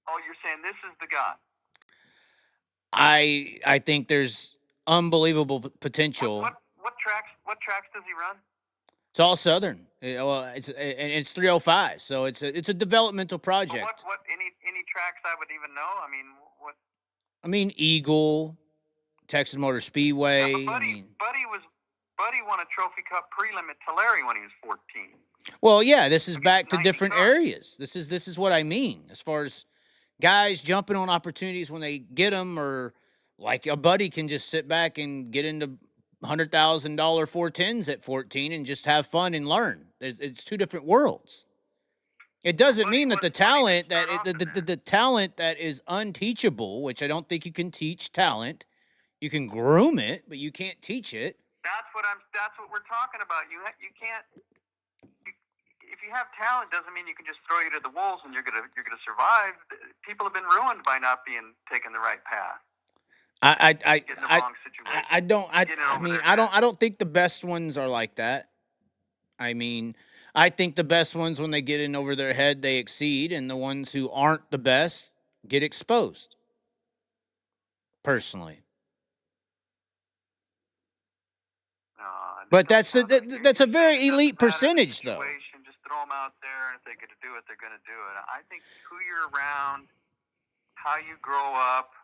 Oh, you're saying this is the guy? I think there's unbelievable potential. What tracks does he run? It's all Southern. It's 305, so it's a developmental project. What any tracks I would even know? I mean, what? I mean, Eagle, Texas Motor Speedway. Yeah, Buddy won a Trophy Cup prelim at Tulare when he was 14. Well, yeah, this is back to different areas. This is what I mean as far as guys jumping on opportunities when they get them, or like a Buddy can just sit back and get into $100,000 410s at 14 and just have fun and learn. It's 2 different worlds. It doesn't mean that the talent the talent that is unteachable, which I don't think you can teach talent. You can groom it, but you can't teach it. That's what we're talking about. You can't. If you have talent, doesn't mean you can just throw you to the wolves and you're gonna survive. People have been ruined by not being taking the right path. I don't think the best ones are like that. I mean, I think the best ones, when they get in over their head, they exceed, and the ones who aren't the best get exposed. Personally. But that's a very elite percentage, though. Just throw them out there, and if they're going to do it, they're going to do it. I think who you're around, how you grow up.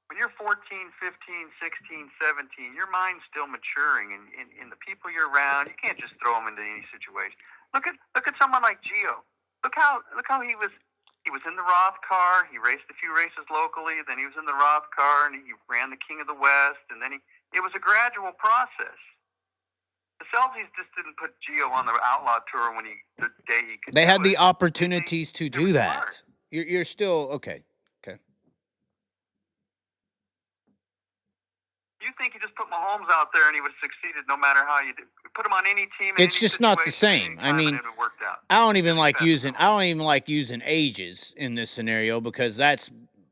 When you're 14, 15, 16, 17, your mind's still maturing, and in the people you're around, you can't just throw them into any situation. Look at someone like Gio. Look how he was. He was in the Roth car. He raced a few races locally. Then he was in the Roth car, and he ran the King of the West. And then it was a gradual process. The Celtics just didn't put Gio on the Outlaw Tour the day he could. They had the opportunities to do that. You're still okay. You think you just put Mahomes out there and he would have succeeded no matter how you did. Put him on any team. It's just not the same. I mean, I don't even like using ages in this scenario because that's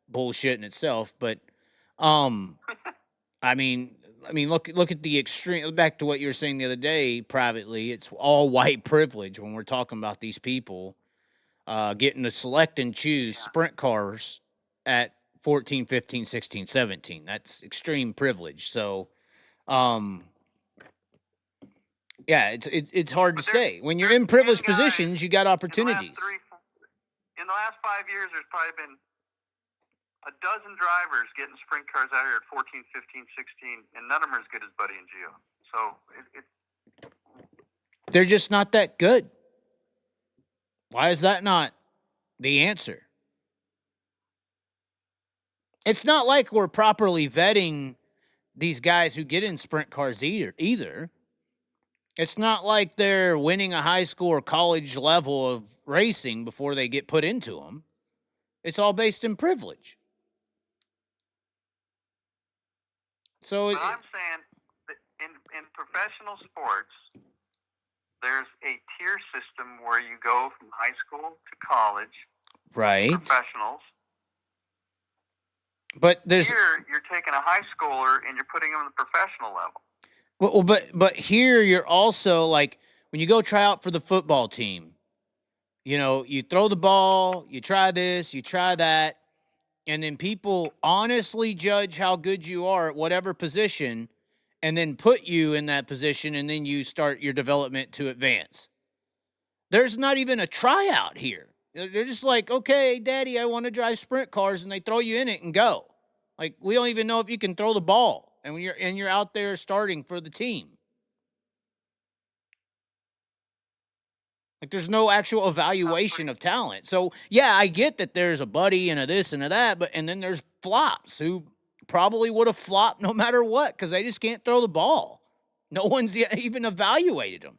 bullshit in itself. But, I mean, look at the extreme. Back to what you were saying the other day privately. It's all white privilege when we're talking about these people getting to select and choose sprint cars at 14, 15, 16, 17. That's extreme privilege. So, it's hard to say. When you're in privileged positions, you got opportunities. In the last 5 years, there's probably been a dozen drivers getting sprint cars out here at 14, 15, 16, and none of them are as good as Buddy and Gio. So they're just not that good. Why is that not the answer? It's not like we're properly vetting these guys who get in sprint cars either. It's not like they're winning a high school or college level of racing before they get put into them. It's all based in privilege. So I'm saying that in professional sports, there's a tier system where you go from high school to college. Right. Professionals. But here you're taking a high schooler and you're putting him on the professional level. Well, but here you're also like when you go try out for the football team, you throw the ball, you try this, you try that, and then people honestly judge how good you are at whatever position and then put you in that position, and then you start your development to advance. There's not even a tryout here. They're just like, okay, Daddy, I want to drive sprint cars, and they throw you in it and go. Like, we don't even know if you can throw the ball, and when you're out there starting for the team. Like, there's no actual evaluation of talent. So, yeah, I get that there's a buddy and a this and a that, and then there's flops who probably would have flopped no matter what because they just can't throw the ball. No one's even evaluated them.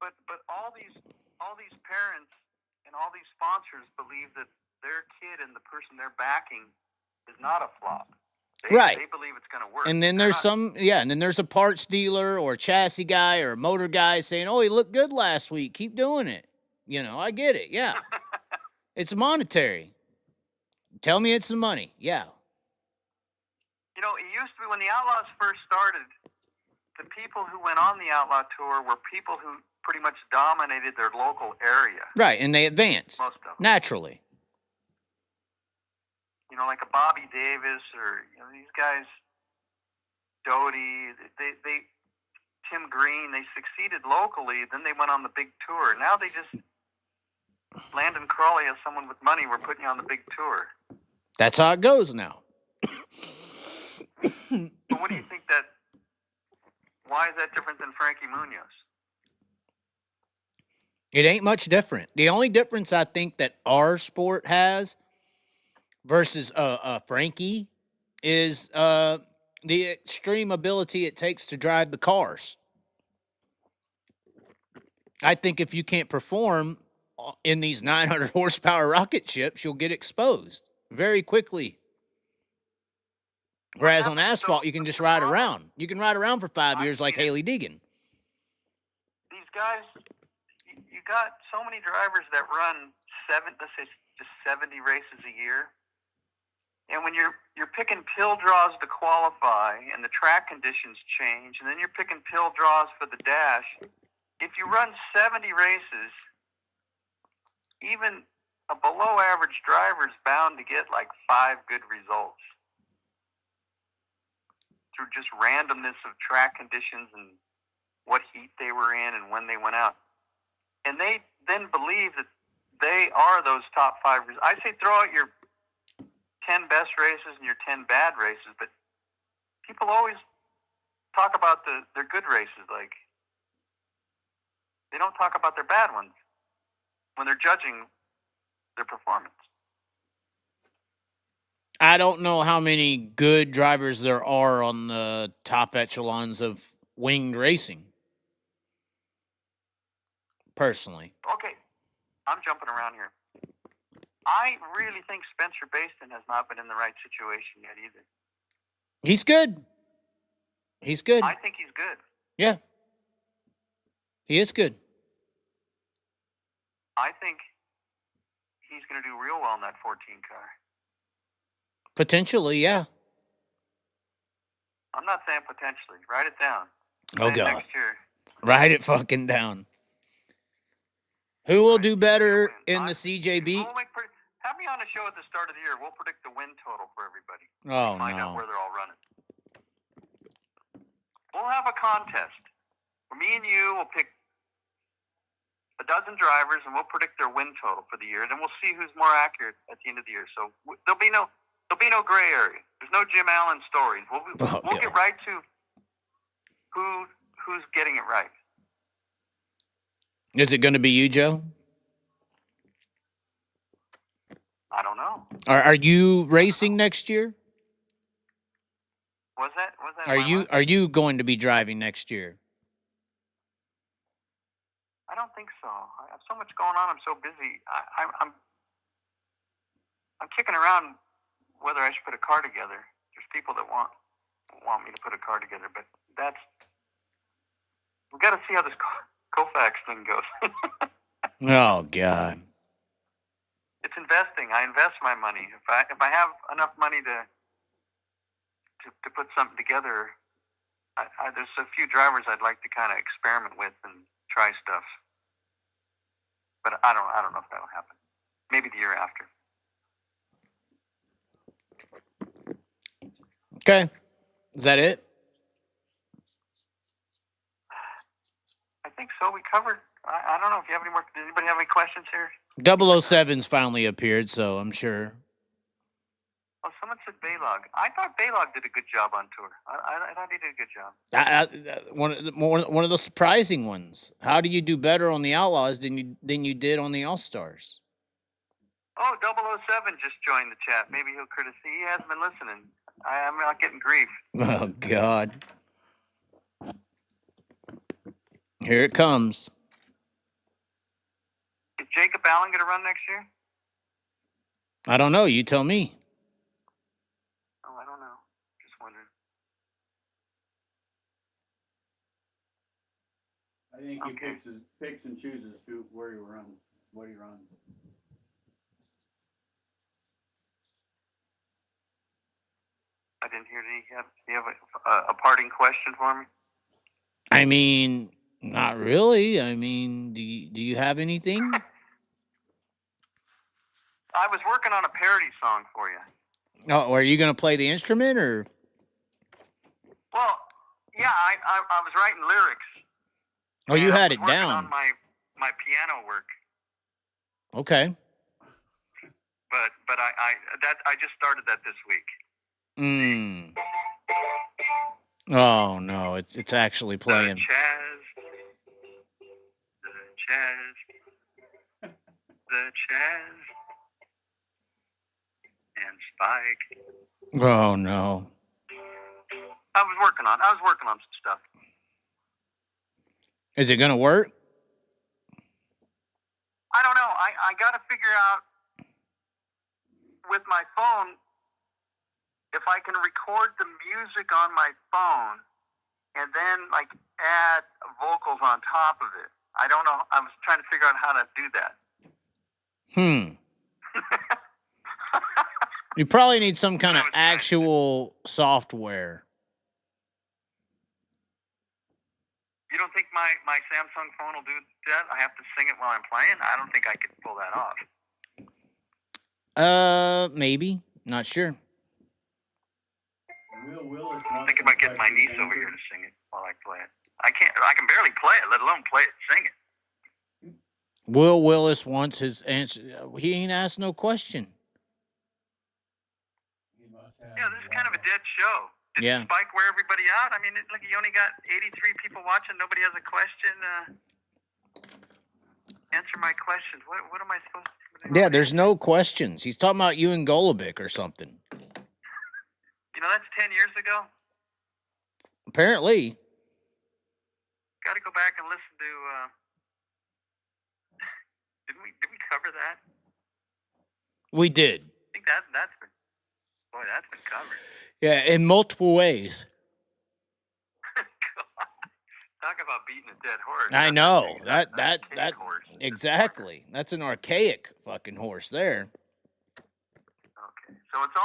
But all these parents and all these sponsors believe that their kid and the person they're backing is not a flop. They believe it's going to work. And then and then there's a parts dealer or a chassis guy or a motor guy saying, oh, he looked good last week. Keep doing it. I get it. Yeah. It's monetary. Tell me it's the money. Yeah. It used to be when the Outlaws first started, the people who went on the Outlaw Tour were people who pretty much dominated their local area. Right, and they advanced. Most of them. Naturally. Like a Bobby Davis or these guys, Doty, Tim Green, they succeeded locally, then they went on the big tour. Now they just, Landon Crawley as someone with money, we're putting you on the big tour. That's how it goes now. But what do you think why is that different than Frankie Munoz? It ain't much different. The only difference I think that our sport has versus Frankie is the extreme ability it takes to drive the cars. I think if you can't perform in these 900 horsepower rocket ships, you'll get exposed very quickly. Whereas on asphalt, you can just ride around. You can ride around for 5 years like Haley Deegan. These guys, you got so many drivers that run 70 races a year. And when you're picking pill draws to qualify and the track conditions change, and then you're picking pill draws for the dash, if you run 70 races, even a below average driver is bound to get like 5 good results through just randomness of track conditions and what heat they were in and when they went out. And they then believe that they are those top 5. I say throw out your 10 best races and your 10 bad races, but people always talk about their good races. Like, they don't talk about their bad ones when they're judging their performance. I don't know how many good drivers there are on the top echelons of winged racing, personally. Okay, I'm jumping around here. I really think Spencer Baston has not been in the right situation yet either. He's good. He's good. I think he's good. Yeah. He is good. I think he's going to do real well in that 14 car. Potentially, yeah. I'm not saying potentially. Write it down. Oh, God. Next year. Write it fucking down. Who will do better in the CJB? Have me on a show at the start of the year. We'll predict the win total for everybody. Oh, Find no. out where they're all running. We'll have a contest. Me and you will pick a dozen drivers, and we'll predict their win total for the year. Then we'll see who's more accurate at the end of the year. So there'll be no gray area. There's no Jim Allen stories. We'll get right to who's getting it right. Is it going to be you, Joe? I don't know. Are you racing next year? Was that? Are you going to be driving next year? I don't think so. I have so much going on. I'm so busy. I'm kicking around whether I should put a car together. There's people that want me to put a car together, but we've got to see how this Koufax thing goes. Oh, God. It's investing. I invest my money. If I have enough money to put something together, there's a few drivers I'd like to kind of experiment with and try stuff. But I don't know if that'll happen. Maybe the year after. Okay. Is that it? I think so. We covered I don't know if you have any more. Does anybody have any questions here? 007's finally appeared, so I'm sure. Oh, someone said Baylog. I thought Baylog did a good job on tour. I thought he did a good job. One of the surprising ones. How do you do better on the Outlaws than you did on the All-Stars? Oh, 007 just joined the chat. Maybe he'll criticize. He hasn't been listening. I'm not getting grief. Oh, God. Here it comes. Is Jacob Allen going to run next year? I don't know. You tell me. Oh, I don't know. Just wondering. I think he picks and chooses where he runs, what he runs. I didn't hear any. Do you have a parting question for me? I mean, not really. I mean, do you have anything? I was working on a parody song for you. Oh, are you going to play the instrument or? Well, yeah, I was writing lyrics. Oh, you had it working down. on my piano work. Okay. But I just started that this week. Oh no, it's actually playing. The Chaz, and Spike. Oh no. I was working on some stuff. Is it gonna work? I don't know. I got to figure out with my phone if I can record the music on my phone and then like add vocals on top of it. I don't know. I was trying to figure out how to do that. You probably need some kind of actual software. You don't think my Samsung phone will do that? I have to sing it while I'm playing? I don't think I could pull that off. Maybe. Not sure. I'm thinking about getting my niece over here to sing it while I play it. I can barely play it, let alone play it and sing it. Will Willis wants his answer. He ain't asked no question. Yeah, this is kind of a dead show. Did Spike wear everybody out? I mean, look, you only got 83 people watching. Nobody has a question. Answer my questions. What am I supposed to do? Yeah, there's no questions. He's talking about you and Golubic or something. You know, that's 10 years ago. Apparently. Got to go back and listen to. Did we cover that? We did. I think that's been covered. Yeah, in multiple ways. Talk about beating a dead horse. I know. That horse. Exactly. That's an archaic fucking horse there. Okay. So it's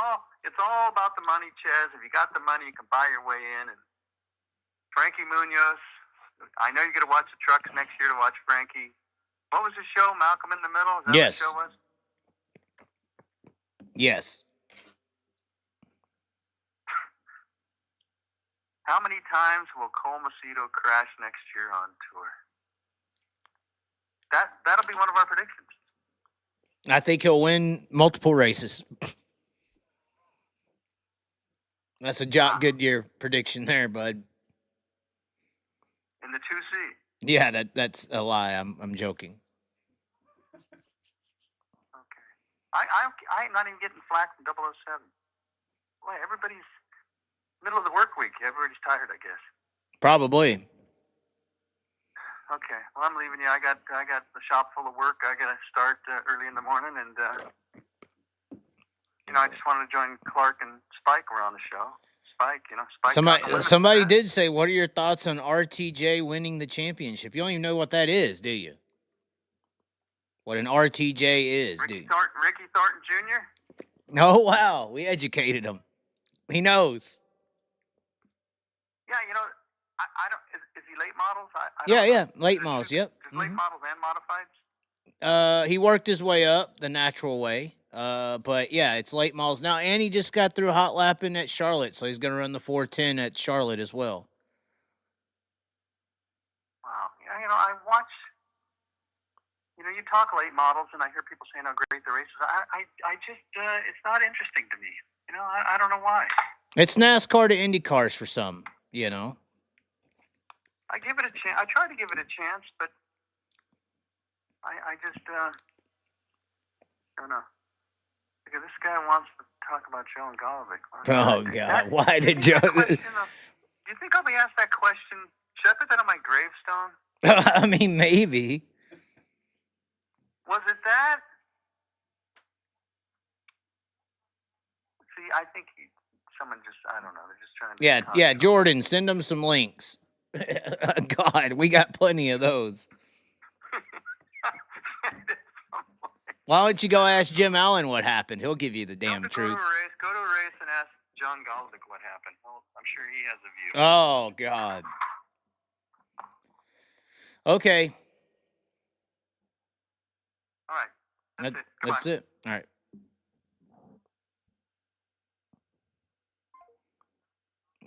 all about the money, Chaz. If you got the money, you can buy your way in. And Frankie Munoz, I know you're going to watch the trucks next year to watch Frankie. What was the show? Malcolm in the Middle? Is that Yes. what the show was? Yes. How many times will Cole Macedo crash next year on tour? That'll be one of our predictions. I think he'll win multiple races. That's a Jock Goodyear prediction there, bud. In the 2C. Yeah, that's a lie. I'm joking. Okay. I'm not even getting flack from 007. Boy, everybody's middle of the work week. Everybody's tired, I guess. Probably. Okay. Well, I'm leaving you. I got the shop full of work. I got to start early in the morning, and I just wanted to join Clark and Spike. We're on the show. Spike. Somebody did say, "What are your thoughts on RTJ winning the championship?" You don't even know what that is, do you? What an RTJ is, do you? Ricky Thornton Jr. Oh wow, we educated him. He knows. Yeah, I don't. Is he late models? Yeah, late models. Yep. Late models and modifieds. He worked his way up the natural way. But yeah, it's late models now, and he just got through hot lapping at Charlotte, so he's going to run the 410 at Charlotte as well. Wow. Yeah, I watch you talk late models, and I hear people saying how great the race is. I just, it's not interesting to me. I don't know why. It's NASCAR to IndyCars for some, I give it a chance. I try to give it a chance, but I just, I don't know. Because this guy wants to talk about Joe and Golovic. Oh, God. Why did Joe... Do you think I'll be asked that question? Should I put that on my gravestone? I mean, maybe. Was it that? See, I think someone just, I don't know, they're just trying to... Yeah, Jordan, send them some links. God, we got plenty of those. Why don't you go ask Jim Allen what happened? He'll give you the damn truth. Go to a race and ask John Golovic what happened. Well, I'm sure he has a view. Oh, God. Okay. All right. That's it. All right.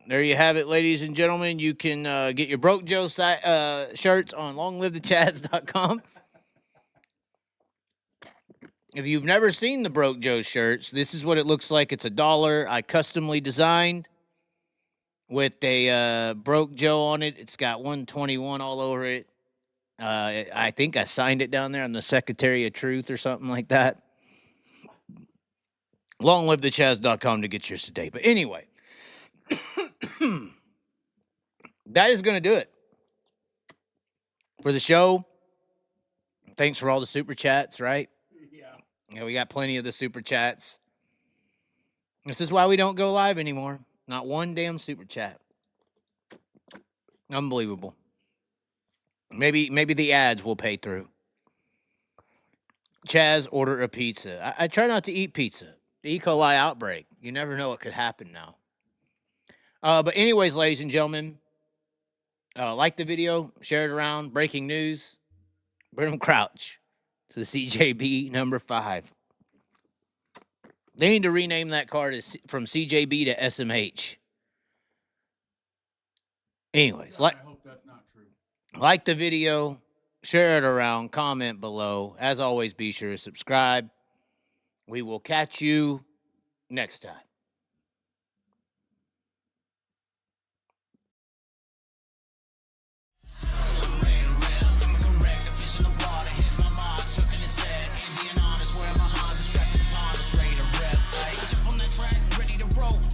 There you have it, ladies and gentlemen. You can get your Broke Joe shirts on longlivethechaz.com. If you've never seen the Broke Joe shirts, this is what it looks like. It's $1. I customly designed with a Broke Joe on it. It's got 121 all over it. I think I signed it down there. I'm the Secretary of Truth or something like that. longlivethechaz.com to get yours today. But anyway, that is going to do it for the show. Thanks for all the super chats, right? Yeah, we got plenty of the super chats. This is why we don't go live anymore. Not one damn super chat. Unbelievable. Maybe the ads will pay through. Chaz, order a pizza. I try not to eat pizza. The E. coli outbreak. You never know what could happen now. But anyways, ladies and gentlemen, like the video, share it around. Breaking news. Brenham Crouch to the CJB number 5. They need to rename that car from CJB to SMH. Anyways, I hope that's not true. Like the video, share it around, comment below. As always, be sure to subscribe. We will catch you next time.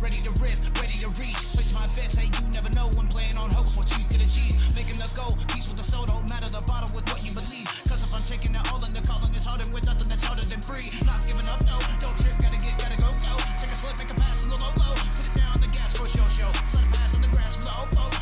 Ready to rip, ready to reach. Place my bets, hey, you never know when playing on host what you could achieve. Making the goal, peace with the soul, don't matter the bottle with what you believe. Cause if I'm taking it all in the calling, it's harder with nothing that's harder than free. Not giving up, no, don't trip, gotta go. Take a slip, make a pass on the low. Put it down the gas for a show. Slide a pass on the grass for the opo.